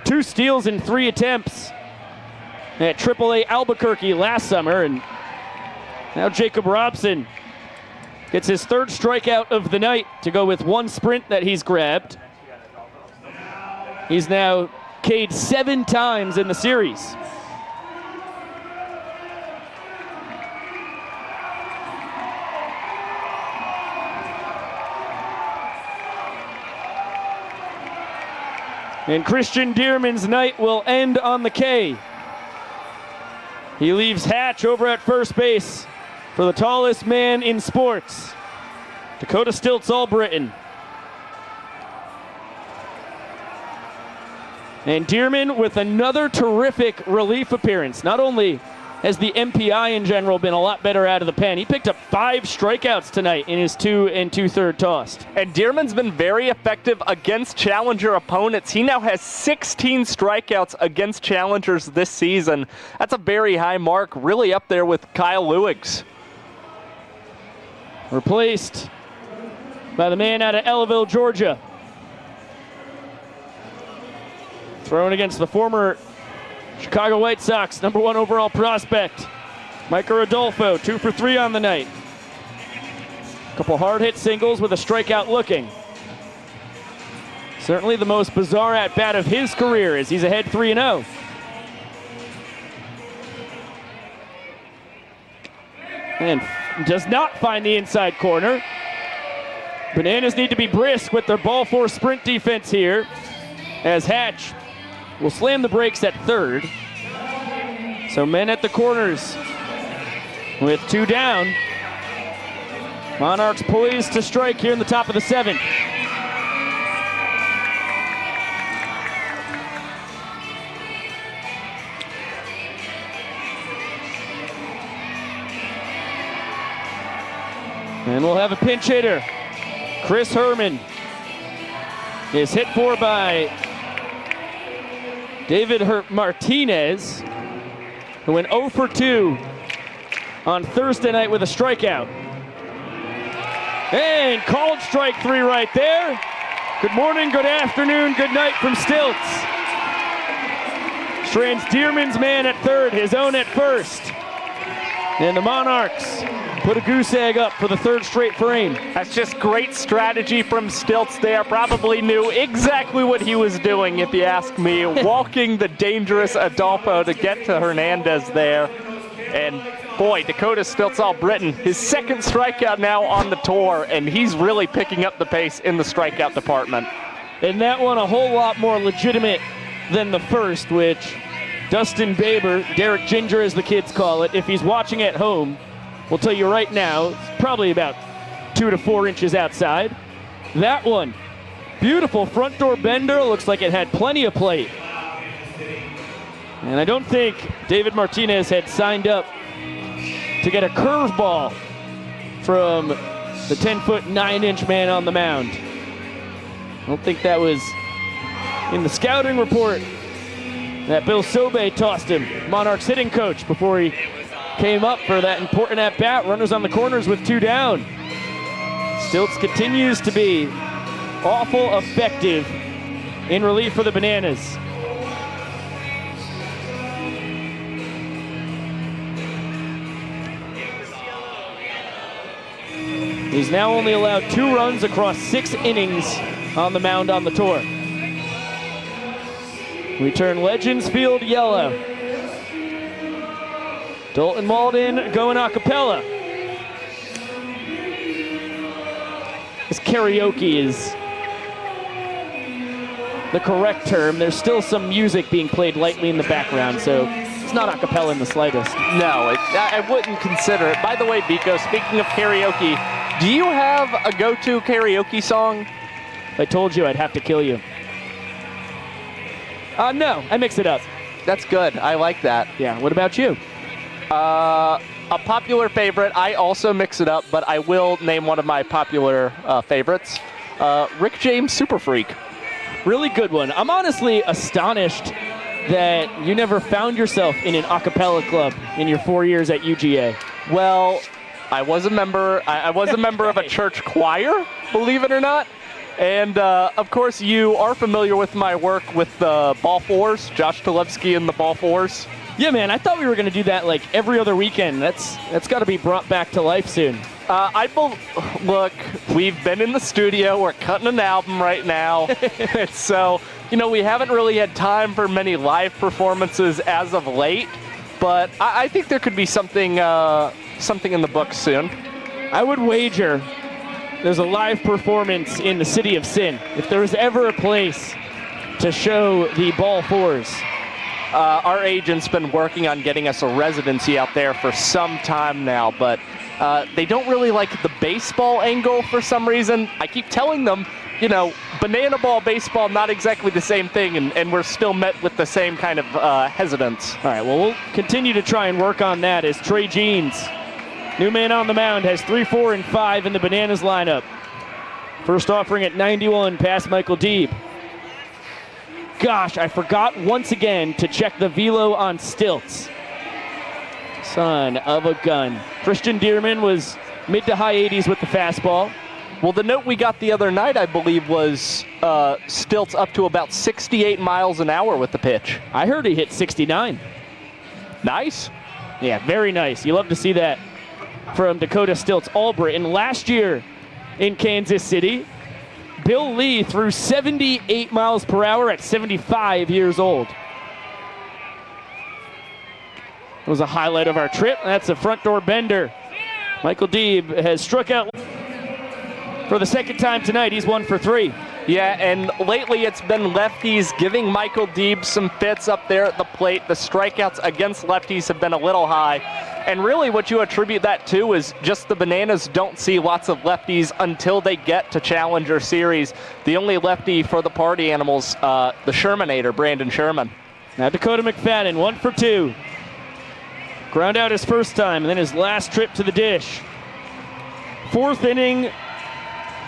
Speaker 1: 2 steals in 3 attempts at AAA Albuquerque last summer, and now Jacob Robson gets his 3rd strikeout of the night to go with 1 sprint that he's grabbed. He's now K'd 7 times in the series. And Christian Dearman's night will end on the K. He leaves Hatch over at first base for the tallest man in sports, Dakota Stilts All-Britain. And Dearman with another terrific relief appearance. Not only has the MPI in general been a lot better out of the pen, he picked up 5 strikeouts tonight in his 2 2/3 tossed.
Speaker 2: And Dearman's been very effective against challenger opponents. He now has 16 strikeouts against challengers this season. That's a very high mark, really up there with Kyle Lewig's.
Speaker 1: Replaced by the man out of Ellaville, Georgia. Thrown against the former Chicago White Sox #1 overall prospect, Micah Rodolfo, 2 for 3 on the night. A couple hard hit singles with a strikeout looking. Certainly the most bizarre at bat of his career as he's ahead 3-0. And does not find the inside corner. Bananas need to be brisk with their ball four sprint defense here, as Hatch will slam the brakes at third. So men at the corners with 2 down. Monarchs poised to strike here in the top of the 7th. And we'll have a pinch hitter. Chris Herman is hit for by David Martinez, who went 0 for 2 on Thursday night with a strikeout. And called strike 3 right there. Good morning, good afternoon, good night from Stilts. Strands Dearman's man at third, his own at first. And the Monarchs put a goose egg up for the 3rd straight frame.
Speaker 2: That's just great strategy from Stilts there. Probably knew exactly what he was doing, if you ask me. Walking the dangerous Adolfo to get to Hernandez there. And boy, Dakota Stilts All-Britain, his 2nd strikeout now on the tour, and he's really picking up the pace in the strikeout department.
Speaker 1: And that one a whole lot more legitimate than the first, which Dustin Baber, Derek Ginger as the kids call it, if he's watching at home, we'll tell you right now, it's probably about 2 to 4 inches outside. That one, beautiful front door bender, looks like it had plenty of plate. And I don't think David Martinez had signed up to get a curveball from the 10-foot 9-inch man on the mound. I don't think that was in the scouting report that Bill Sobe tossed him, Monarchs hitting coach, before he came up for that important at-bat. Runners on the corners with 2 down. Stilts continues to be awful effective in relief for the Bananas. He's now only allowed 2 runs across 6 innings on the mound on the tour. We turn Legends Field yellow. Dalton Malden going a cappella. This karaoke is the correct term. There's still some music being played lightly in the background, so it's not a cappella in the slightest.
Speaker 2: No, I wouldn't consider it. By the way, Biko, speaking of karaoke, do you have a go-to karaoke song?
Speaker 1: If I told you, I'd have to kill you. No, I mix it up.
Speaker 2: That's good. I like that.
Speaker 1: Yeah, what about you?
Speaker 2: A popular favorite. I also mix it up, but I will name one of my popular favorites. Rick James Super Freak.
Speaker 1: Really good one. I'm honestly astonished that you never found yourself in an a cappella club in your 4 years at UGA.
Speaker 2: Well, I was a member. I was a member of a church choir, believe it or not. And of course, you are familiar with my work with the Ball Fours, Josh Talevsky and the Ball Fours.
Speaker 1: Yeah, man, I thought we were going to do that like every other weekend. That's got to be brought back to life soon.
Speaker 2: Look, we've been in the studio. We're cutting an album right now. So, we haven't really had time for many live performances as of late. But I think there could be something in the books soon.
Speaker 1: I would wager there's a live performance in the City of Sin. If there was ever a place to show the Ball Fours.
Speaker 2: Our agent's been working on getting us a residency out there for some time now, but they don't really like the baseball angle for some reason. I keep telling them, banana ball, baseball, not exactly the same thing, and we're still met with the same kind of hesitance.
Speaker 1: All right, well, we'll continue to try and work on that as Trey Jeans, new man on the mound, has 3, 4, and 5 in the Bananas lineup. First offering at 91 past Michael Deeb. Gosh, I forgot once again to check the velo on Stilts. Son of a gun. Christian Dearman was mid to high 80s with the fastball.
Speaker 2: Well, the note we got the other night, I believe, was Stilts up to about 68 miles an hour with the pitch.
Speaker 1: I heard he hit 69.
Speaker 2: Nice.
Speaker 1: Yeah, very nice. You love to see that from Dakota Stilts All-Britain. Last year in Kansas City, Bill Lee threw 78 miles per hour at 75 years old. It was a highlight of our trip. That's a front door bender. Michael Deeb has struck out. For the second time tonight, he's 1 for 3.
Speaker 2: Yeah, and lately it's been lefties giving Michael Deeb some fits up there at the plate. The strikeouts against lefties have been a little high. And really what you attribute that to is just the Bananas don't see lots of lefties until they get to Challenger Series. The only lefty for the Party Animals, the Shermanator, Brandon Sherman.
Speaker 1: Now Dakota McFadden, 1 for 2. Ground out his first time, and then his last trip to the dish. 4th inning,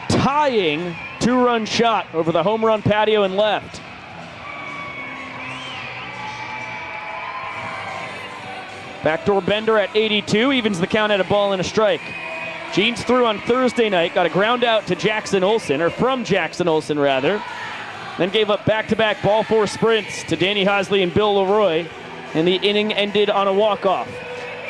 Speaker 1: tying 2-run shot over the home run patio and left. Backdoor bender at 82, evens the count at a ball and a strike. Jeans threw on Thursday night, got a ground out to Jackson Olsen, or from Jackson Olsen rather. Then gave up back-to-back ball 4 sprints to Danny Hosley and Bill Leroy, and the inning ended on a walk-off.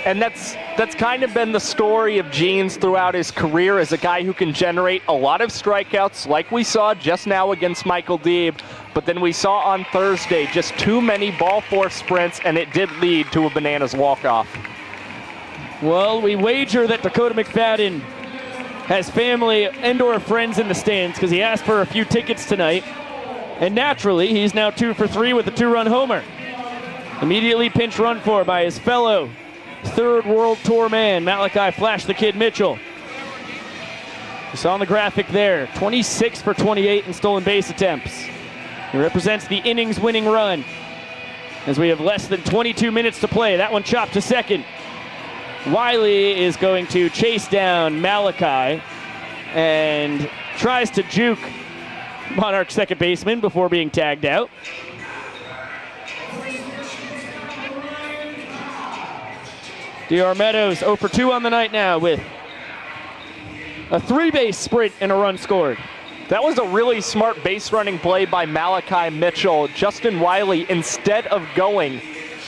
Speaker 2: And that's kind of been the story of Jeans throughout his career as a guy who can generate a lot of strikeouts like we saw just now against Michael Deeb. But then we saw on Thursday just too many ball 4 sprints, and it did lead to a Bananas walk-off.
Speaker 1: Well, we wager that Dakota McFadden has family and or friends in the stands because he asked for a few tickets tonight. And naturally, he's now 2 for 3 with a 2-run homer. Immediately pinch run for by his fellow Third World Tour man, Malachi Flash the Kid Mitchell. You saw on the graphic there, 26 for 28 in stolen base attempts. He represents the innings winning run as we have less than 22 minutes to play. That one chopped to second. Wiley is going to chase down Malachi and tries to juke Monarch second baseman before being tagged out. DR Meadows 0 for 2 on the night now with a 3-base sprint and a run scored.
Speaker 2: That was a really smart base running play by Malachi Mitchell. Justin Wiley, instead of going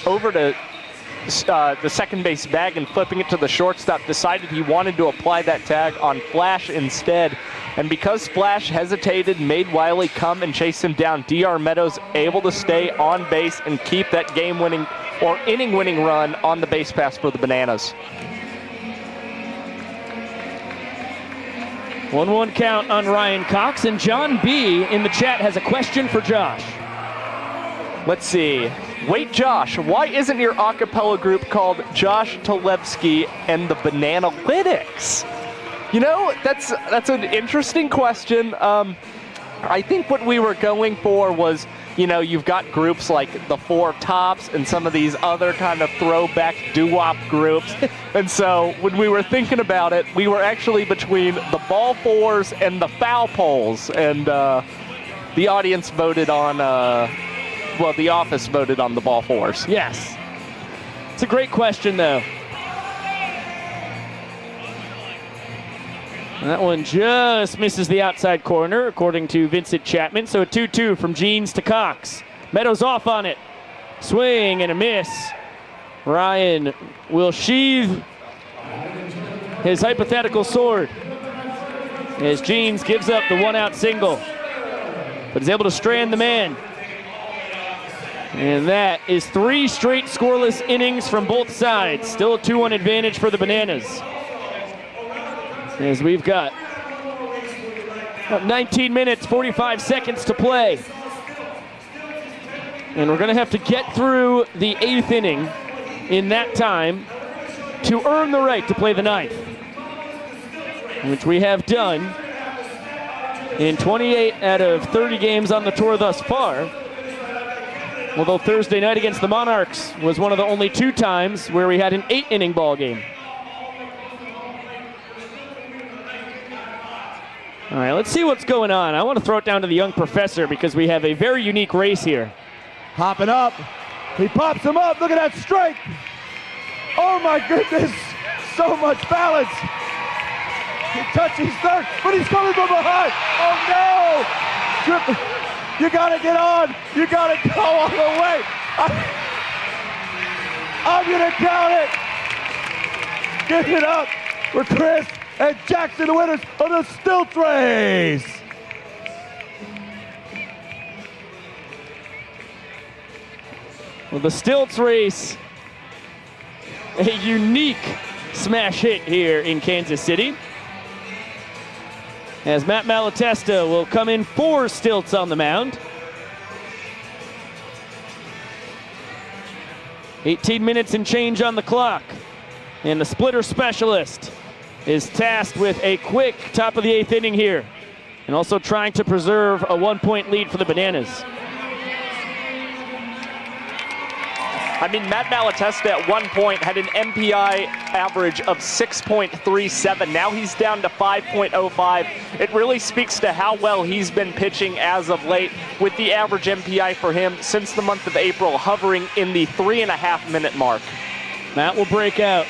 Speaker 2: over to the second base bag and flipping it to the shortstop, decided he wanted to apply that tag on Flash instead. And because Flash hesitated, made Wiley come and chase him down, DR Meadows able to stay on base and keep that game-winning or inning-winning run on the base pass for the Bananas.
Speaker 1: 1-1 count on Ryan Cox, and John B. in the chat has a question for Josh.
Speaker 2: Let's see. Wait, Josh, why isn't your a cappella group called Josh Talevsky and the Bananalytics? You know, that's an interesting question. I think what we were going for was, you know, you've got groups like the Four Tops and some of these other kind of throwback doo-wop groups. And so when we were thinking about it, we were actually between the Ball Fours and the Foul Poles. And the audience voted on, well, the office voted on the Ball Fours.
Speaker 1: Yes. It's a great question, though. And that one just misses the outside corner, according to Vincent Chapman. So a 2-2 from Jeans to Cox. Meadows off on it. Swing and a miss. Ryan will sheathe his hypothetical sword as Jeans gives up the 1-out single, but is able to strand the man. And that is 3 straight scoreless innings from both sides. Still a 2-1 advantage for the Bananas, as we've got 19 minutes, 45 seconds to play. And we're going to have to get through the 8th inning in that time to earn the right to play the 9th, which we have done in 28 out of 30 games on the tour thus far. Although Thursday night against the Monarchs was one of the only 2 times where we had an 8-inning ball game. All right, let's see what's going on. I want to throw it down to the young professor because we have a very unique race here.
Speaker 5: Hopping up. He pops him up. Look at that strike. Oh, my goodness. So much balance. He touches third, but he's coming from behind. Oh, no. You got to get on. You got to go all the way. I'm going to count it. Give it up for Chris and Jackson, the winners of the Stilts race.
Speaker 1: Well, the Stilts race, a unique smash hit here in Kansas City. as Matt Malatesta will come in for Stilts on the mound. 18 minutes and change on the clock. And the splitter specialist is tasked with a quick top of the 8th inning here, and also trying to preserve a 1-point lead for the Bananas.
Speaker 2: I mean, Matt Malatesta at one point had an MPI average of 6.37. Now he's down to 5.05. It really speaks to how well he's been pitching as of late, with the average MPI for him since the month of April hovering in the 3.5-minute mark.
Speaker 1: Matt will break out.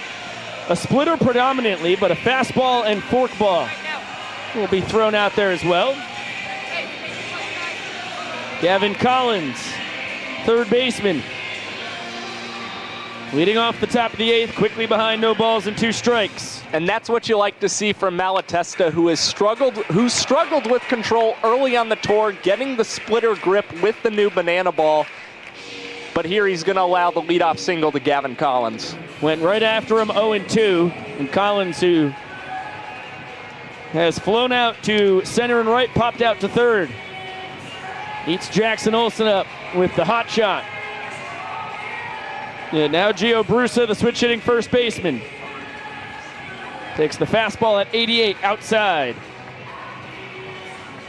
Speaker 1: A splitter predominantly, but a fastball and forkball will be thrown out there as well. Gavin Collins, third baseman, leading off the top of the 8th, quickly behind no balls and 2 strikes.
Speaker 2: And that's what you like to see from Malatesta, who struggled with control early on the tour, getting the splitter grip with the new banana ball. But here he's going to allow the leadoff single to Gavin Collins.
Speaker 1: Went right after him, 0-2, and Collins, who has flown out to center and right, popped out to third. Eats Jackson Olsen up with the hot shot. And now Gio Brusa, the switch-hitting first baseman, takes the fastball at 88 outside.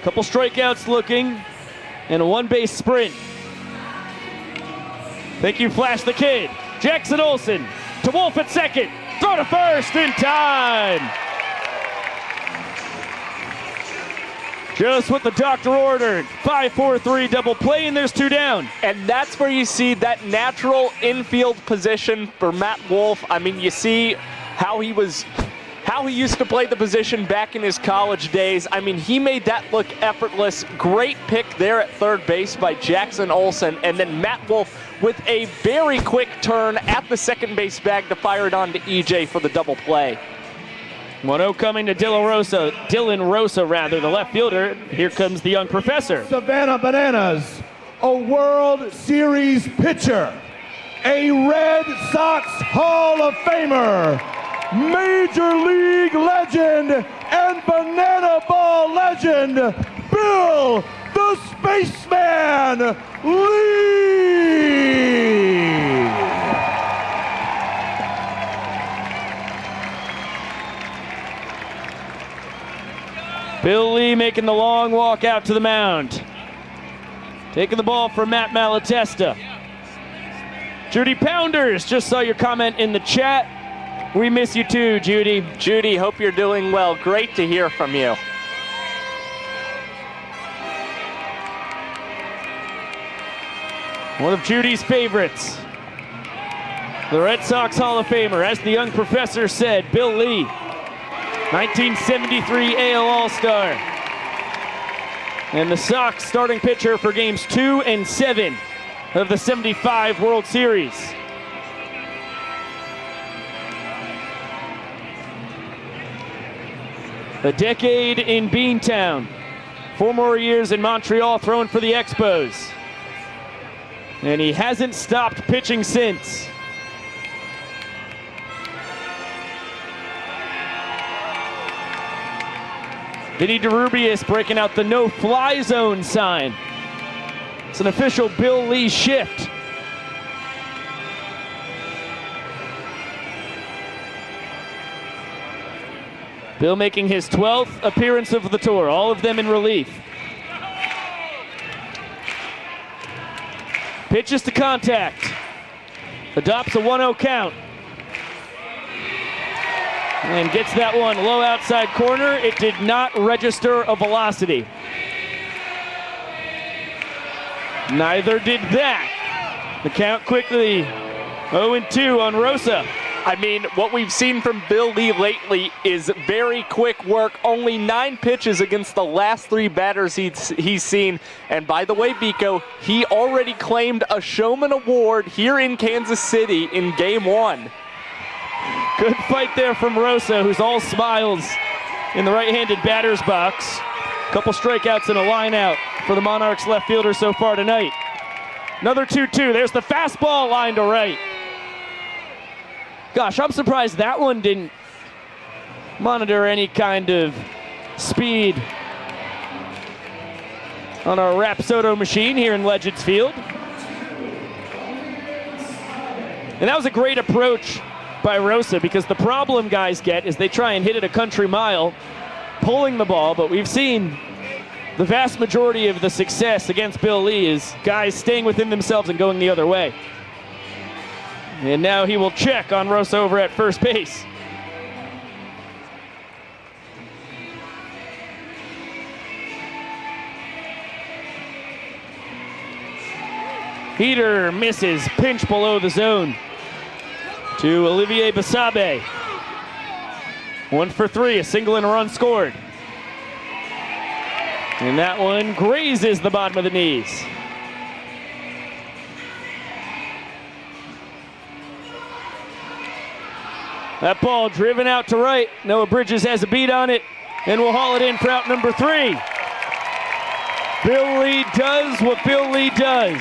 Speaker 1: Couple strikeouts looking, and a one-base sprint. Think you flashed the kid. Jackson Olsen to Wolf at second. Throw to first in time. Just what the doctor ordered. 5-4-3 double play, and there's 2 down.
Speaker 2: And that's where you see that natural infield position for Matt Wolf. I mean, you see how he used to play the position back in his college days. I mean, he made that look effortless. Great pick there at third base by Jackson Olsen. And then Matt Wolf with a very quick turn at the second base bag to fire it on to EJ for the double play.
Speaker 1: 1-0 coming to Dylan Rosa, the left fielder. Here comes the young professor.
Speaker 5: Savannah Bananas, a World Series pitcher, a Red Sox Hall of Famer, Major League legend, and banana ball legend, Bill the Spaceman Lee.
Speaker 1: Bill Lee making the long walk out to the mound. Taking the ball from Matt Malatesta. Judy Pounders, just saw your comment in the chat. We miss you too, Judy.
Speaker 2: Judy, hope you're doing well. Great to hear from you.
Speaker 1: One of Judy's favorites. The Red Sox Hall of Famer, as the young professor said, Bill Lee. 1973 AL All-Star. And the Sox starting pitcher for games 2 and 7 of the 75 World Series. A decade in Beantown. 4 more years in Montreal throwing for the Expos. And he hasn't stopped pitching since. Vinny DeRubius breaking out the no-fly zone sign. It's an official Bill Lee shift. Bill making his 12th appearance of the tour, all of them in relief. Pitches to contact. Adopts a 1-0 count. And gets that one low outside corner. It did not register a velocity. Neither did that. The count quickly 0-2 on Rosa.
Speaker 2: I mean, what we've seen from Bill Lee lately is very quick work. Only 9 pitches against the last 3 batters he's seen. And by the way, Biko, he already claimed a Showman Award here in Kansas City in Game 1.
Speaker 1: Good fight there from Rosa, who's all smiles in the right-handed batter's box. Couple strikeouts and a line out for the Monarchs left fielder so far tonight. Another 2-2. There's the fastball line to right. Gosh, I'm surprised that one didn't monitor any kind of speed on our Rapsodo machine here in Legends Field. And that was a great approach by Rosa, because the problem guys get is they try and hit it a country mile, pulling the ball, but we've seen the vast majority of the success against Bill Lee is guys staying within themselves and going the other way. And now he will check on Rosa over at first base. Heater misses, pinch below the zone to Olivier Basabe. 1 for 3, a single and a run scored. And that one grazes the bottom of the knees. That ball driven out to right. Noah Bridges has a beat on it, and will haul it in for out number 3. Bill Lee does what Bill Lee does.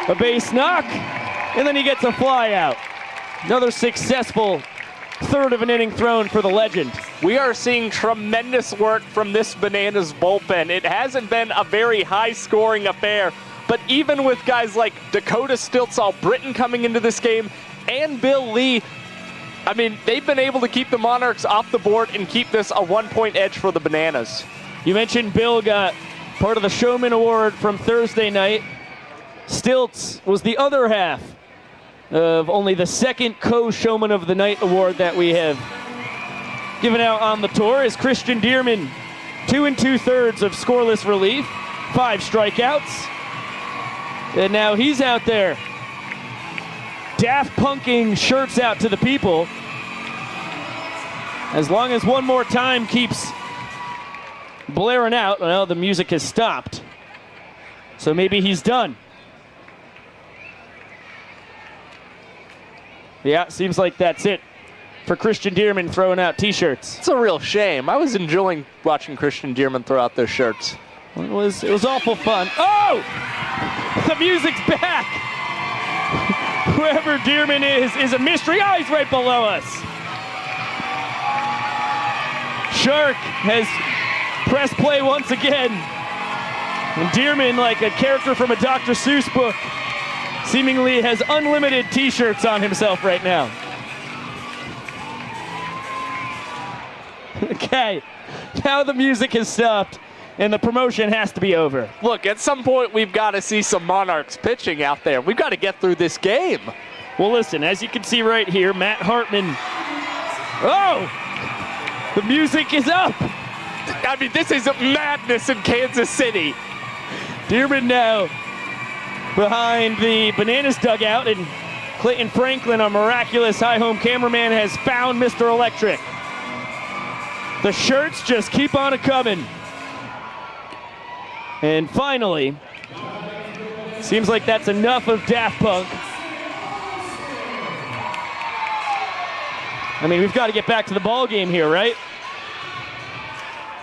Speaker 1: A base knock, and then he gets a fly out. Another successful third of an inning thrown for the legend.
Speaker 2: We are seeing tremendous work from this Bananas bullpen. It hasn't been a very high-scoring affair, but even with guys like Dakota Stiltzall Britton coming into this game and Bill Lee, I mean, they've been able to keep the Monarchs off the board and keep this a 1-point edge for the Bananas.
Speaker 1: You mentioned Bill got part of the Showman Award from Thursday night. Stiltz was the other half of only the second co-Showman of the Night award that we have given out on the tour. Is Christian Dearman, 2 2/3 of scoreless relief, 5 strikeouts. And now he's out there Daft Punking shirts out to the people. As long as one more time keeps blaring out, well, the music has stopped. So maybe he's done. Yeah, seems like that's it for Christian Dearman throwing out t-shirts.
Speaker 2: It's a real shame. I was enjoying watching Christian Dearman throw out those shirts.
Speaker 1: It was awful fun. Oh! The music's back! Whoever Dearman is a mystery. Oh, he's right below us. Shark has pressed play once again. And Dearman, like a character from a Dr. Seuss book, seemingly has unlimited t-shirts on himself right now. Okay, now the music has stopped and the promotion has to be over.
Speaker 2: Look, at some point we've got to see some Monarchs pitching out there. We've got to get through this game.
Speaker 1: Well, listen, as you can see right here, Matt Hartman. Oh! The music is up!
Speaker 2: I mean, this is madness in Kansas City.
Speaker 1: Dearman now behind the Bananas dugout, and Clayton Franklin, our miraculous high home cameraman, has found Mr. Electric. The shirts just keep on a-coming. And finally, seems like that's enough of Daft Punk. I mean, we've got to get back to the ball game here, right?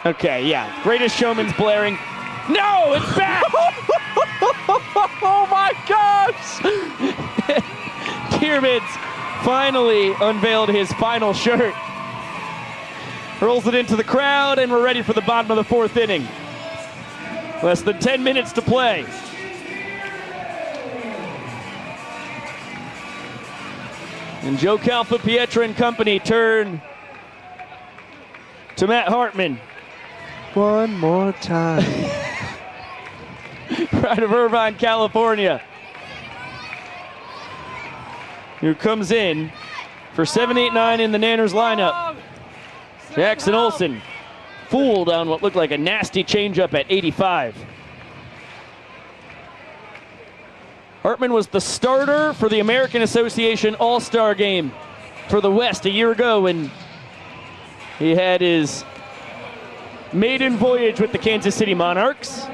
Speaker 1: Okay, yeah. Greatest Showman's blaring. No, it's back!
Speaker 2: Oh my gosh!
Speaker 1: Dearman's finally unveiled his final shirt. Rolls it into the crowd, and we're ready for the bottom of the 4th inning. Less than 10 minutes to play. And Joe Calfa, Pietra and company turn to Matt Hartman.
Speaker 5: One more time.
Speaker 1: Out of Irvine, California. Who comes in for 7-8-9 in the Nanners lineup. Jackson Olsen fooled on what looked like a nasty changeup at 85. Hartman was the starter for the American Association All-Star Game for the West a year ago when he had his maiden voyage with the Kansas City Monarchs.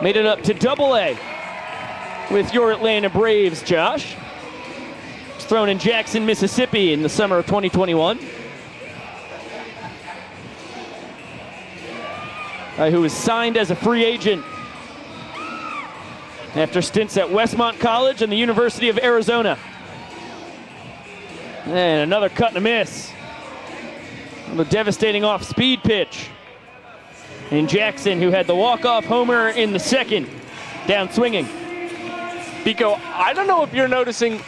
Speaker 1: Made it up to Double-A with your Atlanta Braves, Josh. Was thrown in Jackson, Mississippi in the summer of 2021. Who was signed as a free agent after stints at Westmont College and the University of Arizona. And another cut and a miss. The devastating off-speed pitch. And Jackson, who had the walk-off homer in the second, down swinging.
Speaker 2: Pico, I don't know if you're noticing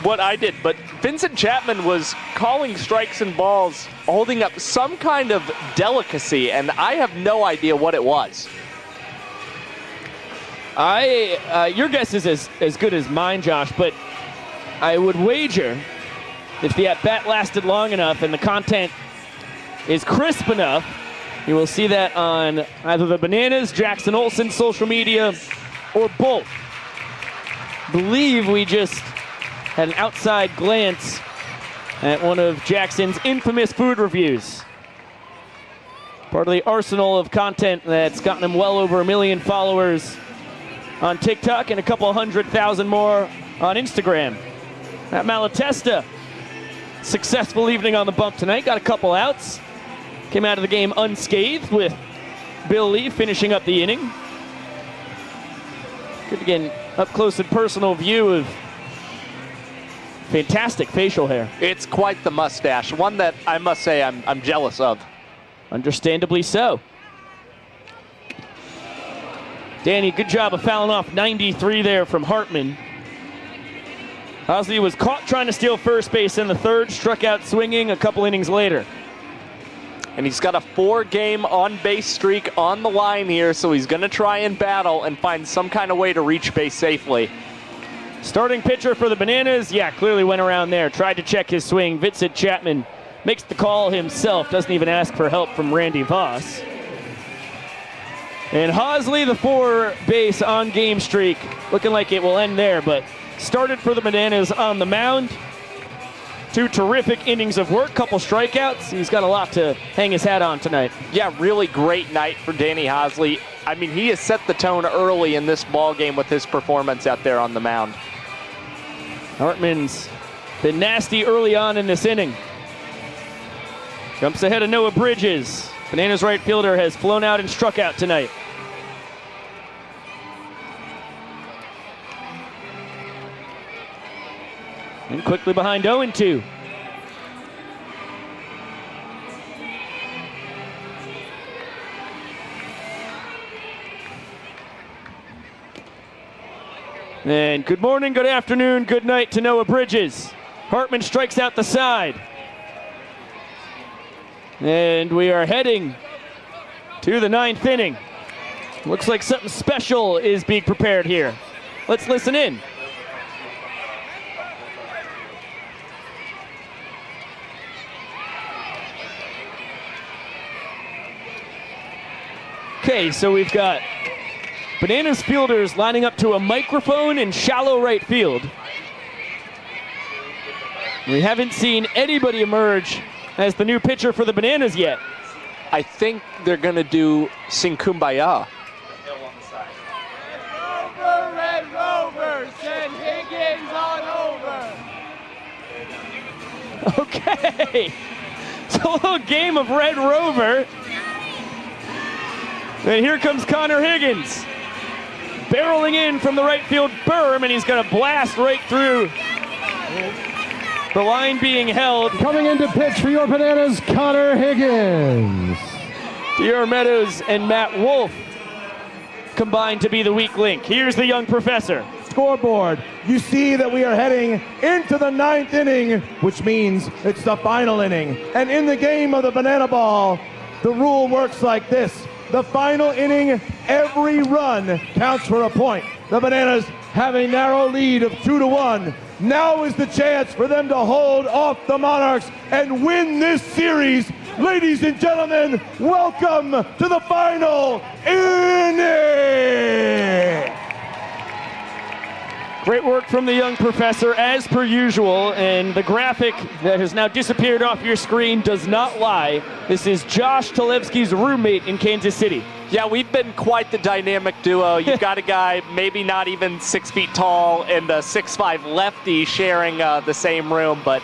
Speaker 2: what I did, but Vincent Chapman was calling strikes and balls, holding up some kind of delicacy, and I have no idea what it was.
Speaker 1: Your guess is as good as mine, Josh, but I would wager if the at-bat lasted long enough and the content is crisp enough, you will see that on either the Bananas, Jackson Olsen social media, or both. I believe we just had an outside glance at one of Jackson's infamous food reviews. Part of the arsenal of content that's gotten him well over 1 million followers on TikTok and a couple 100,000 more on Instagram. At Malatesta, successful evening on the bump tonight. Got a couple outs. Came out of the game unscathed with Bill Lee finishing up the inning. Good to get an up close and personal view of fantastic facial hair.
Speaker 2: It's quite the mustache, one that I must say I'm jealous of.
Speaker 1: Understandably so. Danny, good job of fouling off 93 there from Hartman. Hosley was caught trying to steal first base in the third, struck out swinging a couple innings later.
Speaker 2: And he's got a 4-game on-base streak on the line here, so he's going to try and battle and find some kind of way to reach base safely.
Speaker 1: Starting pitcher for the Bananas, yeah, clearly went around there. Tried to check his swing. Vincent Chapman makes the call himself, doesn't even ask for help from Randy Voss. And Hosley, the 4-base on-game streak, looking like it will end there, but started for the Bananas on the mound. 2 terrific innings of work, couple strikeouts. He's got a lot to hang his hat on tonight.
Speaker 2: Yeah, really great night for Danny Hosley. I mean, he has set the tone early in this ball game with his performance out there on the mound.
Speaker 1: Hartman's been nasty early on in this inning. Jumps ahead of Noah Bridges. Bananas right fielder has flown out and struck out tonight. And quickly behind 0-2. And good morning, good afternoon, good night to Noah Bridges. Hartman strikes out the side. And we are heading to the 9th inning. Looks like something special is being prepared here. Let's listen in. Okay, so we've got Bananas fielders lining up to a microphone in shallow right field. We haven't seen anybody emerge as the new pitcher for the Bananas yet.
Speaker 2: I think they're going to do Sing Kumbaya.
Speaker 5: Red Rover, send Higgins on over.
Speaker 1: Okay, so a little game of Red Rover. And here comes Connor Higgins, barreling in from the right field berm, and he's going to blast right through the line being held.
Speaker 3: Coming in to pitch for your Bananas, Connor Higgins.
Speaker 1: Dior Meadows and Matt Wolf combined to be the weak link. Here's the young professor.
Speaker 5: Scoreboard, you see that we are heading into the 9th inning, which means it's the final inning. And in the game of the banana ball, the rule works like this. The final inning, every run counts for a point. The Bananas have a narrow lead of 2-1. Now is the chance for them to hold off the Monarchs and win this series. Ladies and gentlemen, welcome to the final inning.
Speaker 1: Great work from the young professor, as per usual, and the graphic that has now disappeared off your screen does not lie. This is Josh Talevsky's roommate in Kansas City.
Speaker 2: Yeah, we've been quite the dynamic duo. You've got a guy maybe not even 6 feet tall and a 6'5" lefty sharing the same room, but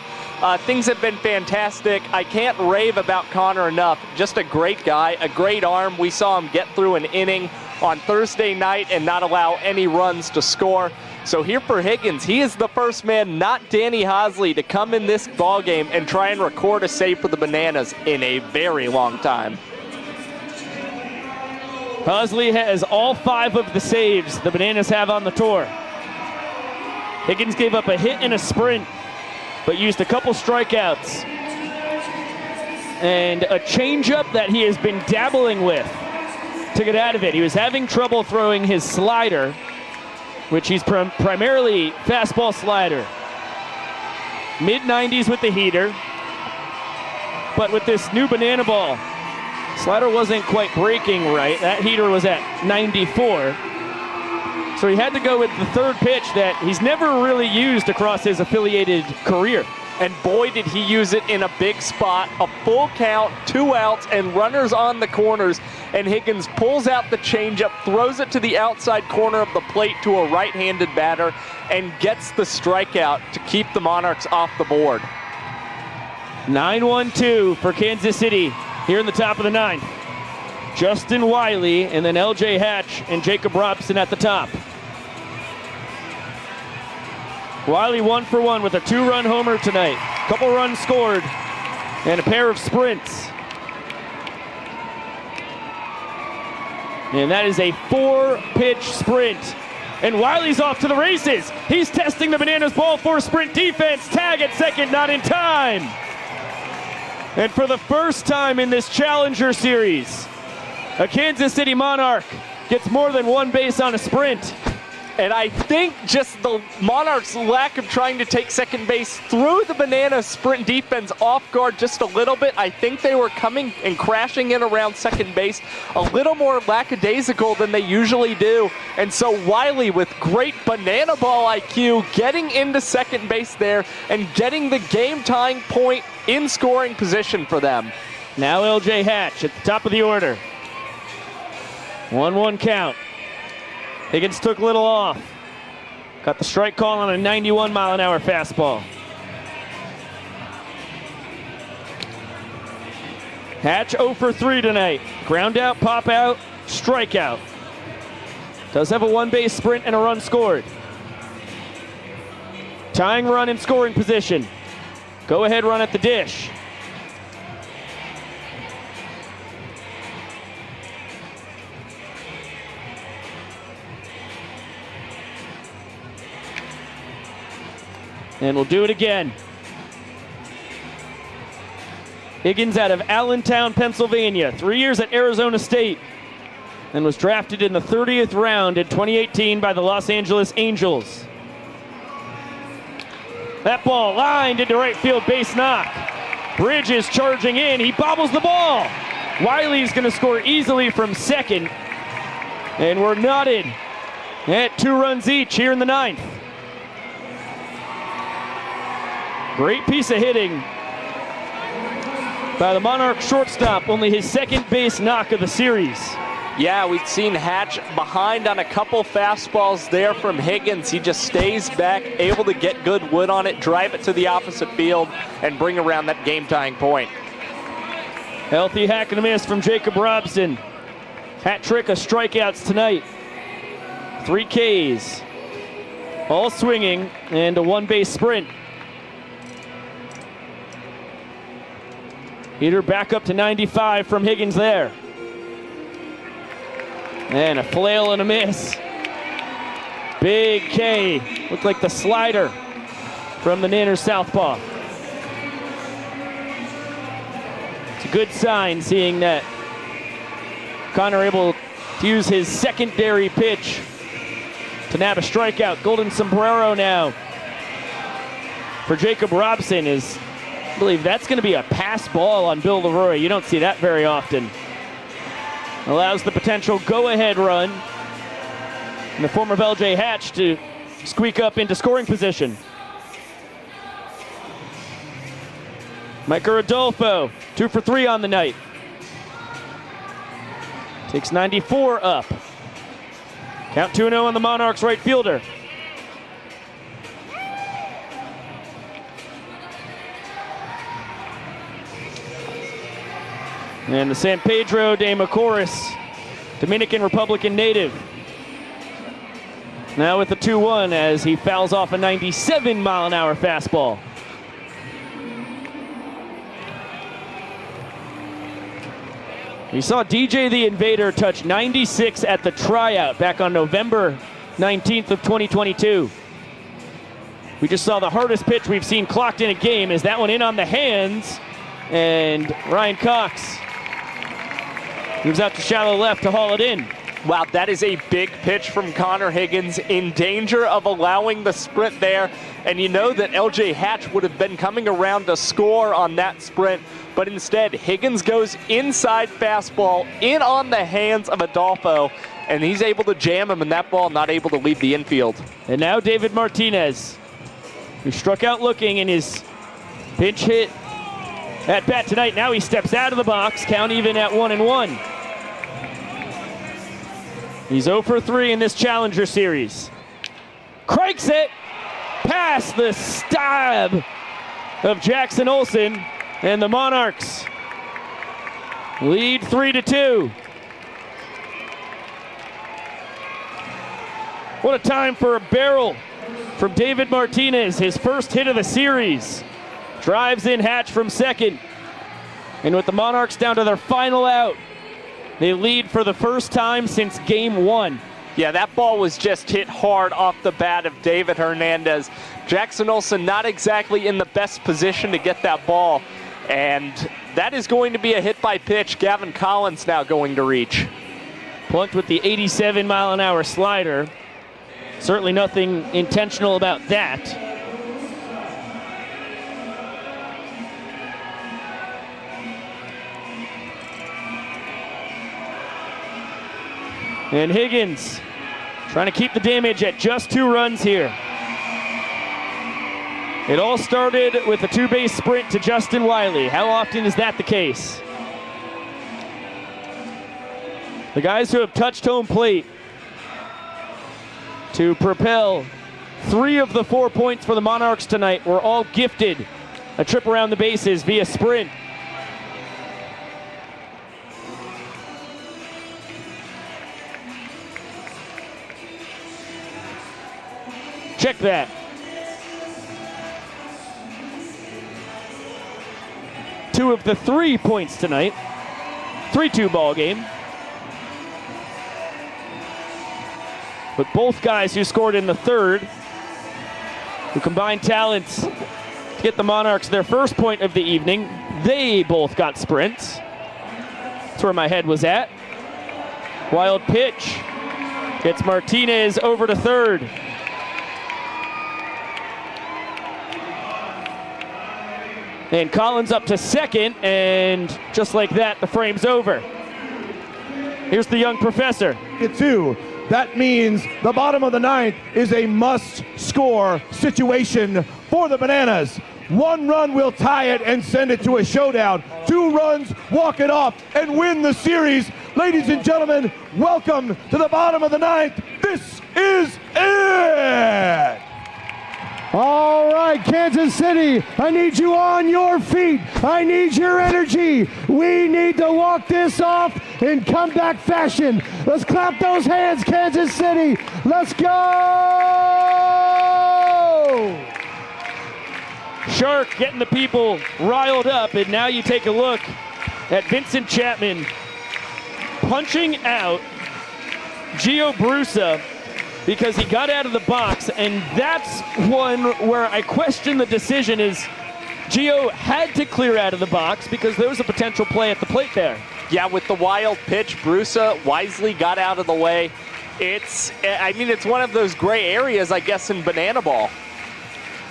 Speaker 2: things have been fantastic. I can't rave about Connor enough. Just a great guy, a great arm. We saw him get through an inning on Thursday night and not allow any runs to score. So here for Higgins, he is the first man, not Danny Hosley, to come in this ball game and try and record a save for the Bananas in a very long time.
Speaker 1: Hosley has all 5 of the saves the Bananas have on the tour. Higgins gave up a hit and a sprint, but used a couple strikeouts and a changeup that he has been dabbling with to get out of it. He was having trouble throwing his slider, which he's primarily fastball slider. Mid-90s with the heater, but with this new banana ball, slider wasn't quite breaking right. That heater was at 94. So he had to go with the third pitch that he's never really used across his affiliated career.
Speaker 2: And boy, did he use it in a big spot. A full count, 2 outs, and runners on the corners. And Higgins pulls out the changeup, throws it to the outside corner of the plate to a right-handed batter, and gets the strikeout to keep the Monarchs off the board.
Speaker 1: 9-1-2 for Kansas City here in the top of the 9th. Justin Wiley and then LJ Hatch and Jacob Robson at the top. Wiley 1 for 1 with a 2-run homer tonight. Couple runs scored and a pair of sprints. And that is a 4-pitch sprint. And Wiley's off to the races. He's testing the Bananas ball for sprint defense. Tag at second, not in time. And for the first time in this Challenger Series, a Kansas City Monarch gets more than 1 base on a sprint.
Speaker 2: And I think just the Monarchs' lack of trying to take second base threw the Banana sprint defense off guard just a little bit. I think they were coming and crashing in around second base a little more lackadaisical than they usually do. And so Wiley, with great banana ball IQ, getting into second base there and getting the game-tying point in scoring position for them.
Speaker 1: Now LJ Hatch at the top of the order. 1-1 count. Higgins took a little off. Got the strike call on a 91-mile-an-hour fastball. Hatch 0 for 3 tonight. Ground out, pop out, strikeout. Does have a 1-base sprint and a run scored. Tying run in scoring position. Go ahead run at the dish. And we'll do it again. Higgins out of Allentown, Pennsylvania. 3 years at Arizona State. And was drafted in the 30th round in 2018 by the Los Angeles Angels. That ball lined into right field, base knock. Bridges charging in. He bobbles the ball. Wiley's going to score easily from second. And we're knotted at 2 runs each here in the 9th. Great piece of hitting by the Monarch shortstop, only his second base knock of the series.
Speaker 2: Yeah, we've seen Hatch behind on a couple fastballs there from Higgins. He just stays back, able to get good wood on it, drive it to the opposite field, and bring around that game-tying point.
Speaker 1: Healthy hack and a miss from Jacob Robson. Hat trick of strikeouts tonight. 3 Ks. All swinging and a 1-base sprint. Heater back up to 95 from Higgins there. And a flail and a miss. Big K. Looked like the slider from the Niners southpaw. It's a good sign seeing that Connor able to use his secondary pitch to nab a strikeout. Golden sombrero now for Jacob Robson. I believe that's going to be a pass ball on Bill Leroy. You don't see that very often. Allows the potential go-ahead run in the form of LJ Hatch to squeak up into scoring position. Micah Rodolfo, 2 for 3 on the night. Takes 94 up. Count 2-0 on the Monarchs right fielder. And the San Pedro de Macorís, Dominican Republican native. Now with the 2-1 as he fouls off a 97-mile-an-hour fastball. We saw DJ the Invader touch 96 at the tryout back on November 19th of 2022. We just saw the hardest pitch we've seen clocked in a game. Is that one in on the hands? And Ryan Cox moves out to shallow left to haul it in.
Speaker 2: Wow, that is a big pitch from Connor Higgins, in danger of allowing the sprint there. And you know that LJ Hatch would have been coming around to score on that sprint, but instead Higgins goes inside fastball in on the hands of Adolfo, and he's able to jam him, and that ball not able to leave the infield.
Speaker 1: And now David Martinez, who struck out looking in his pinch hit at bat tonight. Now he steps out of the box, count even at 1-1. He's 0 for 3 in this Challenger Series. Cranks it past the stab of Jackson Olsen, and the Monarchs lead 3-2. What a time for a barrel from David Martinez, his first hit of the series. Drives in Hatch from second. And with the Monarchs down to their final out, they lead for the first time since game 1.
Speaker 2: Yeah, that ball was just hit hard off the bat of David Hernandez. Jackson Olsen not exactly in the best position to get that ball. And that is going to be a hit by pitch. Gavin Collins now going to reach.
Speaker 1: Plunked with the 87-mile-an-hour slider. Certainly nothing intentional about that. And Higgins trying to keep the damage at just 2 runs here. It all started with a 2-base sprint to Justin Wiley. How often is that the case? The guys who have touched home plate to propel 3 of the 4 points for the Monarchs tonight were all gifted a trip around the bases via sprint. Check that. Two of the 3 points tonight. 3-2 ball game. But both guys who scored in the third, who combined talents to get the Monarchs their first point of the evening, they both got sprints. That's where my head was at. Wild pitch. Gets Martinez over to third. And Collins up to second, and just like that, the frame's over. Here's the young professor.
Speaker 5: 2. That means the bottom of the 9th is a must-score situation for the Bananas. 1 run will tie it and send it to a showdown. 2 runs walk it off and win the series. Ladies and gentlemen, welcome to the bottom of the 9th. This is it!
Speaker 3: All right, Kansas City, I need you on your feet. I need your energy. We need to walk this off in comeback fashion. Let's clap those hands, Kansas City. Let's go!
Speaker 1: Shark getting the people riled up, and now you take a look at Vincent Chapman punching out Gio Brusa because he got out of the box, and that's one where I question the decision. Is Gio had to clear out of the box because there was a potential play at the plate there.
Speaker 2: Yeah, with the wild pitch, Brusa wisely got out of the way. It's one of those gray areas, I guess, in banana ball.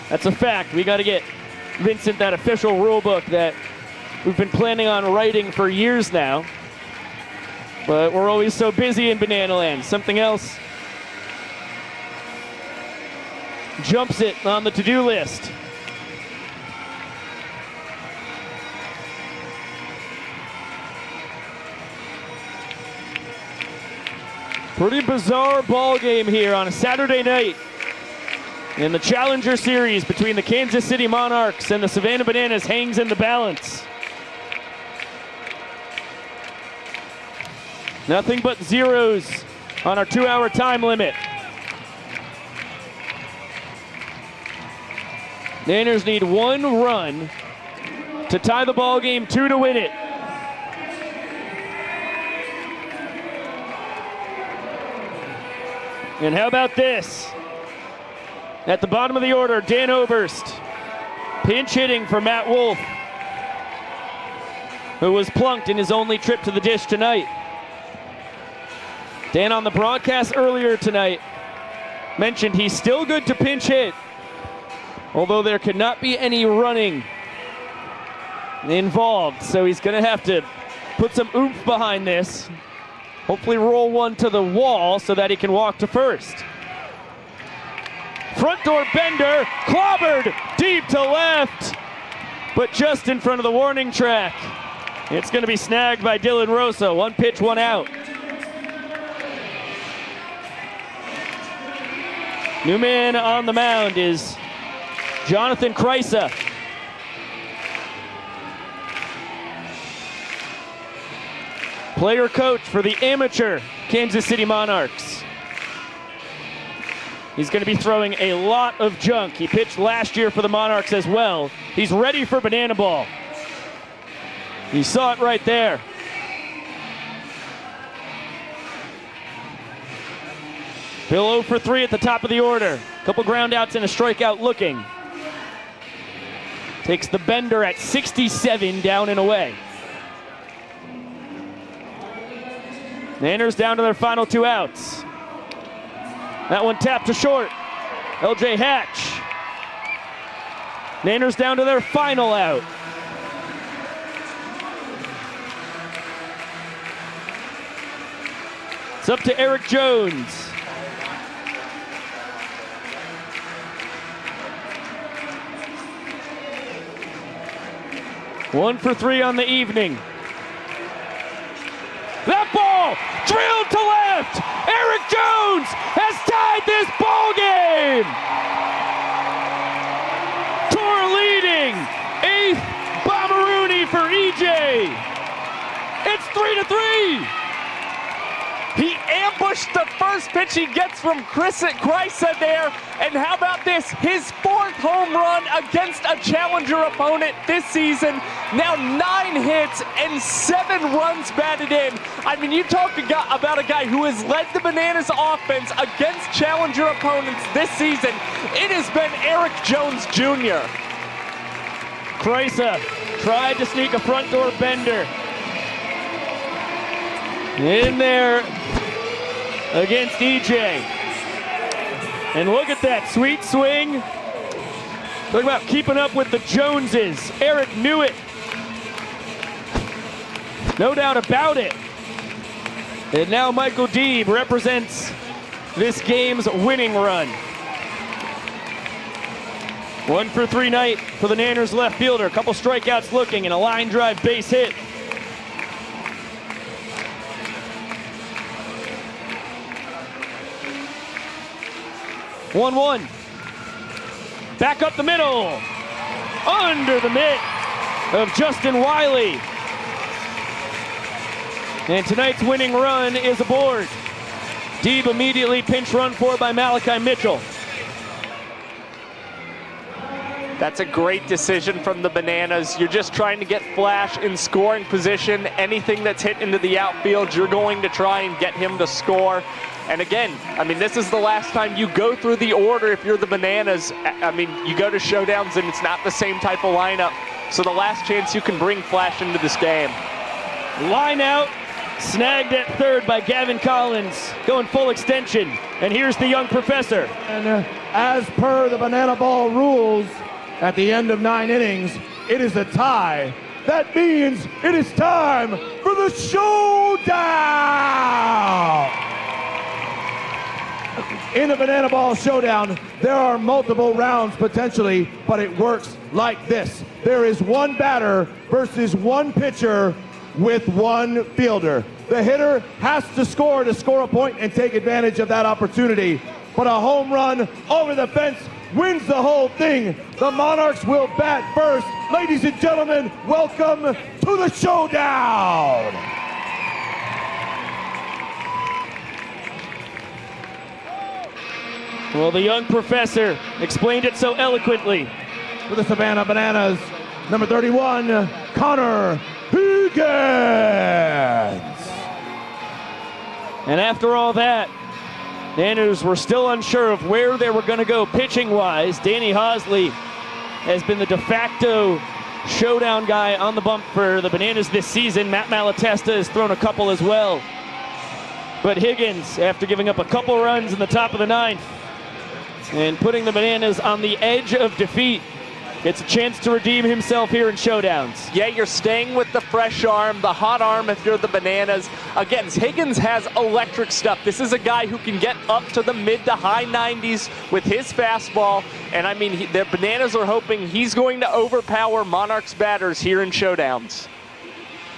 Speaker 1: That's a fact. We got to get Vincent that official rule book that we've been planning on writing for years now. But we're always so busy in Banana Land. Something else jumps it on the to-do list. Pretty bizarre ball game here on a Saturday night in the Challenger Series between the Kansas City Monarchs and the Savannah Bananas hangs in the balance. Nothing but zeros on our 2-hour time limit. Nanners need one run to tie the ball game, 2 to win it. And how about this? At the bottom of the order, Dan Oberst. Pinch hitting for Matt Wolf, who was plunked in his only trip to the dish tonight. Dan on the broadcast earlier tonight mentioned he's still good to pinch hit, although there could not be any running involved. So he's going to have to put some oomph behind this. Hopefully roll one to the wall so that he can walk to first. Front door bender, clobbered deep to left, but just in front of the warning track. It's going to be snagged by Dylan Rosa. 1 pitch, 1 out. New man on the mound is Jonathan Kreisa. Player coach for the amateur Kansas City Monarchs. He's going to be throwing a lot of junk. He pitched last year for the Monarchs as well. He's ready for banana ball. You saw it right there. Bill 0 for 3 at the top of the order. Couple ground outs and a strikeout looking. Takes the bender at 67 down and away. Nanners down to their final 2 outs. That one tapped to short. LJ Hatch. Nanners down to their final out. It's up to Eric Jones. One for 3 on the evening. That ball drilled to left. Eric Jones has tied this ball game. Tor leading. 8th Bommaroonie for EJ. It's 3-3.
Speaker 2: He ambushed the first pitch he gets from Kreisa there. And how about this? His 4th home run against a challenger opponent this season. Now 9 hits and 7 runs batted in. I mean, you talk about a guy who has led the Bananas offense against challenger opponents this season. It has been Eric Jones Jr.
Speaker 1: Kreisa tried to sneak a front door bender. In there against EJ. And look at that sweet swing. Talk about keeping up with the Joneses. Eric knew it. No doubt about it. And now Michael Deeb represents this game's winning run. 1 for 3 night for the Nanners left fielder. A couple strikeouts looking and a line drive base hit. One. Back up the middle. Under the mitt of Justin Wiley. And tonight's winning run is aboard. Deeb immediately pinch run for by Malachi Mitchell.
Speaker 2: That's a great decision from the Bananas. You're just trying to get Flash in scoring position. Anything that's hit into the outfield, you're going to try and get him to score. And again, I mean, this is the last time you go through the order if you're the Bananas. I mean, you go to Showdowns and it's not the same type of lineup. So the last chance you can bring Flash into this game.
Speaker 1: Line out, snagged at third by Gavin Collins, going full extension. And here's the young professor.
Speaker 5: And as per the banana ball rules, at the end of 9 innings, it is a tie. That means it is time for the showdown! In a banana ball showdown, there are multiple rounds potentially, but it works like this. There is 1 batter versus 1 pitcher with 1 fielder. The hitter has to score a point and take advantage of that opportunity. But a home run over the fence wins the whole thing. The Monarchs will bat first. Ladies and gentlemen, welcome to the showdown.
Speaker 1: Well, the young professor explained it so eloquently.
Speaker 5: for the Savannah Bananas, number 31, Connor Higgins.
Speaker 1: And after all that, Bananas were still unsure of where they were going to go pitching-wise. Danny Hosley has been the de facto showdown guy on the bump for the Bananas this season. Matt Malatesta has thrown a couple as well. But Higgins, after giving up a couple runs in the top of the ninth and putting the Bananas on the edge of defeat, gets a chance to redeem himself here in Showdowns.
Speaker 2: Yeah, you're staying with the fresh arm, the hot arm if you're the Bananas. Again, Higgins has electric stuff. This is a guy who can get up to the mid to high 90s with his fastball. And I mean, the Bananas are hoping he's going to overpower Monarchs batters here in Showdowns.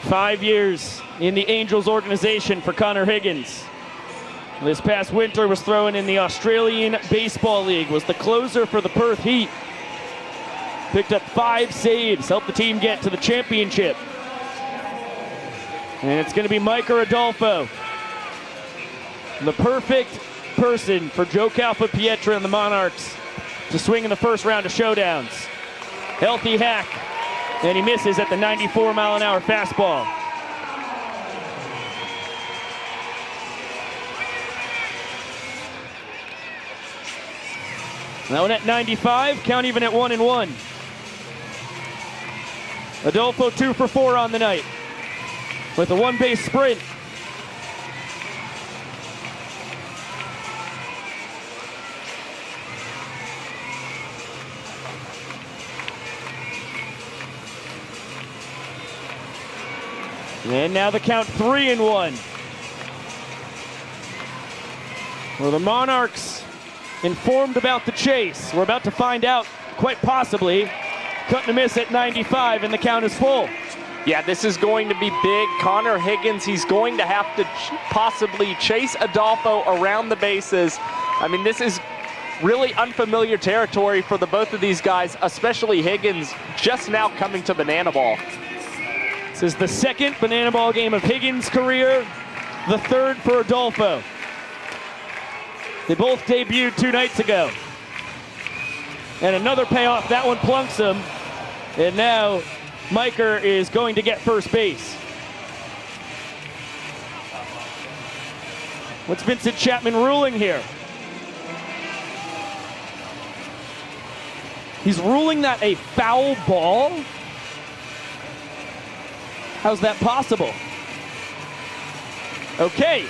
Speaker 1: 5 years in the Angels organization for Connor Higgins. This past winter was throwing in the Australian Baseball League, was the closer for the Perth Heat. Picked up 5 saves, helped the team get to the championship. And it's going to be Micah Rodolfo, the perfect person for Joe Calfa-Pietra and the Monarchs to swing in the first round of Showdowns. Healthy hack, and he misses at the 94-mile-an-hour fastball. That one at 95, count even at 1-1. Adolfo 2 for 4 on the night with a 1-base sprint. And now the count 3-1. Well, the Monarchs informed about the chase. We're about to find out, quite possibly. Cut and a miss at 95, and the count is full.
Speaker 2: Yeah, this is going to be big. Connor Higgins, he's going to have to possibly chase Adolfo around the bases. I mean, this is really unfamiliar territory for the both of these guys, especially Higgins, just now coming to Banana Ball.
Speaker 1: This is the second Banana Ball game of Higgins' career, the third for Adolfo. They both debuted 2 nights ago. And another payoff, that one plunks him. And now Micah is going to get first base. What's Vincent Chapman ruling here? He's ruling that a foul ball? How's that possible? Okay.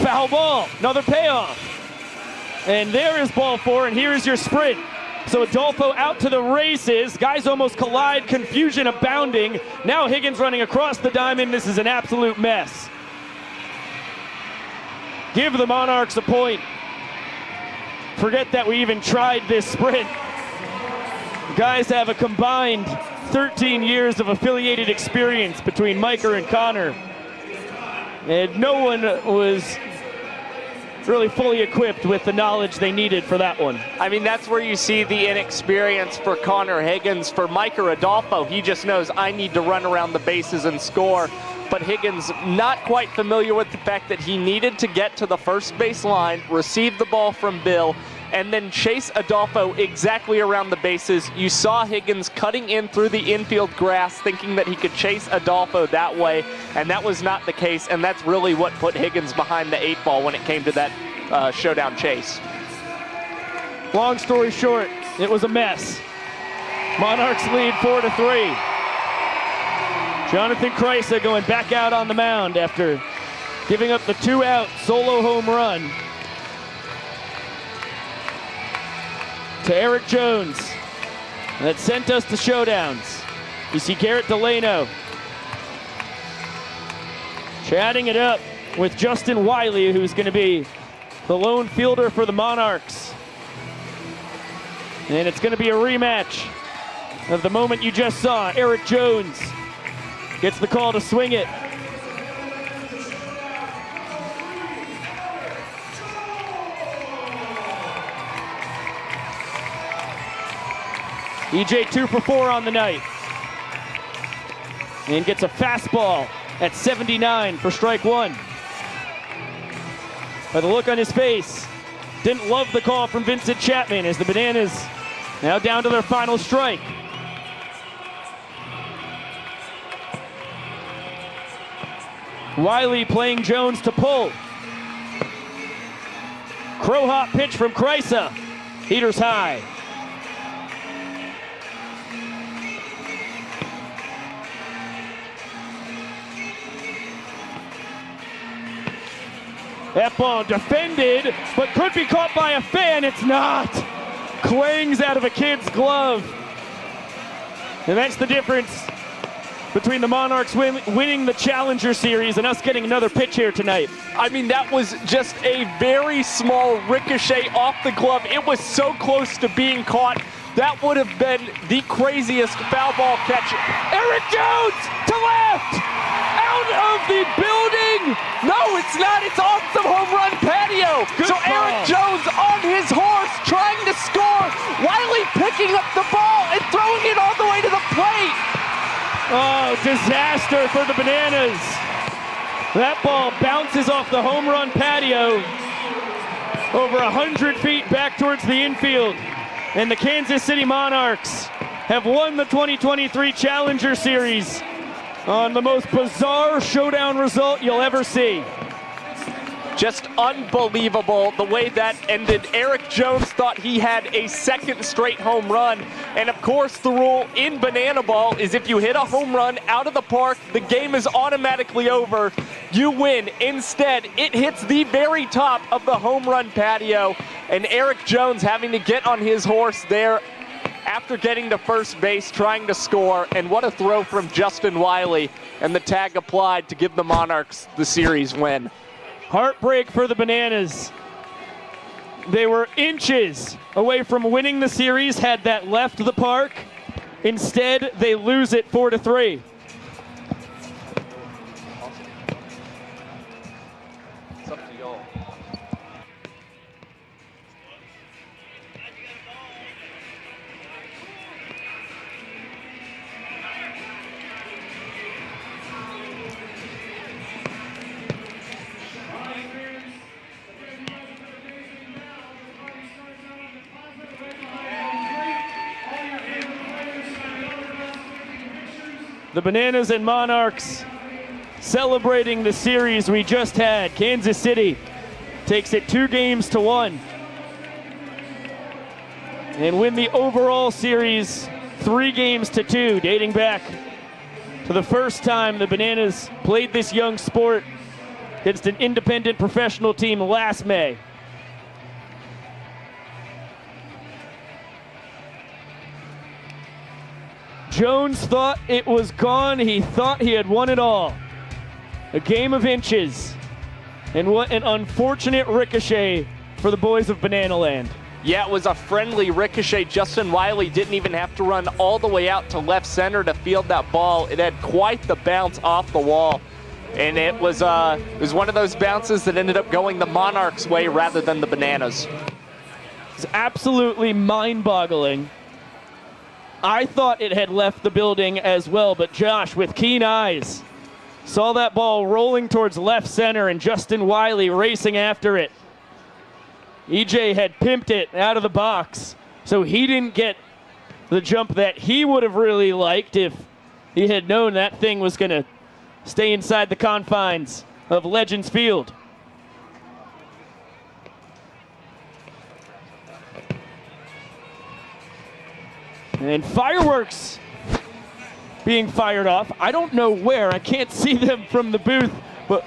Speaker 1: Foul ball, another payoff. And there is ball 4, and here is your sprint. So Adolfo out to the races. Guys almost collide, confusion abounding. Now Higgins running across the diamond. This is an absolute mess. Give the Monarchs a point. Forget that we even tried this sprint. Guys have a combined 13 years of affiliated experience between Micah and Connor. And no one was really fully equipped with the knowledge they needed for that one.
Speaker 2: I mean, that's where you see the inexperience for Connor Higgins. For Micah Rodolfo, he just knows, I need to run around the bases and score. But Higgins not quite familiar with the fact that he needed to get to the first base line, receive the ball from Bill, and then chase Adolfo exactly around the bases. You saw Higgins cutting in through the infield grass, thinking that he could chase Adolfo that way, and that was not the case, and that's really what put Higgins behind the 8 ball when it came to that showdown chase.
Speaker 1: Long story short, it was a mess. Monarchs lead 4-3. Jonathan Kreisa going back out on the mound after giving up the 2-out solo home run to Eric Jones. That sent us to Showdowns. You see Garrett Delano chatting it up with Justin Wiley, who's going to be the lone fielder for the Monarchs. And it's going to be a rematch of the moment you just saw. Eric Jones gets the call to swing it. EJ 2 for 4 on the night. And gets a fastball at 79 for strike 1. By the look on his face, didn't love the call from Vincent Chapman as the Bananas Now down to their final strike. Wiley playing Jones to pull. Crow hop pitch from Kreisa. Heaters high. That ball defended, but could be caught by a fan. It's not. Clangs out of a kid's glove. And that's the difference between the Monarchs winning the Challenger Series and us getting another pitch here tonight.
Speaker 2: I mean, that was just a very small ricochet off the glove. It was so close to being caught. That would have been the craziest foul ball catch. Eric Jones to left! Out of the building! No, it's not. It's off the home run patio.
Speaker 1: Good
Speaker 2: so
Speaker 1: ball.
Speaker 2: Eric Jones on his horse trying to score. Wiley picking up the ball and throwing it all the way to the plate.
Speaker 1: Oh, disaster for the Bananas. That ball bounces off the home run patio over 100 feet back towards the infield. And the Kansas City Monarchs have won the 2023 Challenger Series on the most bizarre showdown result you'll ever see.
Speaker 2: Just unbelievable the way that ended. Eric Jones thought he had a second straight home run. And of course, the rule in banana ball is if you hit a home run out of the park, the game is automatically over. You win. Instead, it hits the very top of the home run patio. And Eric Jones having to get on his horse there after getting to first base, trying to score. And what a throw from Justin Wiley. And the tag applied to give the Monarchs the series win.
Speaker 1: Heartbreak for the Bananas. They were inches away from winning the series had that left the park. Instead, they lose it 4-3.
Speaker 6: It's up to y'all.
Speaker 1: The Bananas and Monarchs celebrating the series we just had. Kansas City takes it 2-1 and win the overall series 3-2, dating back to the first time the Bananas played this young sport against an independent professional team last May. Jones thought it was gone. He thought he had won it all. A game of inches. And what an unfortunate ricochet for the boys of Banana Land.
Speaker 2: Yeah, it was a friendly ricochet. Justin Wiley didn't even have to run all the way out to left center to field that ball. It had quite the bounce off the wall. And it was one of those bounces that ended up going the Monarchs' way rather than the Bananas.
Speaker 1: It's absolutely mind-boggling. I thought it had left the building as well, but Josh, with keen eyes, saw that ball rolling towards left center and Justin Wiley racing after it. EJ had pimped it out of the box, so he didn't get the jump that he would have really liked if he had known that thing was going to stay inside the confines of Legends Field. And fireworks being fired off. I don't know where. I can't see them from the booth, but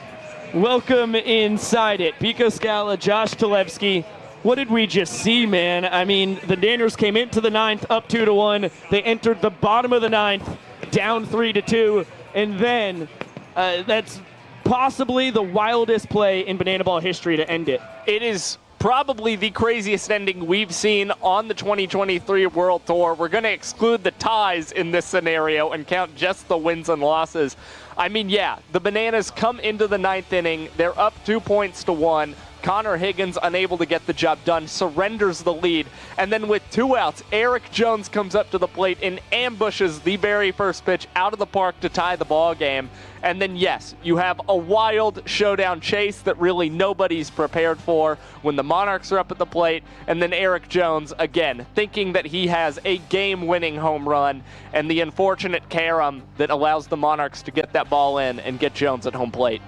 Speaker 1: welcome inside it. Pico Scala, Josh Talevsky. What did we just see, man? I mean, the Daniels came into the ninth up 2-1. They entered the bottom of the ninth down 3-2. And then that's possibly the wildest play in Banana Ball history to end it.
Speaker 2: It is probably the craziest ending we've seen on the 2023 World Tour. We're going to exclude the ties in this scenario and count just the wins and losses. I mean, yeah, the Bananas come into the ninth inning. They're up 2-1. Connor Higgins unable to get the job done, surrenders the lead, and then with 2 outs, Eric Jones comes up to the plate and ambushes the very first pitch out of the park to tie the ball game. And then, yes, you have a wild showdown chase that really nobody's prepared for when the Monarchs are up at the plate. And then Eric Jones, again, thinking that he has a game-winning home run, and the unfortunate carom that allows the Monarchs to get that ball in and get Jones at home plate.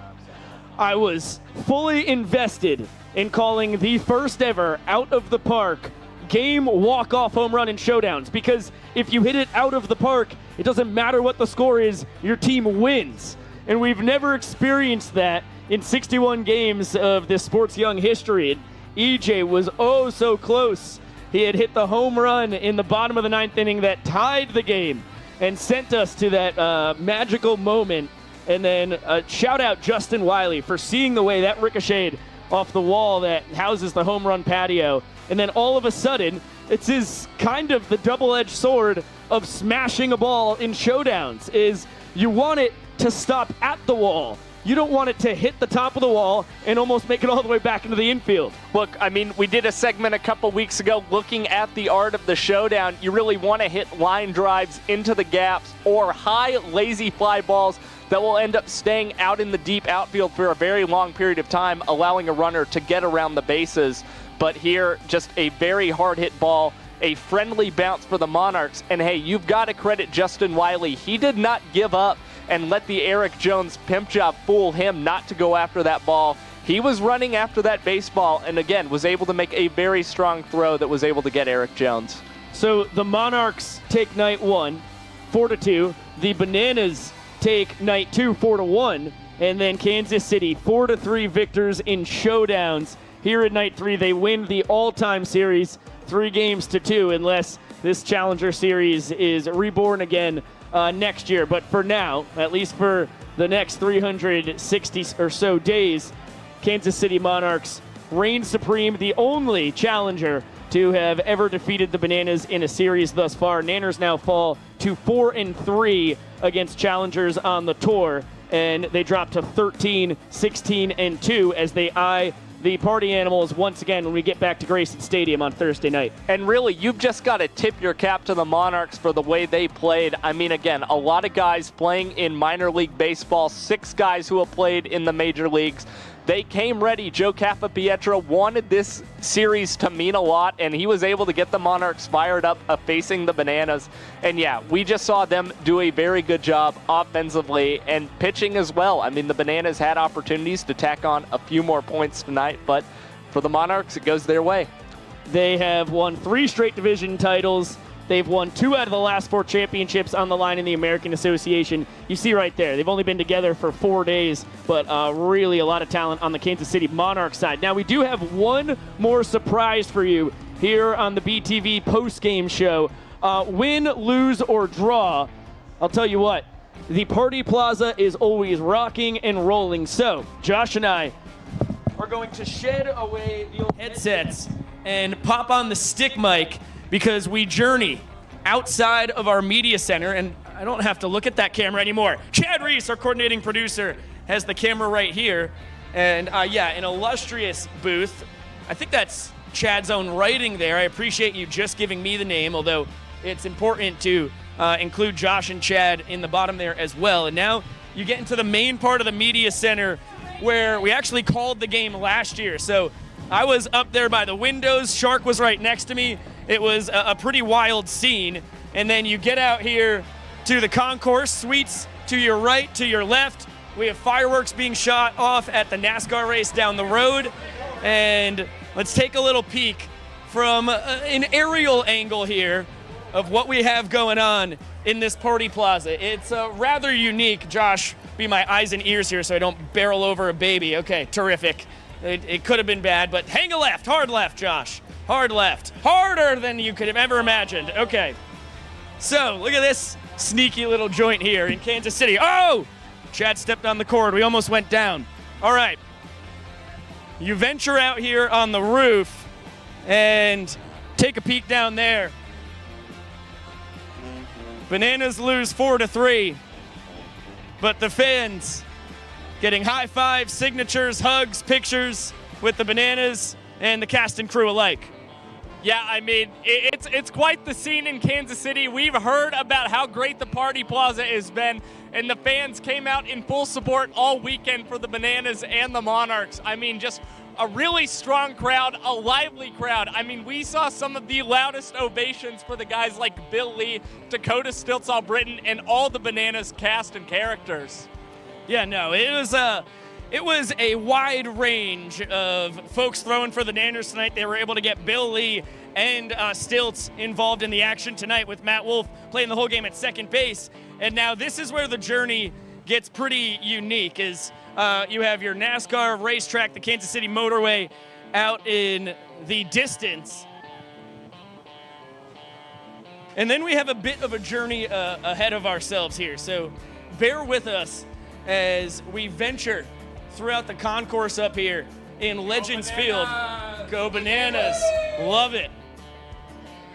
Speaker 1: I was fully invested in calling the first ever out of the park game walk-off home run in Showdowns, because if you hit it out of the park, it doesn't matter what the score is, your team wins. And we've never experienced that in 61 games of this sport's young history. And EJ was oh so close. He had hit the home run in the bottom of the 9th inning that tied the game and sent us to that magical moment. And then shout out Justin Wiley for seeing the way that ricocheted off the wall that houses the home run patio. And then all of a sudden, it's his kind of the double-edged sword of smashing a ball in Showdowns, is you want it to stop at the wall. You don't want it to hit the top of the wall and almost make it all the way back into the infield.
Speaker 2: Look, I mean, we did a segment a couple weeks ago looking at the art of the showdown. You really want to hit line drives into the gaps or high, lazy fly balls that will end up staying out in the deep outfield for a very long period of time, allowing a runner to get around the bases. But here, just a very hard hit ball, a friendly bounce for the Monarchs. And hey, you've got to credit Justin Wiley. He did not give up and let the Eric Jones pimp job fool him not to go after that ball. He was running after that baseball and again was able to make a very strong throw that was able to get Eric Jones.
Speaker 1: So the Monarchs take night 1, 4-2. The Bananas take night 2, 4-1. And then Kansas City, 4-3 victors in Showdowns. Here in night 3, they win the all-time series 3-2 unless this Challenger Series is reborn again next year. But for now, at least for the next 360 or so days, Kansas City Monarchs reign supreme, the only challenger to have ever defeated the Bananas in a series thus far. Nanners now fall to 4-3 against challengers on the tour, and they drop to 13, 16-2 as they eye the party animals once again when we get back to Grayson Stadium on Thursday night.
Speaker 2: And really, you've just got to tip your cap to the Monarchs for the way they played. I mean, again, a lot of guys playing in minor league baseball, 6 guys who have played in the major leagues. They came ready. Joe Capapietro wanted this series to mean a lot, and he was able to get the Monarchs fired up facing the Bananas. And yeah, we just saw them do a very good job offensively and pitching as well. I mean, the Bananas had opportunities to tack on a few more points tonight, but for the Monarchs, it goes their way.
Speaker 1: They have won 3 straight division titles. They've won 2 out of the last 4 championships on the line in the American Association. You see right there, they've only been together for 4 days, but really a lot of talent on the Kansas City Monarchs side. Now, we do have one more surprise for you here on the BTV post-game show. Win, lose, or draw, I'll tell you what, the Party Plaza is always rocking and rolling. So, Josh and I are going to shed away the old headsets and pop on the stick mic, because we journey outside of our media center, and I don't have to look at that camera anymore. Chad Reese, our coordinating producer, has the camera right here. And yeah, an illustrious booth. I think that's Chad's own writing there. I appreciate you just giving me the name, although it's important to include Josh and Chad in the bottom there as well. And now you get into the main part of the media center where we actually called the game last year. So I was up there by the windows. Shark was right next to me. It was a pretty wild scene. And then you get out here to the concourse suites to your right, to your left. We have fireworks being shot off at the NASCAR race down the road. And let's take a little peek from an aerial angle here of what we have going on in this Party Plaza. It's rather unique. Josh, be my eyes and ears here so I don't barrel over a baby. Okay, terrific. It could have been bad, but hang a left, hard left, Josh. Hard left. Harder than you could have ever imagined. Okay. So, look at this sneaky little joint here in Kansas City. Oh! Chad stepped on the cord. We almost went down. All right. You venture out here on the roof and take a peek down there. Bananas lose 4-3. But the fans getting high fives, signatures, hugs, pictures. with the Bananas and the cast and crew alike.
Speaker 2: Yeah, I mean, it's quite the scene in Kansas City. We've heard about how great the Party Plaza has been, and the fans came out in full support all weekend for the Bananas and the Monarchs. I mean, just a really strong crowd, a lively crowd. I mean, we saw some of the loudest ovations for the guys like Bill Lee, Dakota Stiltzall-Britton, and all the Bananas cast and characters.
Speaker 1: Yeah, no, it was a wide range of folks throwing for the Nanners tonight. They were able to get Bill Lee and Stiltz involved in the action tonight, with Matt Wolf playing the whole game at second base. And now this is where the journey gets pretty unique, is you have your NASCAR racetrack, the Kansas City Motorway, out in the distance. And then we have a bit of a journey ahead of ourselves here. So bear with us as we venture throughout the concourse up here in Legends Field. Go Bananas. Love it.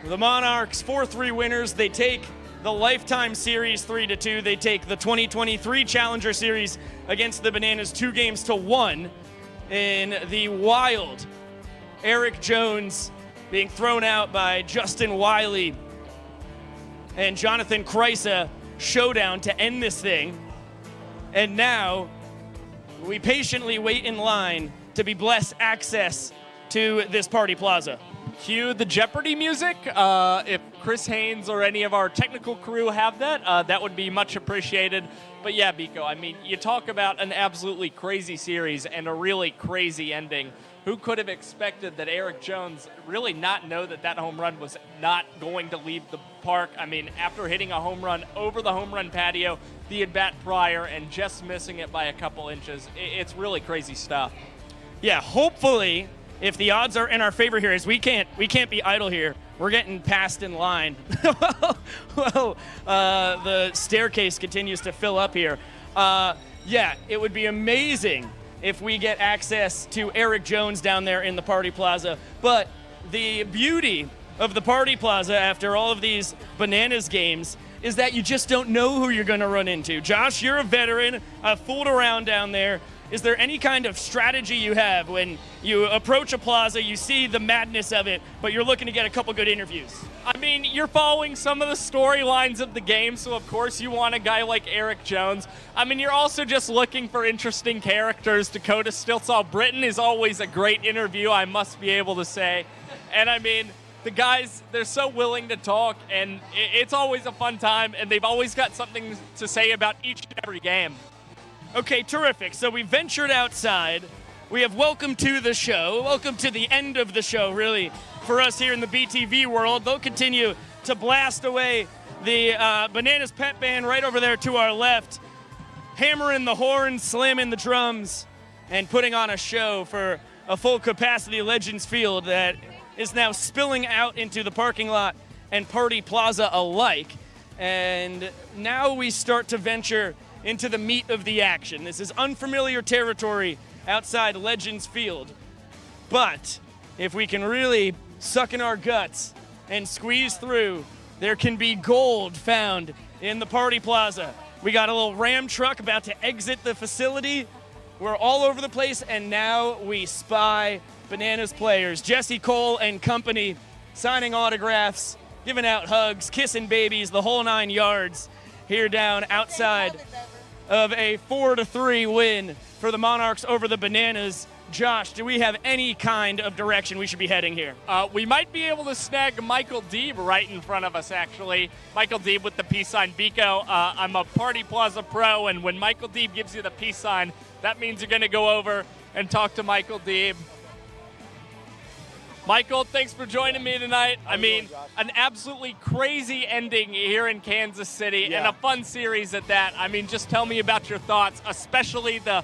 Speaker 1: The Monarchs 4-3 winners. They take the Lifetime Series 3-2. They take the 2023 Challenger Series against the Bananas 2-1 in the wild Eric Jones being thrown out by Justin Wiley and Jonathan Kreisa showdown to end this thing. And now we patiently wait in line to be blessed access to this Party Plaza.
Speaker 2: Cue the Jeopardy music. If Chris Haynes or any of our technical crew have that, that would be much appreciated. But yeah, Biko, I mean, you talk about an absolutely crazy series and a really crazy ending. Who could have expected that Eric Jones really not know that that home run was not going to leave the park? I mean, after hitting a home run over the home run patio, the at-bat prior, and just missing it by a couple inches. It's really crazy stuff.
Speaker 1: Yeah, hopefully, if the odds are in our favor here, is we can't be idle here. We're getting passed in line. Well, the staircase continues to fill up here. Yeah, it would be amazing if we get access to Eric Jones down there in the Party Plaza. But the beauty of the Party Plaza after all of these Bananas games is that you just don't know who you're going to run into. Josh, you're a veteran. I've fooled around down there. Is there any kind of strategy you have when you approach a plaza, you see the madness of it, but you're looking to get a couple good interviews?
Speaker 2: I mean, you're following some of the storylines of the game, so of course you want a guy like Eric Jones. I mean, you're also just looking for interesting characters. Dakota Stiltzall-Britton is always a great interview, I must be able to say. And I mean, the guys, they're so willing to talk, and it's always a fun time, and they've always got something to say about each and every game.
Speaker 1: Okay, terrific. So we ventured outside. We have welcome to the show. Welcome to the end of the show, really, for us here in the BTV world. They'll continue to blast away the Bananas Pep Band right over there to our left, hammering the horns, slamming the drums, and putting on a show for a full capacity Legends Field that is now spilling out into the parking lot and Party Plaza alike. And now we start to venture into the meat of the action. This is unfamiliar territory outside Legends Field. But if we can really suck in our guts and squeeze through, there can be gold found in the Party Plaza. We got a little Ram truck about to exit the facility. We're all over the place, and now we spy Bananas players. Jesse Cole and company signing autographs, giving out hugs, kissing babies, the whole 9 yards here down outside of a 4-3 win for the Monarchs over the Bananas. Josh, do we have any kind of direction we should be heading here?
Speaker 2: We might be able to snag Michael Deeb right in front of us, actually. Michael Deeb with the peace sign. Biko, I'm a Party Plaza pro, and when Michael Deeb gives you the peace sign, that means you're going to go over and talk to Michael Deeb. Michael, thanks for joining me tonight. I mean, an absolutely crazy ending here in Kansas City, and a fun series at that. I mean, just tell me about your thoughts, especially the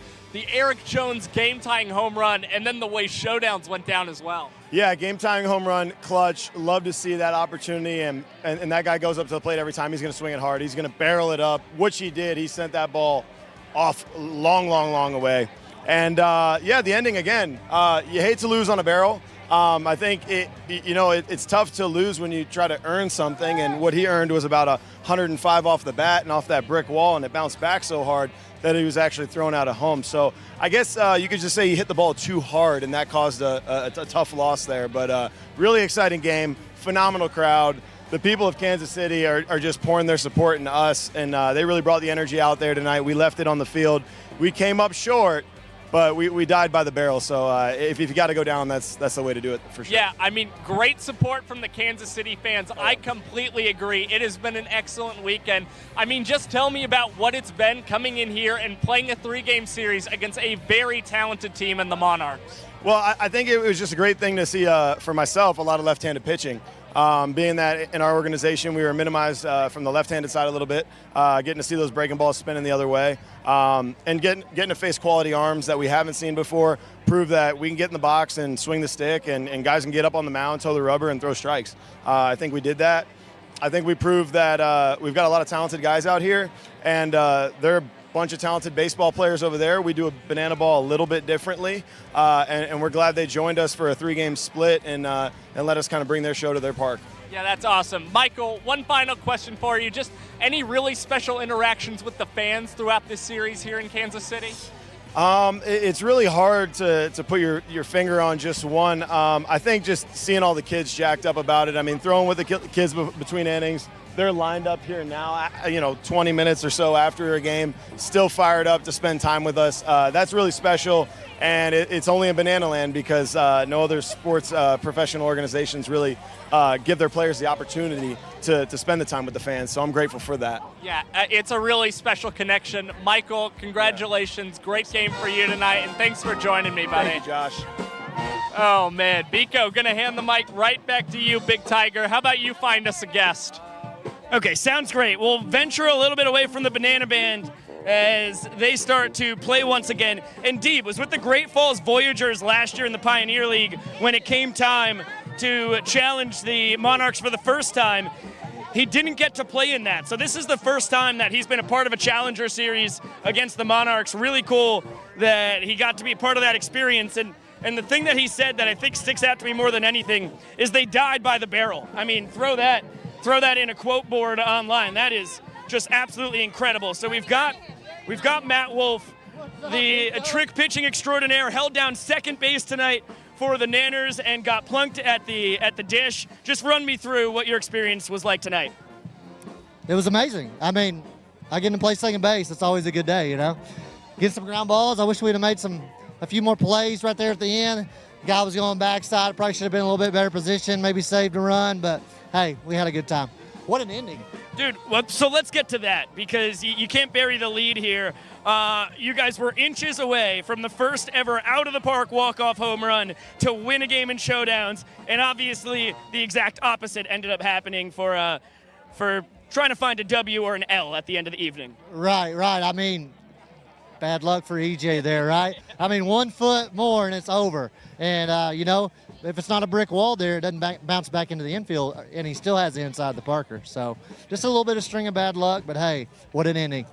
Speaker 2: Eric Jones game-tying home run, and then the way Showdowns went down as well.
Speaker 5: Yeah, game-tying home run, clutch. Love to see that opportunity, and that guy goes up to the plate every time. He's going to swing it hard. He's going to barrel it up, which he did. He sent that ball off long, long, long away. And, yeah, the ending again. You hate to lose on a barrel, I think it's tough to lose when you try to earn something, and what he earned was about 105 off the bat and off that brick wall, and it bounced back so hard that he was actually thrown out of home. So I guess you could just say he hit the ball too hard, and that caused a tough loss there. But really exciting game, phenomenal crowd. The people of Kansas City are just pouring their support into us, and they really brought the energy out there tonight. We left it on the field. We came up short, but we died by the barrel. So if you got to go down, that's the way to do it for sure.
Speaker 2: Yeah, I mean, great support from the Kansas City fans. I completely agree. It has been an excellent weekend. I mean, just tell me about what it's been coming in here and playing a 3-game series against a very talented team in the Monarchs.
Speaker 5: Well, I think it was just a great thing to see for myself, a lot of left-handed pitching. Being that in our organization we were minimized from the left-handed side a little bit, getting to see those breaking balls spinning the other way, and getting to face quality arms that we haven't seen before, prove that we can get in the box and swing the stick, and guys can get up on the mound, toe the rubber, and throw strikes. I think we did that. I think we proved that we've got a lot of talented guys out here, and they're a bunch of talented baseball players over there. We do a banana ball a little bit differently, and we're glad they joined us for a 3-game split and let us kind of bring their show to their park.
Speaker 2: Yeah, that's awesome. Michael, one final question for you. Just any really special interactions with the fans throughout this series here in Kansas City?
Speaker 5: It's really hard to put your finger on just one. I think just seeing all the kids jacked up about it. I mean, throwing with the kids between innings. They're lined up here now, 20 minutes or so after a game, still fired up to spend time with us. That's really special, and it's only in Banana Land because no other sports professional organizations really give their players the opportunity to spend the time with the fans, so I'm grateful for that.
Speaker 2: Yeah, it's a really special connection. Michael, congratulations. Yeah. Great game for you tonight, and thanks for joining me, buddy.
Speaker 5: Thank you, Josh.
Speaker 2: Oh, man. Biko, going to hand the mic right back to you, Big Tiger. How about you find us a guest?
Speaker 1: Okay, sounds great. We'll venture a little bit away from the Banana Band as they start to play once again. And Deeb was with the Great Falls Voyagers last year in the Pioneer League when it came time to challenge the Monarchs for the first time. He didn't get to play in that. So this is the first time that he's been a part of a Challenger series against the Monarchs. Really cool that he got to be a part of that experience. And the thing that he said that I think sticks out to me more than anything is they died by the barrel. I mean, throw that in a quote board online. That is just absolutely incredible. So we've got Matt Wolf, the trick pitching extraordinaire, held down second base tonight for the Nanners and got plunked at the dish. Just run me through what your experience was like tonight.
Speaker 9: It was amazing. I mean, I get to play second base. It's always a good day, Get some ground balls. I wish we'd have made a few more plays right there at the end. The guy was going backside. Probably should have been in a little bit better position, maybe saved a run, but hey, we had a good time. What an ending.
Speaker 1: Dude, so let's get to that because you can't bury the lead here. You guys were inches away from the first ever out-of-the-park walk-off home run to win a game in Showdowns, and obviously the exact opposite ended up happening for trying to find a W or an L at the end of the evening.
Speaker 9: Right. I mean, bad luck for EJ there, right? I mean, 1 foot more and it's over. And, if it's not a brick wall there, it doesn't bounce back into the infield, and he still has the inside of the Parker. So just a little bit of string of bad luck, but hey, what an inning.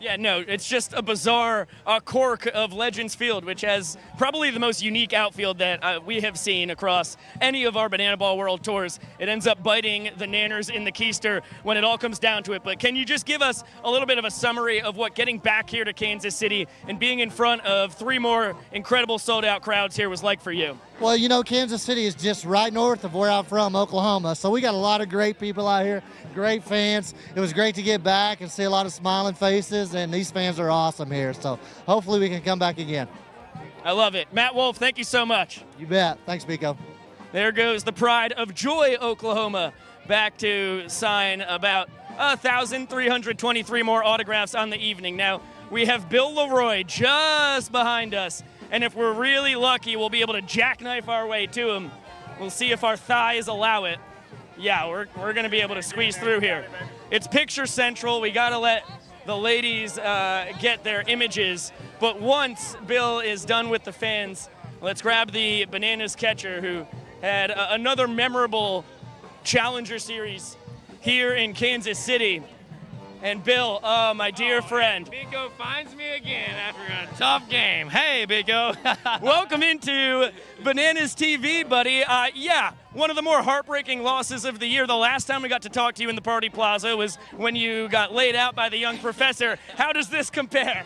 Speaker 1: Yeah, no, it's just a bizarre quirk of Legends Field, which has probably the most unique outfield that we have seen across any of our Banana Ball World Tours. It ends up biting the Nanners in the keister when it all comes down to it. But can you just give us a little bit of a summary of what getting back here to Kansas City and being in front of 3 more incredible sold-out crowds here was like for you?
Speaker 9: Well, Kansas City is just right north of where I'm from, Oklahoma. So we got a lot of great people out here, great fans. It was great to get back and see a lot of smiling faces, and these fans are awesome here. So hopefully we can come back again.
Speaker 1: I love it. Matt Wolf, thank you so much.
Speaker 9: You bet. Thanks, Biko.
Speaker 1: There goes the pride of Joy, Oklahoma, back to sign about 1,323 more autographs on the evening. Now, we have Bill Leroy just behind us. And if we're really lucky, we'll be able to jackknife our way to him. We'll see if our thighs allow it. Yeah, we're going to be able to squeeze through here. It's picture central. We got to let the ladies get their images. But once Bill is done with the fans, let's grab the Bananas catcher who had another memorable Challenger series here in Kansas City.
Speaker 11: And Bill, my dear friend.
Speaker 12: Biko finds me again after a tough game. Hey, Biko.
Speaker 11: Welcome into Bananas TV, buddy. Yeah, one of the more heartbreaking losses of the year. The last time we got to talk to you in the Party Plaza was when you got laid out by the young professor. How does this compare?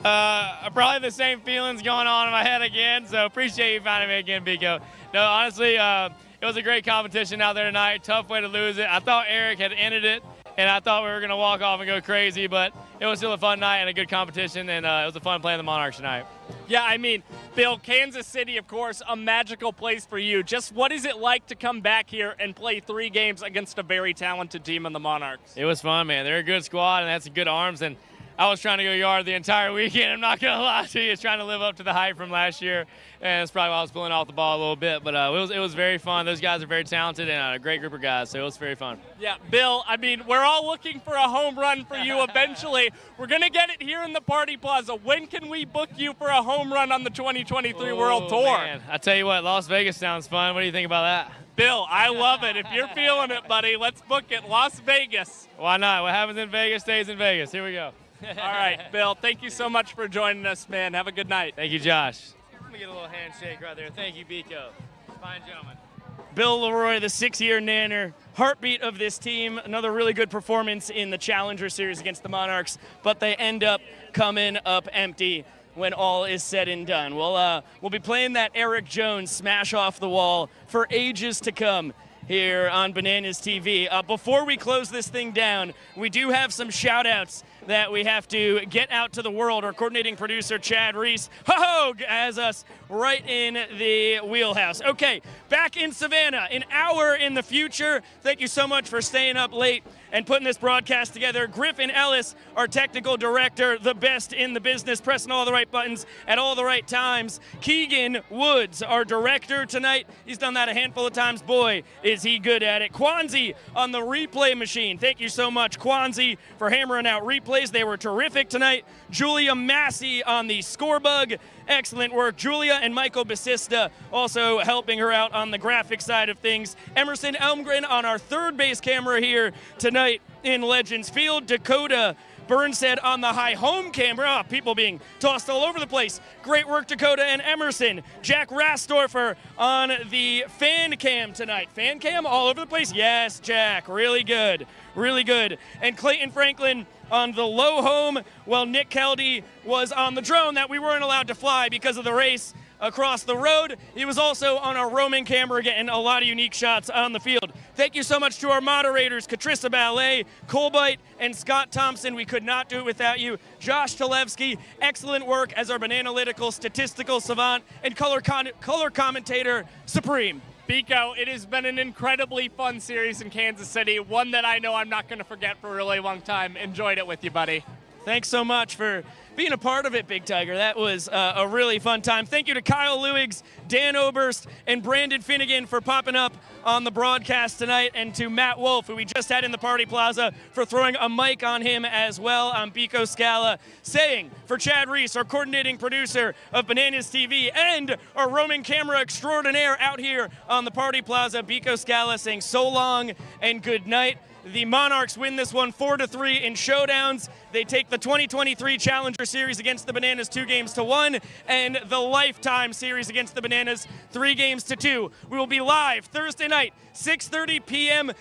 Speaker 12: Probably the same feelings going on in my head again, so appreciate you finding me again, Biko. No, honestly, it was a great competition out there tonight. Tough way to lose it. I thought Eric had ended it, and I thought we were going to walk off and go crazy, but it was still a fun night and a good competition, and it was a fun playing the Monarchs tonight.
Speaker 2: Yeah, I mean, Bill, Kansas City, of course, a magical place for you. Just what is it like to come back here and play 3 games against a very talented team in the Monarchs?
Speaker 12: It was fun, man. They're a good squad, and that's good arms, and I was trying to go yard the entire weekend. I'm not going to lie to you. Trying to live up to the hype from last year, and that's probably why I was pulling off the ball a little bit. But it was very fun. Those guys are very talented and a great group of guys, so it was very fun.
Speaker 2: Yeah, Bill, I mean, we're all looking for a home run for you eventually. We're going to get it here in the Party Plaza. When can we book you for a home run on the 2023 World Tour?
Speaker 12: Man. I tell you what, Las Vegas sounds fun. What do you think about that?
Speaker 2: Bill, I love it. If you're feeling it, buddy, let's book it. Las Vegas.
Speaker 12: Why not? What happens in Vegas stays in Vegas. Here we go.
Speaker 2: All right, Bill, thank you so much for joining us, man. Have a good night.
Speaker 12: Thank you, Josh. Let me get a little handshake right there. Thank you, Biko. Fine gentleman.
Speaker 11: Bill Leroy, the 6-year nanner, heartbeat of this team. Another really good performance in the Challenger Series against the Monarchs, but they end up coming up empty when all is said and done. We'll be playing that Eric Jones smash off the wall for ages to come here on Bananas TV. Before we close this thing down, we do have some shout-outs that we have to get out to the world. Our coordinating producer, Chad Reese, has us right in the wheelhouse. Okay, back in Savannah, an hour in the future. Thank you so much for staying up late and putting this broadcast together. Griffin Ellis, our technical director, the best in the business, pressing all the right buttons at all the right times. Keegan Woods, our director tonight. He's done that a handful of times. Boy, is he good at it. Kwanzi on the replay machine. Thank you so much, Kwanzi, for hammering out replays. They were terrific tonight. Julia Massey on the scorebug. Excellent work. Julia and Michael Basista also helping her out on the graphic side of things. Emerson Elmgren on our third base camera here tonight in Legends Field. Dakota Burnstead on the high home camera. People being tossed all over the place. Great work, Dakota and Emerson. Jack Rastorfer on the fan cam tonight. Fan cam all over the place? Yes, Jack. Really good. Really good. And Clayton Franklin on the low home, while Nick Keldy was on the drone that we weren't allowed to fly because of the race across the road. He was also on our roaming camera getting a lot of unique shots on the field. Thank you so much to our moderators, Katrissa Ballet, Colbite, and Scott Thompson. We could not do it without you. Josh Talevsky, excellent work as our Bananalytical statistical savant and color commentator supreme.
Speaker 2: Biko, it has been an incredibly fun series in Kansas City, one that I know I'm not going to forget for a really long time. Enjoyed it with you, buddy.
Speaker 11: Thanks so much for being a part of it, Big Tiger. That was a really fun time. Thank you to Kyle Lewigs, Dan Oberst, and Brandon Finnegan for popping up on the broadcast tonight, and to Matt Wolf, who we just had in the Party Plaza, for throwing a mic on him as well. I'm Biko Scala, saying for Chad Reese, our coordinating producer of Bananas TV, and our roaming camera extraordinaire out here on the Party Plaza, Biko Scala saying so long and good night. The Monarchs win this one 4-3 in Showdowns. They take the 2023 Challenger Series against the Bananas 2-1, and the Lifetime Series against the Bananas 3-2. We will be live Thursday night, 6:30 p.m.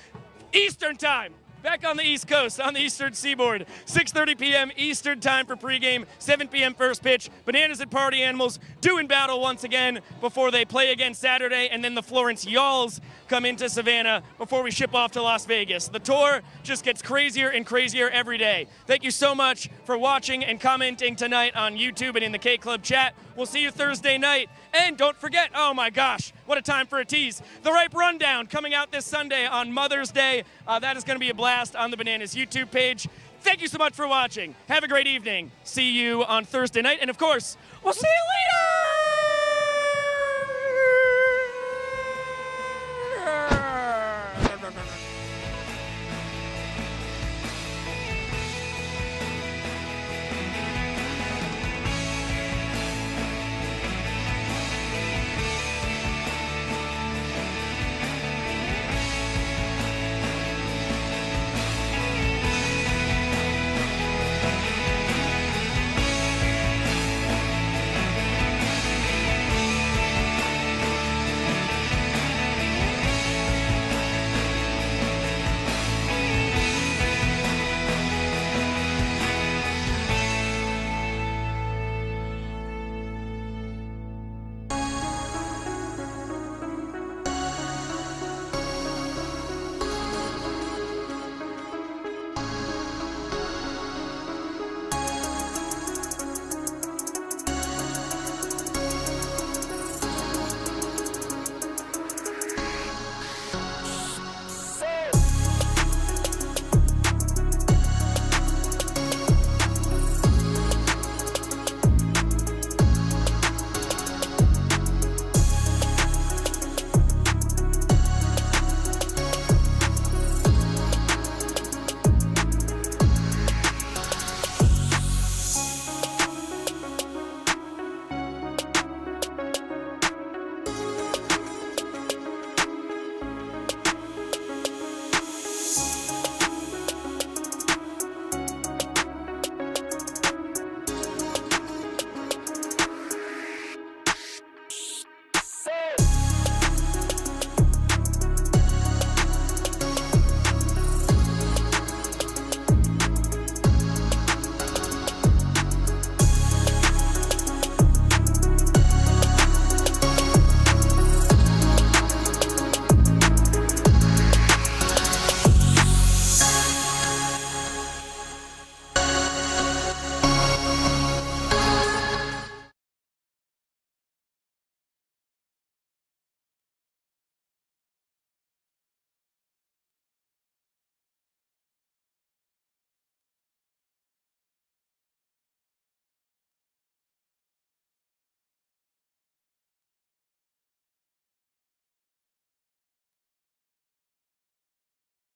Speaker 11: Eastern Time. Back on the East Coast, on the Eastern Seaboard. 6:30 p.m. Eastern Time for pregame, 7 p.m. first pitch. Bananas and Party Animals doing battle once again before they play again Saturday, and then the Florence Yalls come into Savannah before we ship off to Las Vegas. The tour just gets crazier and crazier every day. Thank you so much for watching and commenting tonight on YouTube and in the K-Club chat. We'll see you Thursday night. And don't forget, oh my gosh, what a time for a tease. The Ripe Rundown coming out this Sunday on Mother's Day. That is going to be a blast on the Bananas YouTube page. Thank you so much for watching. Have a great evening. See you on Thursday night. And of course, we'll see you later.